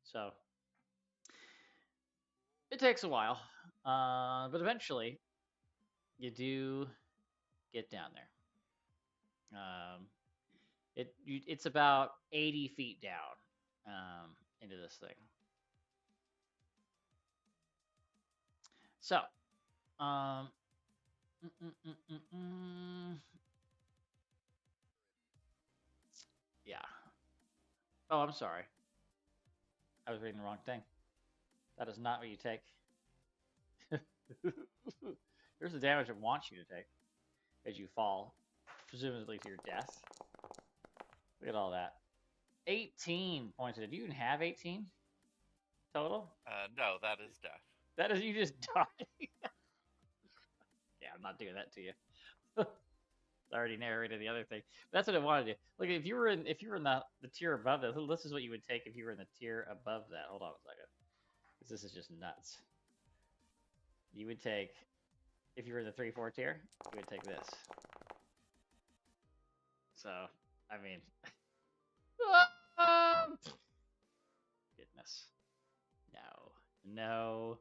So it takes a while, but eventually you do get down there. It's about 80 feet down into this thing. So, yeah. Oh, I'm sorry. I was reading the wrong thing. That is not what you take. Here's the damage it wants you to take as you fall, presumably to your death. Look at all that. 18 points. Did you even have 18 total? No, that is death. That is, you just died. Yeah, I'm not doing that to you. I already narrated the other thing. That's what I wanted to do. Look, if you were in the tier above that, this is what you would take if you were in the tier above that. Hold on a second. Because this is just nuts. You would take, if you were in the 3-4 tier, you would take this. So, I mean, goodness. No.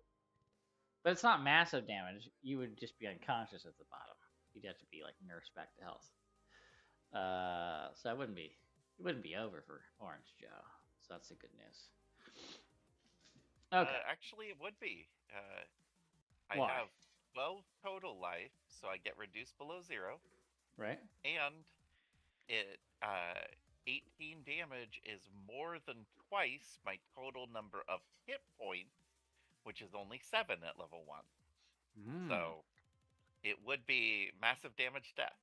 But it's not massive damage. You would just be unconscious at the bottom. You'd have to be like nursed back to health. So it wouldn't be over for Orange Joe. So that's the good news. Okay. Actually, it would be. I Why? have 12 total life, so I get reduced below 0. Right. And it 18 damage is more than twice my total number of hit points, which is only 7 at level 1. So it would be massive damage death.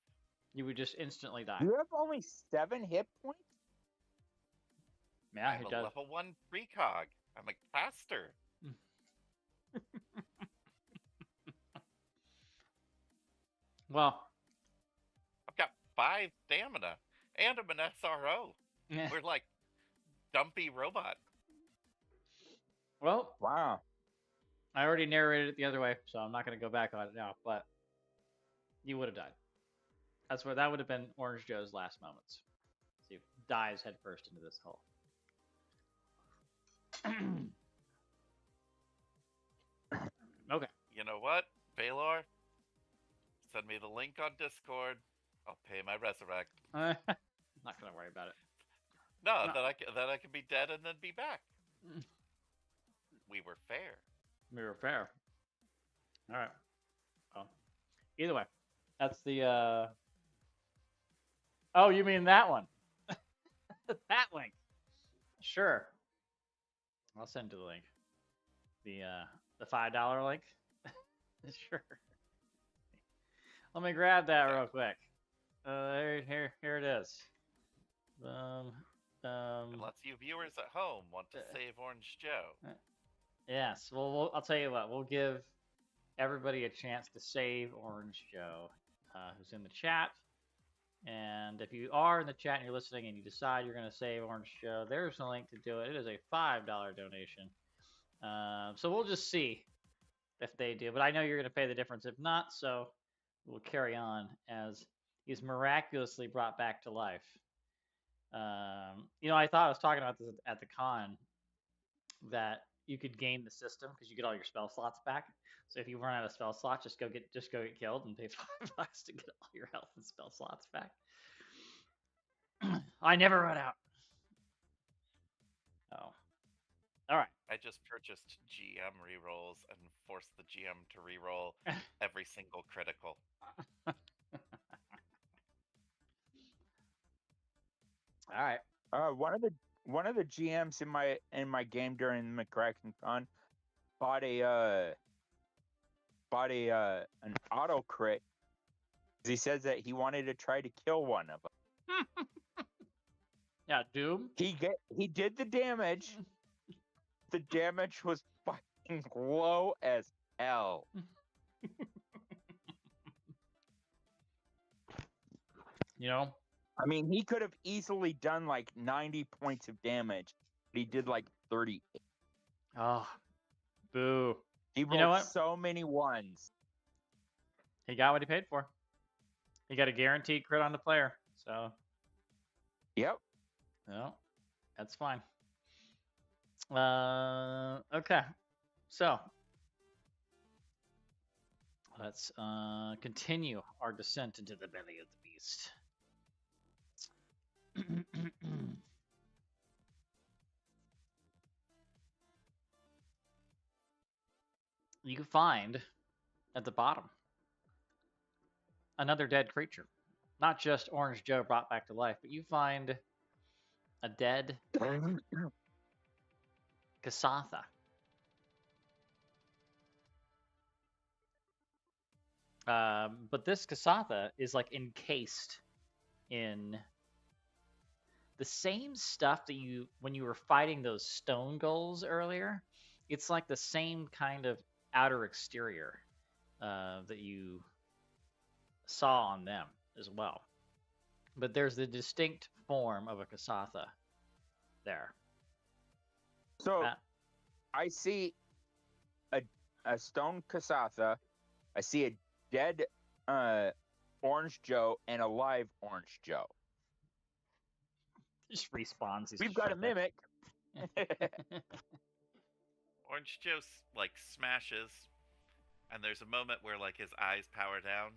You would just instantly die. You have only 7 hit points? Yeah, I'm a level 1 precog. I'm a caster. Well, I've got 5 stamina, and I'm an SRO. yeah. We're like dumpy robot. Well, Wow. I already narrated it the other way, so I'm not going to go back on it now. But you would have died. That would have been Orange Joe's last moments. So he dives headfirst into this hole. Okay. You know what, Baylor? Send me the link on Discord. I'll pay my resurrect. Not gonna worry about it. No, that I can be dead and then be back. We were fair. We were fair. All right. Well, either way, that's the. Oh, you mean that one? That link. Sure. I'll send you the link. The $5 link. Sure. Let me grab that real quick. Here it is. Unless you viewers at home want to save Orange Joe. Yes. Well, I'll tell you what. We'll give everybody a chance to save Orange Joe, who's in the chat. And if you are in the chat and you're listening and you decide you're going to save Orange Joe, there's a link to do it. It is a $5 donation. So we'll just see if they do. But I know you're going to pay the difference if not. So will carry on as he's miraculously brought back to life. I thought I was talking about this at the con that you could game the system because you get all your spell slots back. So if you run out of spell slots, just go get killed and pay $5 to get all your health and spell slots back. I never run out. Oh, all right. I just purchased GM rerolls and forced the GM to reroll every single critical. All right. One of the GMs in my game during the McCracken Con bought an auto crit. He says that he wanted to try to kill one of them. Yeah, Doom. He did the damage. The damage was fucking low as hell. I mean, he could have easily done like 90 points of damage, but he did like 30. Oh, boo. He rolled so many ones. He got what he paid for. He got a guaranteed crit on the player. So. Yep. No, that's fine. Okay. So. Let's continue our descent into the belly of the beast. You can find at the bottom another dead creature. Not just Orange Joe brought back to life, but you find a dead Kasatha. But this Kasatha is like encased in the same stuff that when you were fighting those stone gulls earlier. It's like the same kind of outer exterior that you saw on them as well. But there's the distinct form of a Kasatha there. So I see a stone Kasatha. I see a dead Orange Joe and a live Orange Joe. Just respawns. We've got a mimic. Orange Joe like smashes, and there's a moment where like his eyes power down,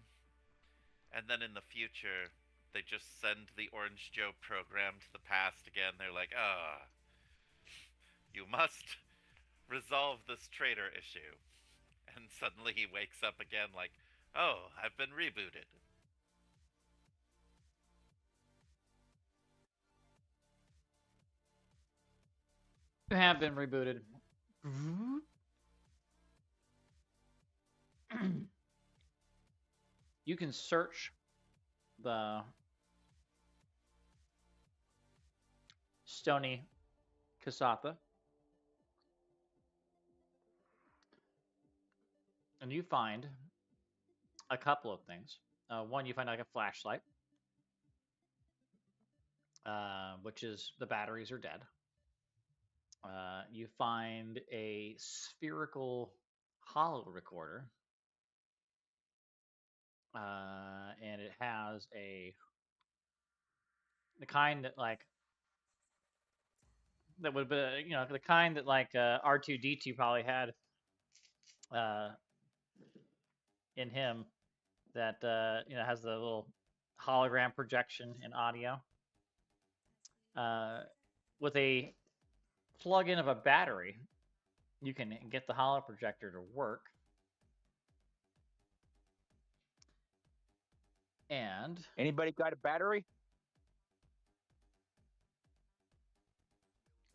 and then in the future they just send the Orange Joe program to the past again. They're like, you must resolve this traitor issue. And suddenly he wakes up again like, oh, I've been rebooted. You have been rebooted. You can search the Stony Kasatha, and you find a couple of things. One, you find like a flashlight, which is the batteries are dead. You find a spherical hollow recorder, and it has the kind that like that would be the kind that like R2-D2 probably had in him, that has the little hologram projection and audio with a plug-in of a battery. You can get the holo projector to work. And anybody got a battery?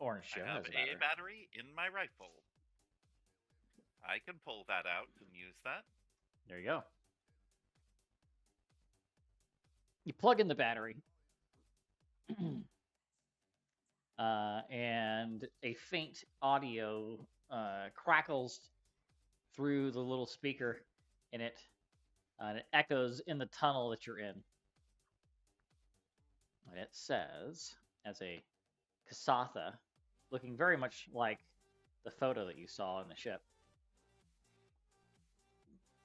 Orange Joe I have a battery in my rifle. I can pull that out and use that. There you go. You plug in the battery, and a faint audio crackles through the little speaker in it, and it echoes in the tunnel that you're in. And it says, as a Kasatha, looking very much like the photo that you saw in the ship,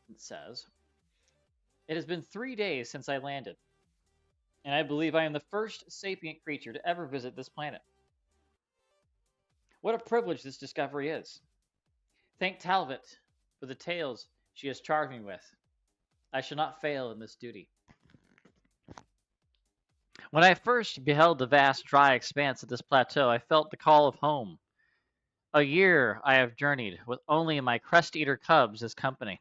it says, It has been 3 days since I landed, and I believe I am the first sapient creature to ever visit this planet. What a privilege this discovery is. Thank Talbot for the tales she has charged me with. I shall not fail in this duty. When I first beheld the vast dry expanse of this plateau, I felt the call of home. A year I have journeyed, with only my crust-eater cubs as company.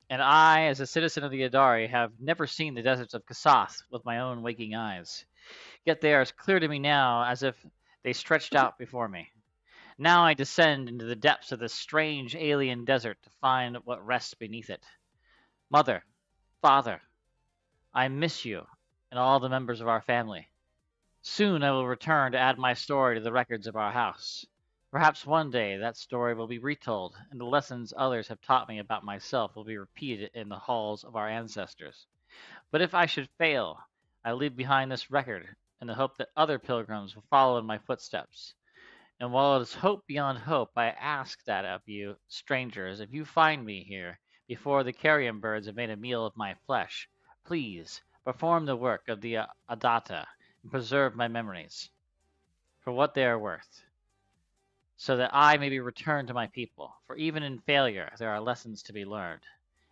And I, as a citizen of the Adari, have never seen the deserts of Kasath with my own waking eyes. Yet they are as clear to me now as if they stretched out before me. Now I descend into the depths of this strange alien desert to find what rests beneath it. Mother, father, I miss you and all the members of our family. Soon I will return to add my story to the records of our house. Perhaps one day that story will be retold, and the lessons others have taught me about myself will be repeated in the halls of our ancestors. But if I should fail, I leave behind this record in the hope that other pilgrims will follow in my footsteps. And while it is hope beyond hope, I ask that of you, strangers, if you find me here before the carrion birds have made a meal of my flesh, please perform the work of the Adata and preserve my memories for what they are worth, so that I may be returned to my people. For even in failure, there are lessons to be learned,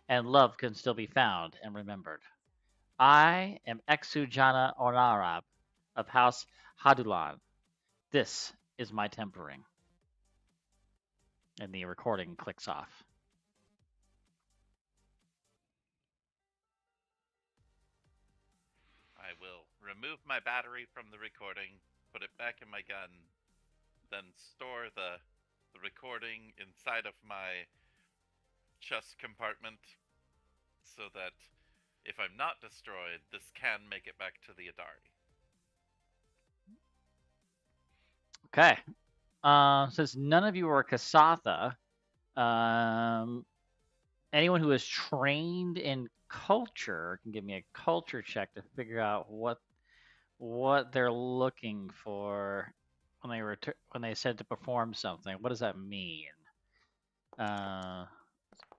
and love can still be found and remembered. I am Exujana Onarab of House Hadulan. This is my tempering. And the recording clicks off. I will remove my battery from the recording, put it back in my gun, then store the recording inside of my chest compartment so that if I'm not destroyed, this can make it back to the Adari. Okay. Since none of you are Kasatha, anyone who is trained in culture can give me a culture check to figure out what they're looking for when they said to perform something. What does that mean?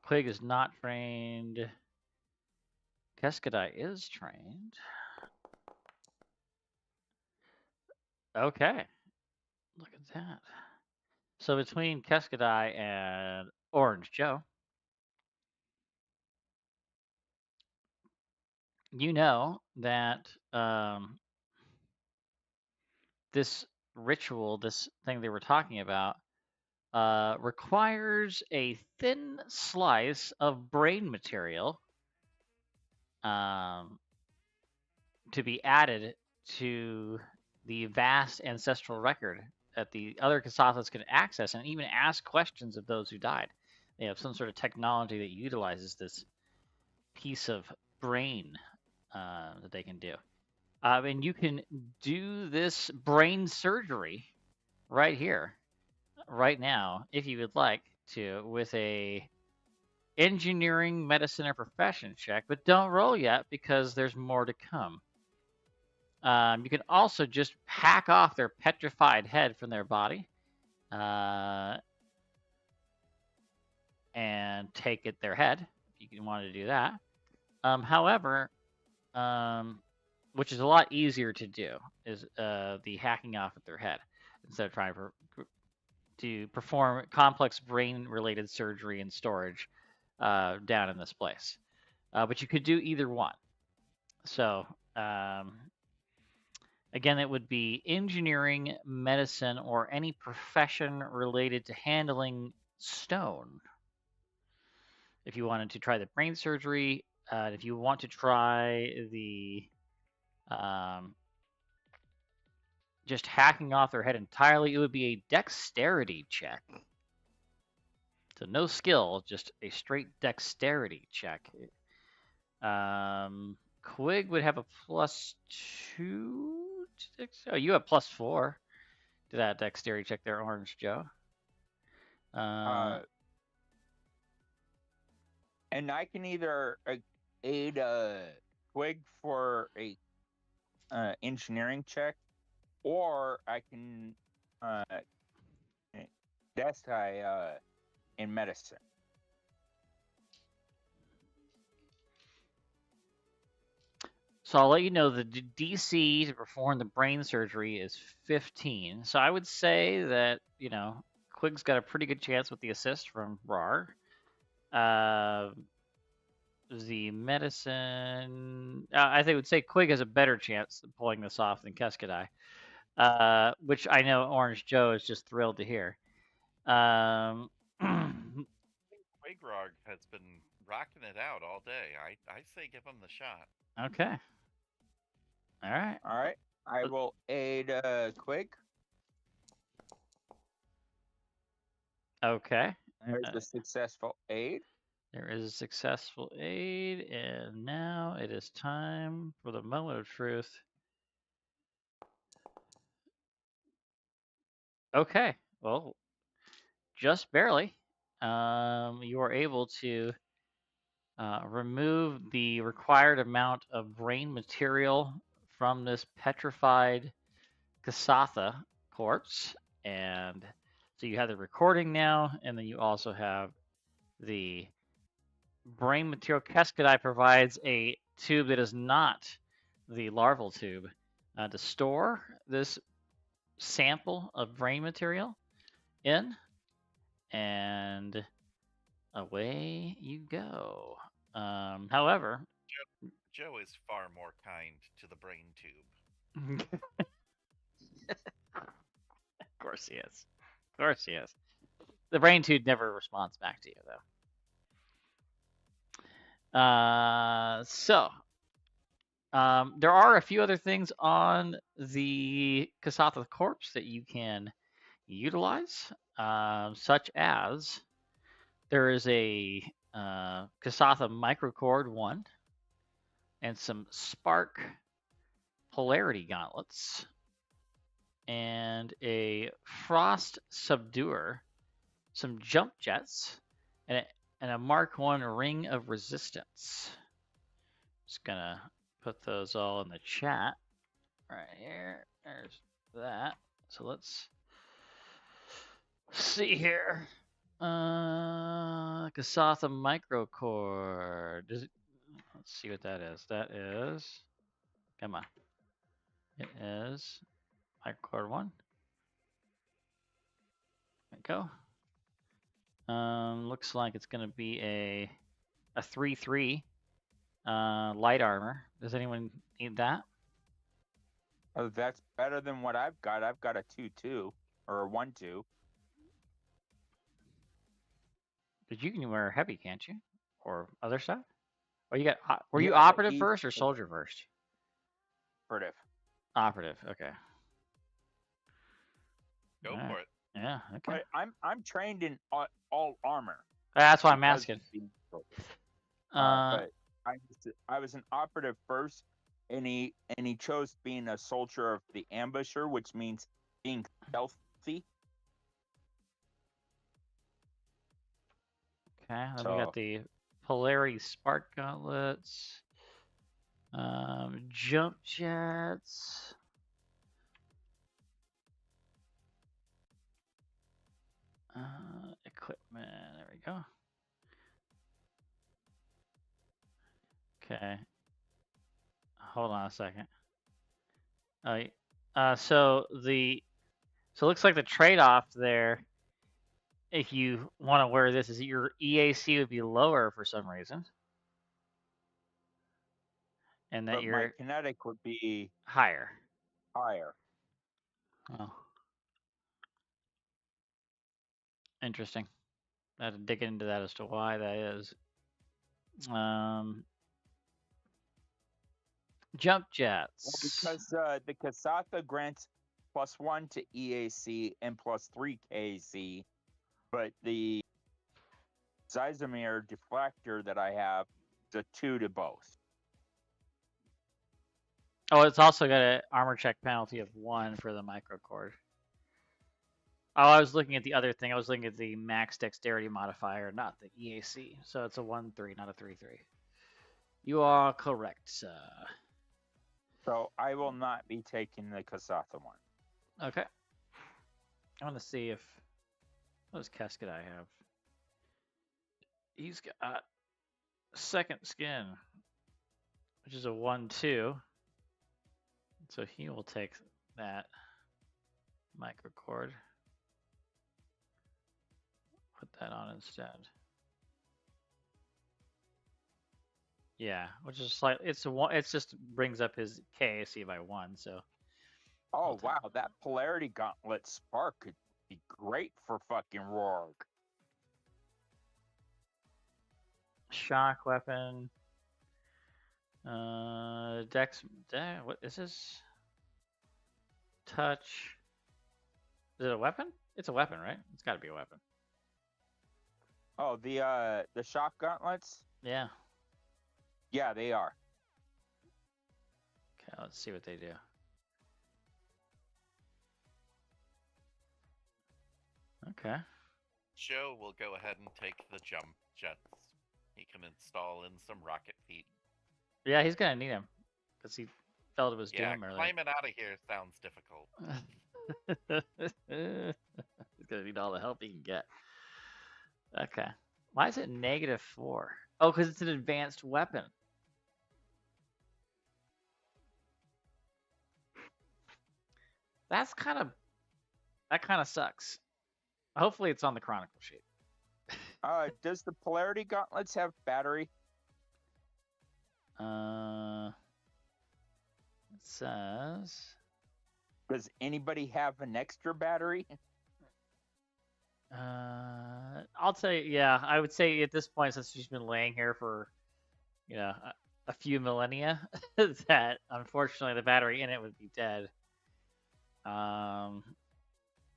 Quig is not trained. Keskadai is trained. Okay. Look at that. So between Keskadai and Orange Joe, you know that this ritual, this thing they were talking about, requires a thin slice of brain material to be added to the vast ancestral record that the other Kasathas can access and even ask questions of those who died. They have some sort of technology that utilizes this piece of brain that they can do. And you can do this brain surgery right here, right now, if you would like to, with a engineering, medicine, or profession check, but don't roll yet because there's more to come. You can also just hack off their petrified head from their body and take their head, if you want to do that. However, which is a lot easier to do, is the hacking off of their head instead of trying to perform complex brain-related surgery and storage down in this place. But you could do either one. So again, it would be engineering, medicine, or any profession related to handling stone. If you wanted to try the brain surgery, if you want to try the just hacking off their head entirely, it would be a dexterity check. So no skill, just a straight dexterity check. Quig would have a +2. Oh, you have +4 to that dexterity check there, Orange Joe. And I can either aid Quig for a engineering check, or I can Destai in medicine. So I'll let you know the DC to perform the brain surgery is 15. So I would say that, Quig's got a pretty good chance with the assist from Rar. The medicine, I think I would say Quig has a better chance of pulling this off than Keskadai, which I know Orange Joe is just thrilled to hear. Quagrog has been rocking it out all day. I say give him the shot. Okay. All right. All right. I will aid Quig. Okay. There's a successful aid. There is a successful aid, and now it is time for the moment of truth. Okay. Well, just barely. You are able to remove the required amount of brain material from this petrified Kasatha corpse. And so you have the recording now, and then you also have the brain material. Keskadai provides a tube that is not the larval tube to store this sample of brain material in, and away you go. However, Joe is far more kind to the brain tube. Of course he is. Of course he is. The brain tube never responds back to you, though. There are a few other things on the Kasatha corpse that you can utilize, such as there is a Kasatha microcord 1 and some spark polarity gauntlets and a frost subduer, some jump jets, and a Mark 1 ring of resistance. Just gonna put those all in the chat right here. There's that. So let's see here. Kasatha microcord. Let's see what that is. That is, come on. It is microcord 1. There we go. Looks like it's gonna be a 3/3 light armor. Does anyone need that? Oh, that's better than what I've got. I've got a 2/2 or a 1/2. But you can wear heavy, can't you? Or other stuff? Or you got? Were you Yeah, but operative first or soldier first? Operative. Operative. Okay. Go All right. for it. Yeah. Okay. But I'm trained in all armor. That's why I'm because asking. of being a soldier. But I was an operative first, and he chose being a soldier of the ambusher, which means being stealthy. Okay. Then we got the polarity spark gauntlets, jump jets. Equipment. There we go. Okay. Hold on a second. So it looks like the trade-off there, if you want to wear this, is that your EAC would be lower for some reason, and that But your my kinetic would be higher. higher. Oh, interesting. I had to dig into that as to why that is. Jump jets. Well, because the Kasatha grants +1 to EAC and +3 KAC, but the Zizamir deflector that I have is a 2 to both. Oh, it's also got an armor check penalty of 1 for the microcord. Oh, I was looking at the other thing. I was looking at the max dexterity modifier, not the EAC. So it's a 1/3, not a 3/3. You are correct, sir. So I will not be taking the Kasatha one. Okay. I want to see if... What does Keskadai have? He's got second skin. which is a 1-2. So he will take that microcord. Put that on instead. Yeah, which is slightly. It's a one. It's just brings up his KAC by 1. So. Oh wow, that polarity gauntlet spark could be great for fucking Rourke. Shock weapon. Dex. What is this? Touch. Is it a weapon? It's a weapon, right? It's got to be a weapon. Oh, the shock gauntlets? Yeah. Yeah, they are. Okay, let's see what they do. Okay. Joe will go ahead and take the jump jets. He can install in some rocket feet. Yeah, he's gonna need him because he felt it was doom earlier. Climbing out of here sounds difficult. He's gonna need all the help he can get. Okay. Why is it -4? Oh, because it's an advanced weapon. That kind of sucks. Hopefully it's on the Chronicle sheet. Does the polarity gauntlets have battery? It says. Does anybody have an extra battery? I'll tell you. Yeah, I would say at this point, since she's been laying here for, a few millennia, that unfortunately the battery in it would be dead.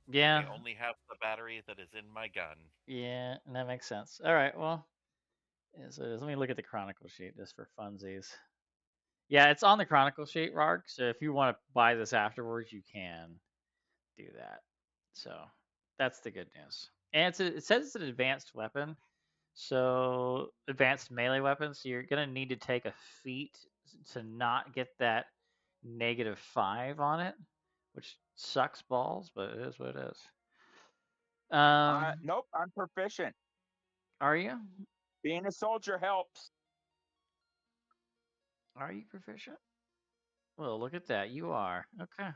Yeah. I only have the battery that is in my gun. Yeah, that makes sense. All right, well, so let me look at the Chronicle sheet just for funsies. Yeah, it's on the Chronicle sheet, Rark. So if you want to buy this afterwards, you can do that. So that's the good news. And it says it's an advanced weapon. So advanced melee weapon. So you're gonna need to take a feat to not get that -5 on it, which sucks balls, but it is what it is. Nope, I'm proficient. Are you? Being a soldier helps. Are you proficient? Well, look at that. You are. Okay.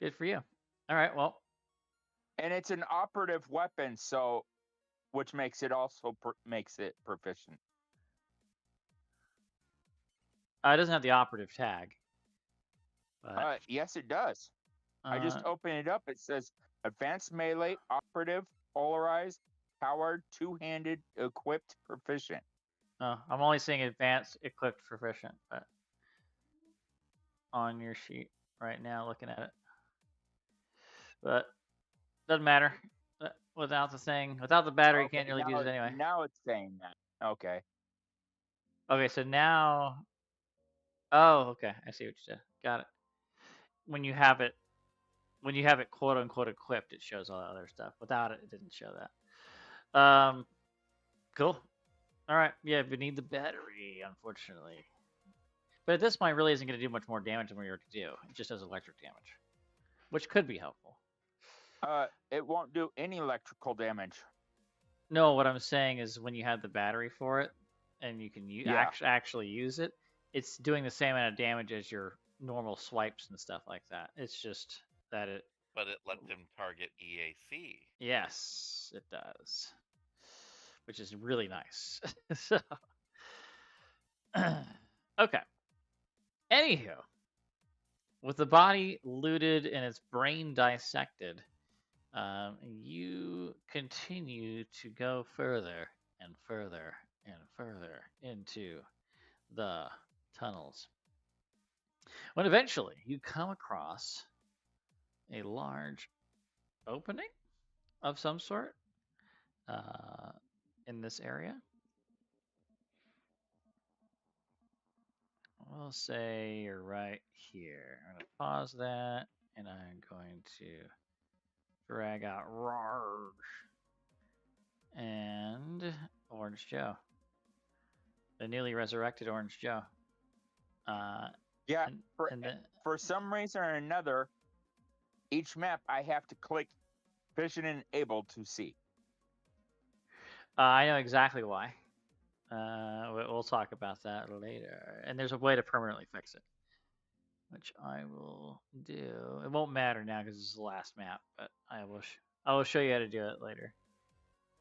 Good for you. All right, well. And it's an operative weapon, so which makes it also makes it proficient. It doesn't have the operative tag. But... yes, it does. I just opened it up. It says advanced melee, operative, polarized, powered, two-handed, equipped, proficient. Oh, I'm only seeing advanced, equipped, proficient, but on your sheet right now, looking at it. But doesn't matter. Without the battery, you can't really use it anyway. Now it's saying that. Okay. Okay, so now. Oh, okay. I see what you said. Got it. When you have it quote unquote equipped, it shows all that other stuff. Without it, it didn't show that. Cool. All right. Yeah, we need the battery, unfortunately. But at this point, it really isn't going to do much more damage than we were to do. It just does electric damage, which could be helpful. It won't do any electrical damage. No, what I'm saying is when you have the battery for it, and you can actually use it, it's doing the same amount of damage as your normal swipes and stuff like that. It's just that it. But it lets him target EAC. Yes, it does. Which is really nice. So, okay. Anywho, with the body looted and its brain dissected, you continue to go further and further and further into the tunnels. When eventually you come across a large opening of some sort in this area. We'll say you're right here. I'm going to pause that, and I'm going to drag out Rarg and Orange Joe. The newly resurrected Orange Joe. For some reason or another, each map I have to click vision enabled to see. I know exactly why. We'll we'll talk about that later. And there's a way to permanently fix it, which I will do. It won't matter now because it's the last map, but I will show you how to do it later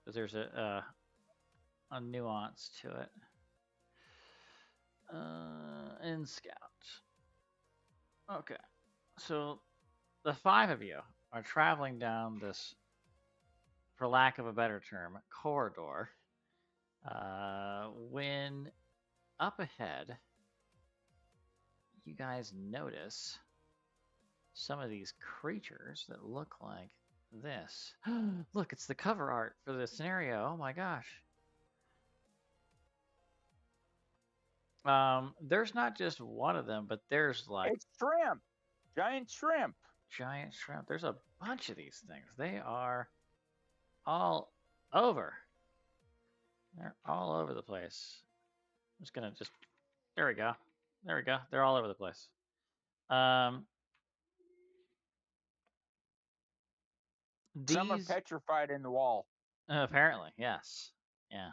because there's a nuance to it. In Scout. Okay, so the 5 of you are traveling down this, for lack of a better term, corridor. When up ahead, you guys notice some of these creatures that look like this. Look, it's the cover art for the scenario. Oh my gosh. There's not just one of them, but there's like It's shrimp, giant shrimp. giant shrimp. There's a bunch of these things. They are all over. They're all over the place. I'm just gonna there we go. There we go. They're all over the place. Some are These petrified in the wall. apparently, yes. Yeah.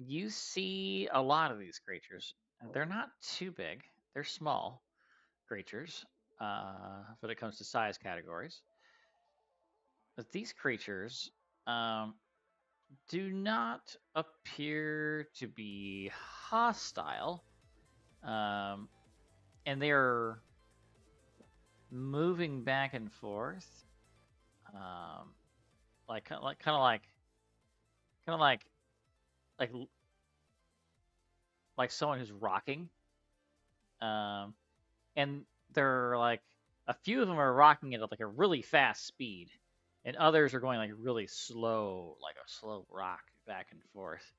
You see a lot of these creatures. They're not too big. They're small creatures when it comes to size categories. But these creatures do not appear to be hostile. And they're moving back and forth. Kind of like someone who's rocking. And they're like, a few of them are rocking at like a really fast speed, and others are going like really slow, like a slow rock back and forth.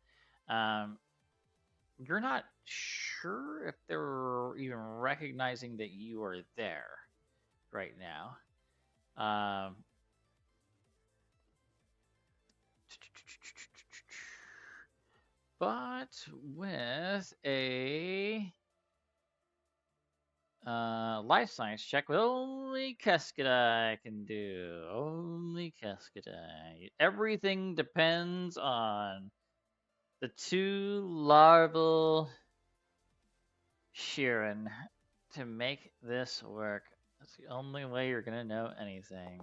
You're not sure if they're even recognizing that you are there right now. But with a life science check with only Keskadai can do. Only Keskadai. Everything depends on the 2 larval Sheeran to make this work. That's the only way you're gonna know anything.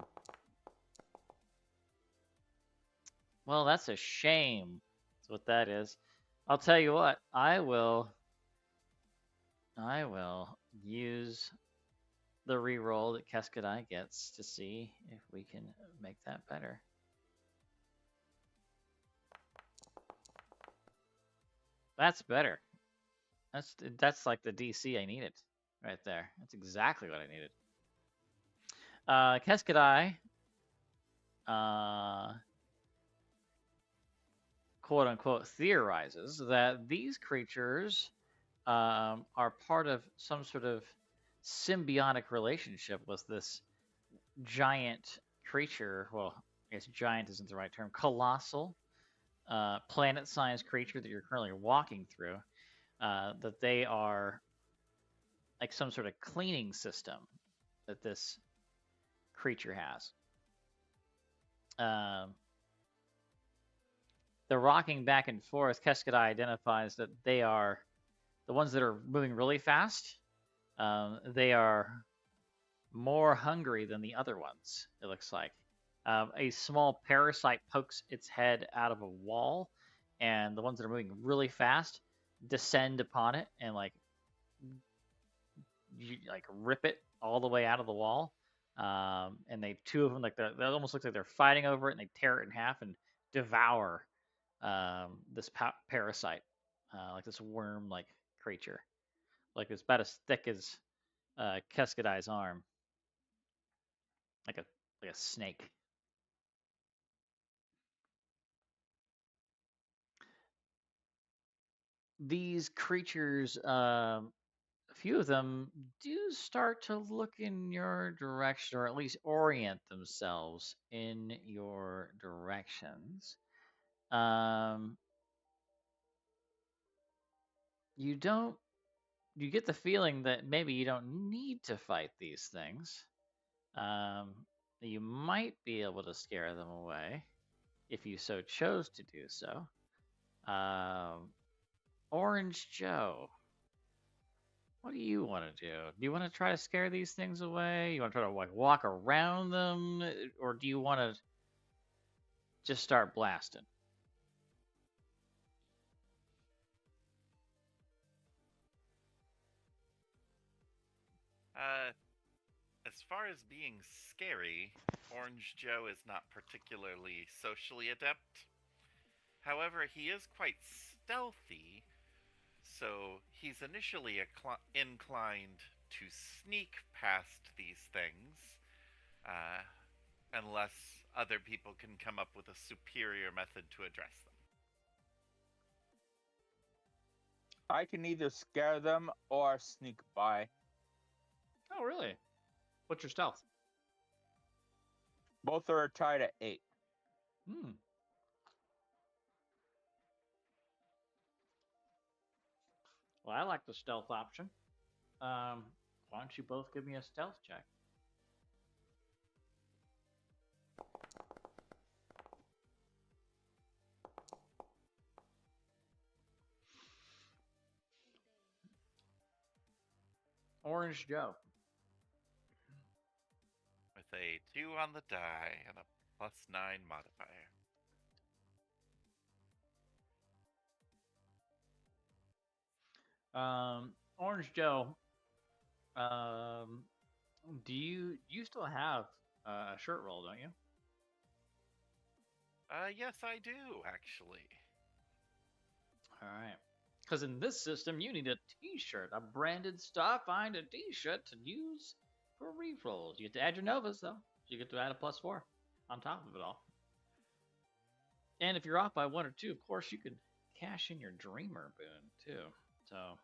Well, that's a shame. That's what that is. I'll tell you what, I will use the reroll that Keskadai gets to see if we can make that better. That's better. That's like the DC I needed right there. That's exactly what I needed. Keskadai, quote unquote, theorizes that these creatures are part of some sort of symbiotic relationship with this giant creature. Well, I guess giant isn't the right term. Colossal, planet-sized creature that you're currently walking through. That they are like some sort of cleaning system that this creature has. The rocking back and forth, Keskadai identifies that they are the ones that are moving really fast. They are more hungry than the other ones, it looks like. A small parasite pokes its head out of a wall, and the ones that are moving really fast descend upon it and rip it all the way out of the wall. And they 2 of them, like that almost looks like they're fighting over it, and they tear it in half and devour this parasite, like this worm-like creature. Like it's about as thick as Keskadai's arm, like a snake. These creatures, a few of them do start to look in your direction, or at least orient themselves in your directions. You get the feeling that maybe you don't need to fight these things. You might be able to scare them away if you so chose to do so. Orange Joe, what do you want to do? Do you want to try to scare these things away? You want to try to like walk around them, or do you want to just start blasting? As far as being scary, Orange Joe is not particularly socially adept. However, he is quite stealthy, so he's initially inclined to sneak past these things, uh, unless other people can come up with a superior method to address them. I can either scare them or sneak by. Oh, really? What's your stealth? Both are tied at 8. Hmm. Well, I like the stealth option. Why don't you both give me a stealth check? Orange Joe. With a 2 on the die and a +9 modifier. Orange Joe. Do you still have a shirt roll, don't you? Yes, I do, actually. All right. Because in this system, you need a T-shirt, a branded Starfinder T-shirt to use for refills. You get to add your Novas though. You get to add a +4 on top of it all. And if you're off by 1 or 2, of course, you could cash in your Dreamer boon too. So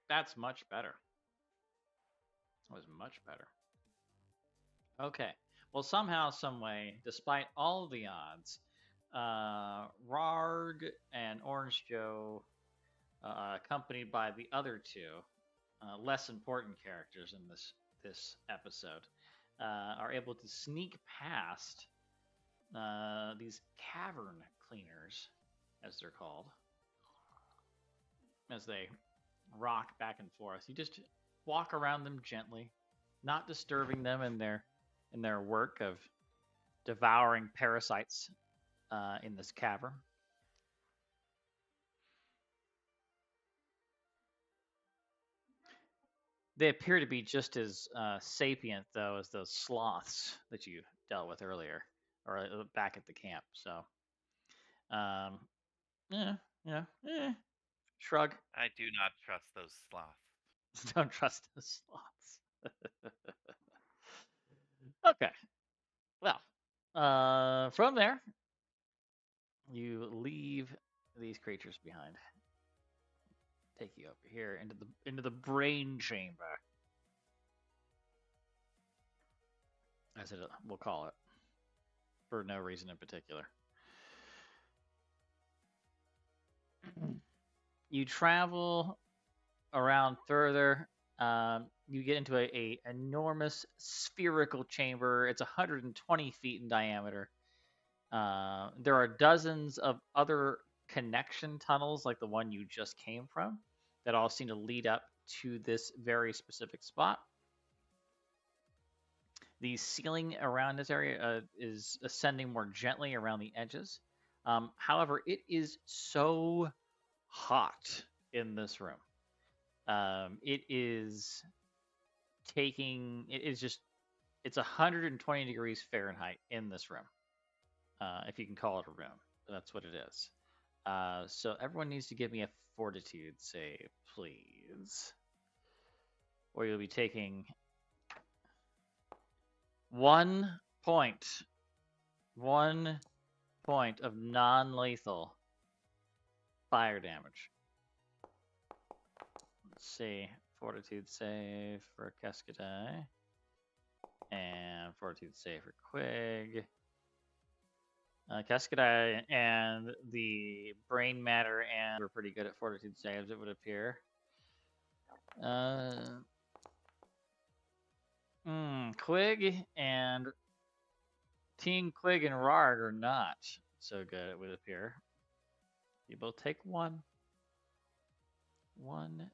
that's much better. That was much better. Okay. Well, somehow, some way, despite all the odds, Rarg and Orange Joe, accompanied by the other two less important characters in this episode, are able to sneak past these cavern cleaners, as they're called, as they rock back and forth. You just walk around them gently, not disturbing them in their work of devouring parasites in this cavern. They appear to be just as sapient, though, as those sloths that you dealt with earlier, or back at the camp. So, um, yeah, shrug. I do not trust those sloths. Don't trust those sloths. Okay. Well, from there, you leave these creatures behind. Take you over here into the brain chamber, as we'll call it, for no reason in particular. You travel around further. You get into a enormous spherical chamber. It's 120 feet in diameter. There are dozens of other connection tunnels, like the one you just came from, that all seem to lead up to this very specific spot. The ceiling around this area is ascending more gently around the edges. However, it is so hot in this room. It is it's 120 degrees Fahrenheit in this room. If you can call it a room, that's what it is. So everyone needs to give me a fortitude save, please. Or you'll be taking 1 point. 1 point of non-lethal fire damage. Let's see. Fortitude save for Cascadai. And fortitude save for Quig. Cascadai and the brain matter and we're pretty good at fortitude saves, it would appear. Quig and Team Quig and Rarg are not. so good, it would appear. You both take one. One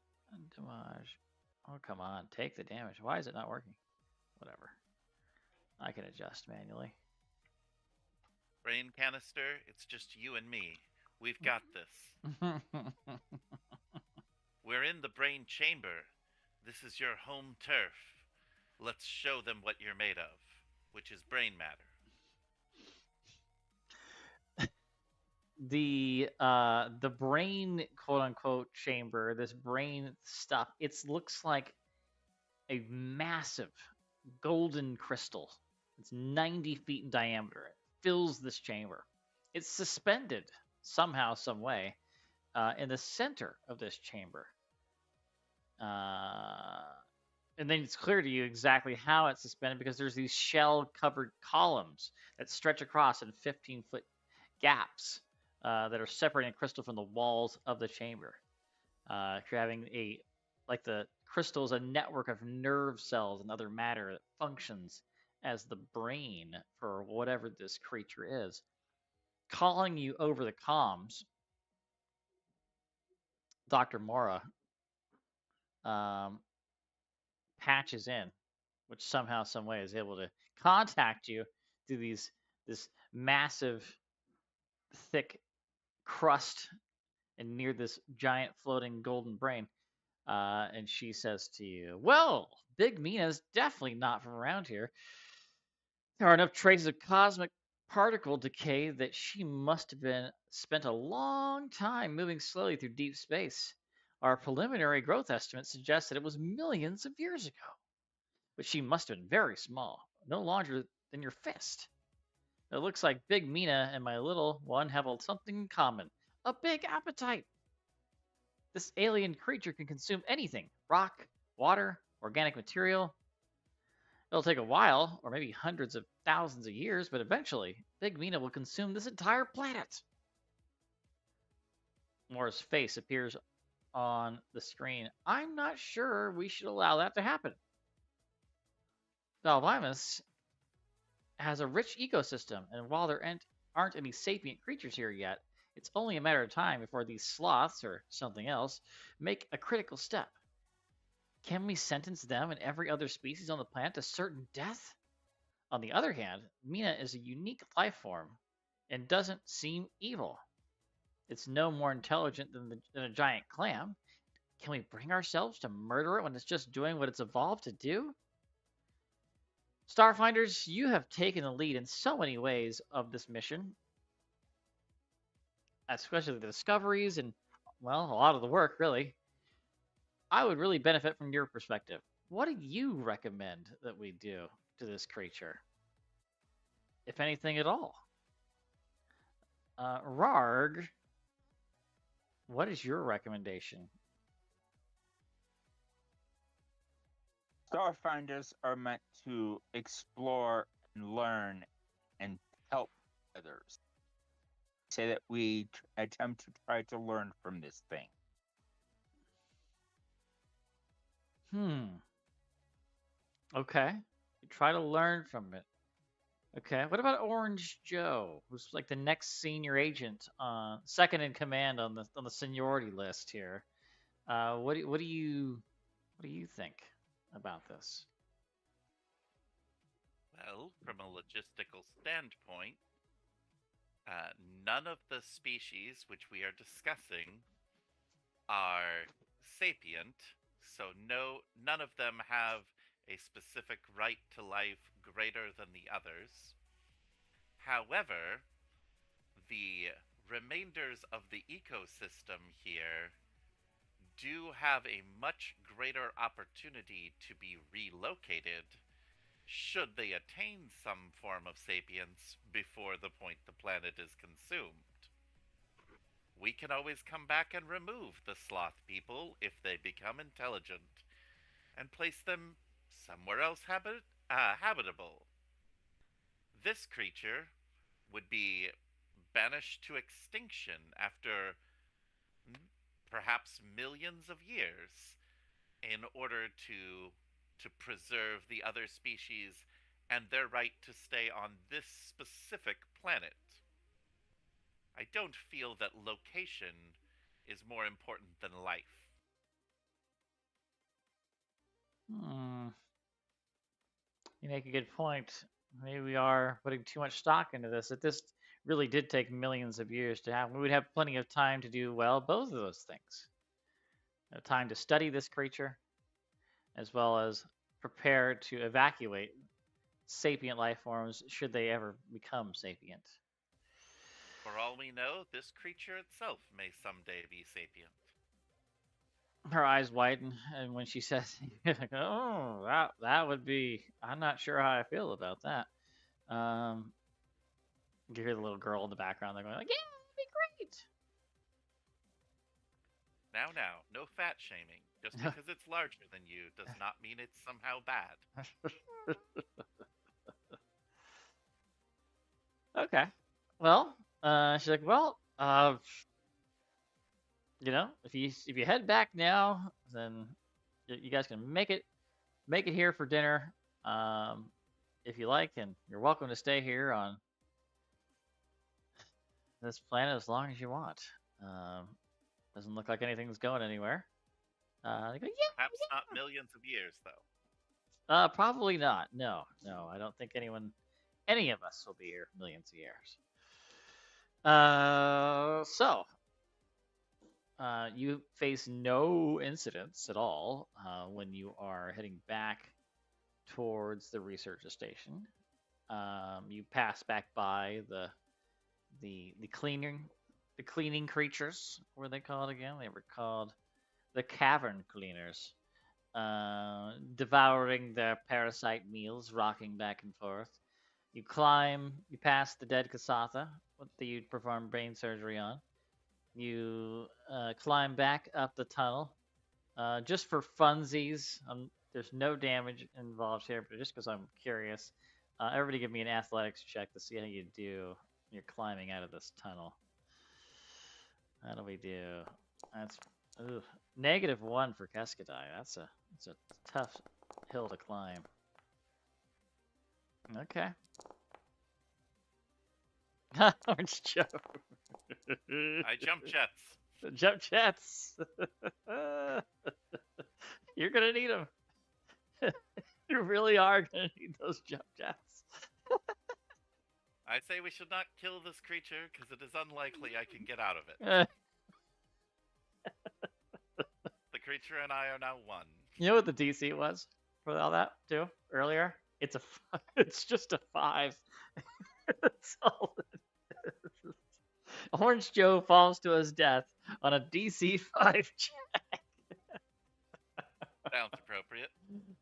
damage. Oh, come on. Take the damage. Why is it not working? Whatever. I can adjust manually. Brain canister, it's just you and me. We've got this. We're in the brain chamber. This is your home turf. Let's show them what you're made of, which is brain matter. The brain quote unquote chamber, this brain stuff, it looks like a massive golden crystal. It's 90 feet in diameter. It fills this chamber. It's suspended somehow, some way, in the center of this chamber. And then it's clear to you exactly how it's suspended because there's these shell-covered columns that stretch across in 15-foot gaps that are separating the crystal from the walls of the chamber. Having like the crystal is a network of nerve cells and other matter that functions as the brain for whatever this creature is. Calling you over the comms, Dr. Mora patches in, which somehow, some way is able to contact you through this massive, thick crust and near this giant floating golden brain. And she says to you, well, Big Mina's definitely not from around here. There are enough traces of cosmic particle decay that she must have been spent a long time moving slowly through deep space. Our preliminary growth estimates suggest that it was millions of years ago. But she must have been very small, no larger than your fist. It looks like Big Mina and my little one have something in common. A big appetite. This alien creature can consume anything. Rock, water, organic material. It'll take a while, or maybe hundreds of thousands of years, but eventually, Big Mina will consume this entire planet. Mora's face appears on the screen. I'm not sure we should allow that to happen. Valvimus has a rich ecosystem, and while there aren't any sapient creatures here yet, it's only a matter of time before these sloths, or something else, make a critical step. Can we sentence them and every other species on the planet to certain death? On the other hand, Mina is a unique life form and doesn't seem evil. It's no more intelligent than a giant clam. Can we bring ourselves to murder it when it's just doing what it's evolved to do? Starfinders, you have taken the lead in so many ways of this mission, especially the discoveries and, well, a lot of the work, really. I would really benefit from your perspective. What do you recommend that we do to this creature? If anything at all. Rarg, what is your recommendation? Starfinders are meant to explore and learn and help others. Say that we attempt to try to learn from this thing. Okay. You try to learn from it. Okay. What about Orange Joe, who's like the next senior agent, second in command on the seniority list here? What do you think about this? Well, from a logistical standpoint, none of the species which we are discussing are sapient, so none of them have a specific right to life greater than the others. However, the remainders of the ecosystem here do have a much greater opportunity to be relocated should they attain some form of sapience before the point the planet is consumed. We can always come back and remove the sloth people if they become intelligent, and place them somewhere else habitable. This creature would be banished to extinction after perhaps millions of years in order to preserve the other species and their right to stay on this specific planet. I don't feel that location is more important than life. Hmm. You make a good point. Maybe we are putting too much stock into this. If this really did take millions of years to happen, we would have plenty of time to do, well, both of those things. Time to study this creature, as well as prepare to evacuate sapient life forms should they ever become sapient. For all we know, this creature itself may someday be sapient. Her eyes widen, and when she says, "Oh, that would be," I'm not sure how I feel about that. Um, you hear the little girl in the background. They're going like, "Yeah, that'd be great." Now, no fat shaming. Just because it's larger than you does not mean it's somehow bad. Okay. Well, she's like, well, if you head back now, then you guys can make it here for dinner, um, if you like, and you're welcome to stay here on this planet as long as you want. Um, doesn't look like anything's going anywhere. They go, yeah, Perhaps not millions of years, though. probably not. No, I don't think any of us will be here millions of years. You face no incidents at all when you are heading back towards the research station. You pass back by the cleaning creatures. What were they called again? They were called the cavern cleaners, devouring their parasite meals, rocking back and forth. You pass the dead Kasatha, that you'd perform brain surgery on. You climb back up the tunnel, just for funsies. There's no damage involved here, but just because I'm curious, everybody give me an athletics check to see how you do when you're climbing out of this tunnel. How do we do? That's -1 for Keskadai. That's a tough hill to climb. Okay. Orange Joe. I jump jets. Jump jets. You're gonna need them. You really are gonna need those jump jets. I say we should not kill this creature because it is unlikely I can get out of it. The creature and I are now one. You know what the DC was for all that too earlier? It's just a 5. That's all it is. Orange Joe falls to his death on a DC 5 check. Sounds appropriate.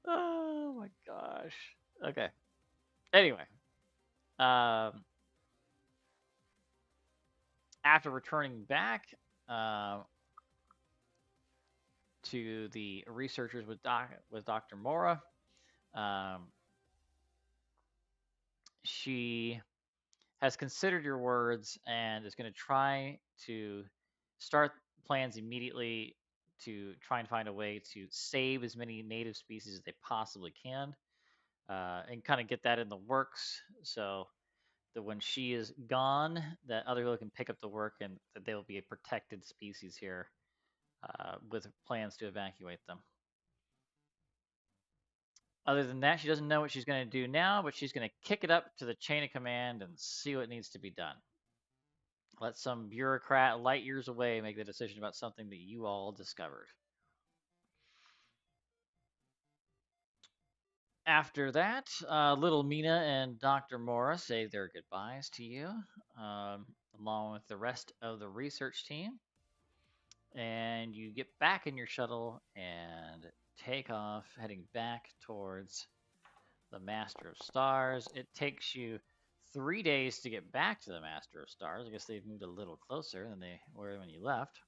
Oh my gosh. Okay. Anyway, after returning back to the researchers with Dr. Mora, she has considered your words and is going to try to start plans immediately to try and find a way to save as many native species as they possibly can, and kind of get that in the works so that when she is gone, that other people can pick up the work and that they will be a protected species here, with plans to evacuate them. Other than that, she doesn't know what she's going to do now, but she's going to kick it up to the chain of command and see what needs to be done. Let some bureaucrat light years away make the decision about something that you all discovered. After that, little Mina and Dr. Mora say their goodbyes to you, along with the rest of the research team. And you get back in your shuttle and take off, heading back towards the Master of Stars. It takes you 3 days to get back to the Master of Stars. I guess they've moved a little closer than they were when you left.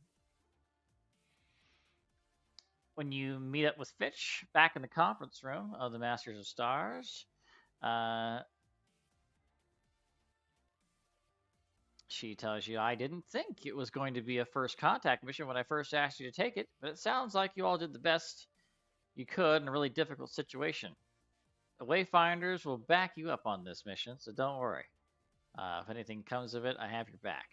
When you meet up with Fitch back in the conference room of the Masters of Stars, she tells you, I didn't think it was going to be a first contact mission when I first asked you to take it, but it sounds like you all did the best you could in a really difficult situation. The Wayfinders will back you up on this mission, so don't worry. If anything comes of it, I have your back.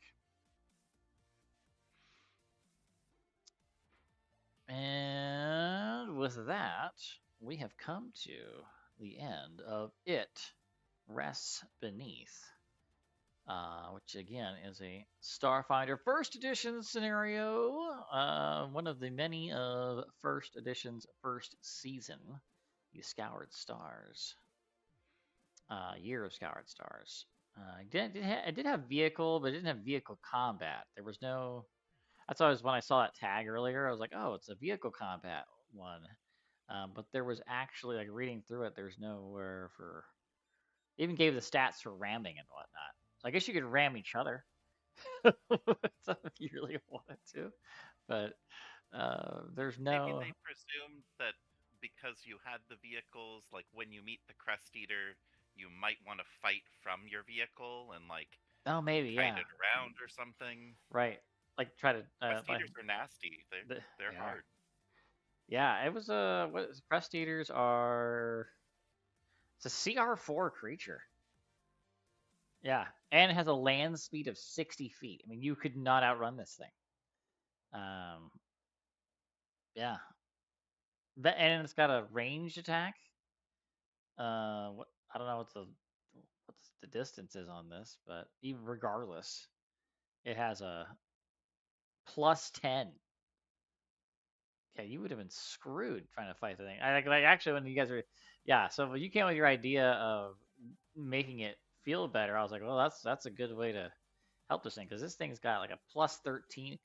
And with that, we have come to the end of It Rests Beneath, which again is a Starfinder First Edition scenario, one of the many of First Edition's first season, the Scoured Stars, Year of Scoured Stars. It did have vehicle, but it didn't have vehicle combat. There was no. That's always when I saw that tag earlier, I was like, oh, it's a vehicle combat one. But there was actually, like, reading through it, there's nowhere for. It even gave the stats for ramming and whatnot. So I guess you could ram each other if you really wanted to. But there's Maybe no. they presumed that because you had the vehicles, like when you meet the Crest Eater, you might want to fight from your vehicle and like Oh, maybe, kite yeah. it around or something. Right. Like, try to. Crest Eaters are nasty. They're They are. hard. Yeah, it was what Crest Eaters are. It's a CR4 creature. Yeah, and it has a land speed of 60 feet. I mean, you could not outrun this thing. Yeah. And it's got a ranged attack. What I don't know what's the distance is on this, but even regardless, it has a +10. Yeah, you would have been screwed trying to fight the thing. Like actually when you guys were, yeah. So when you came with your idea of making it feel better, I was like, well, that's a good way to help this thing because this thing's got like a +13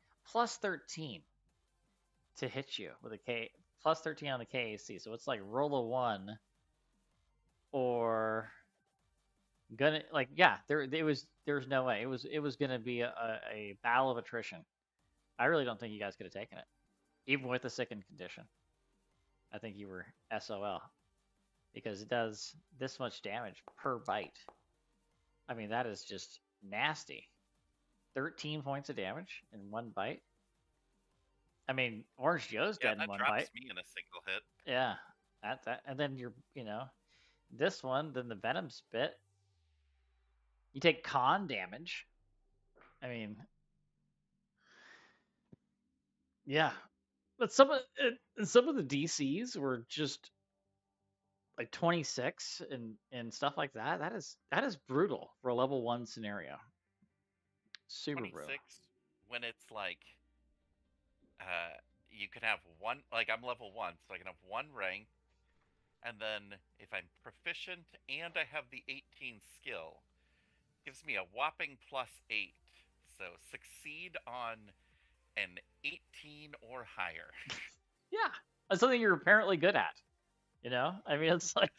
to hit you with a K, +13 on the KAC. So it's like roll a 1 or gonna like yeah. There's no way it was gonna be a battle of attrition. I really don't think you guys could have taken it, even with the second condition. I think you were SOL because it does this much damage per bite. I mean, that is just nasty. 13 points of damage in one bite. I mean, Orange Joe's dead in one bite. Yeah, that drops me in a single hit. Yeah, and then this one, then the Venom Spit. You take con damage. I mean, yeah, but some of the DCs were just like 26 and stuff like that. That is brutal for a level 1 scenario. Super 26 brutal. When it's like you can have one, like I'm level 1, so I can have one rank, and then if I'm proficient and I have the 18 skill, gives me a whopping +8. So succeed on an 18 or higher. Yeah, that's something you're apparently good at. I mean, it's like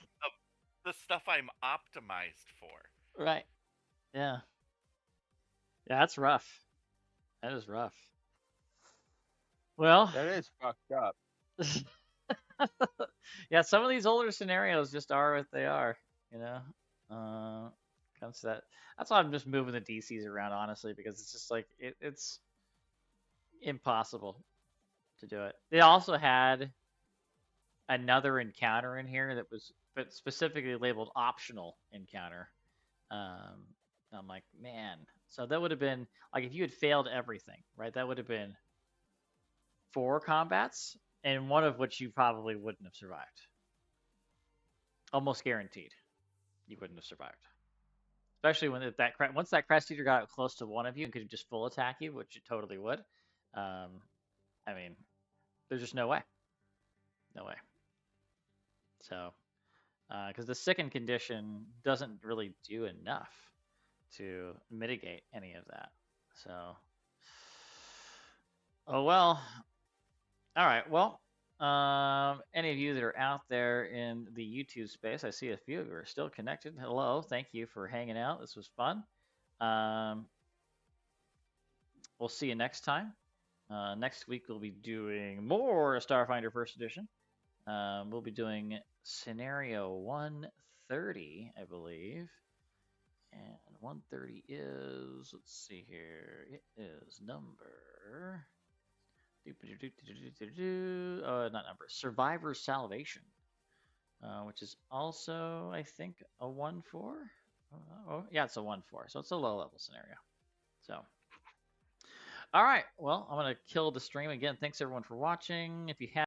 the stuff I'm optimized for. Right. Yeah. Yeah, that's rough. That is rough. Well, That is fucked up. yeah, some of these older scenarios just are what they are, comes to that. That's why I'm just moving the DCs around, honestly, because it's just like it's impossible to do it. They also had another encounter in here that was specifically labeled optional encounter. I'm like, man, so that would have been like if you had failed everything, right? That would have been 4 combats, and one of which you probably wouldn't have survived. Almost guaranteed, you wouldn't have survived. Especially when once that Crest Eater got close to one of you and could just full attack you, which it totally would. I mean, there's just no way. No way. So, because the second condition doesn't really do enough to mitigate any of that. So, oh well. All right. Well, any of you that are out there in the YouTube space, I see a few of you are still connected. Hello. Thank you for hanging out. This was fun. We'll see you next time. Next week, we'll be doing more Starfinder First Edition. We'll be doing Scenario 130, I believe. And 130 is, let's see here, it is number... not number, Survivor Salvation, which is also, I think, a 1-4. Oh, yeah, it's a 1-4, so it's a low-level scenario. So, All right. Well, I'm gonna kill the stream again. Thanks everyone for watching. If you have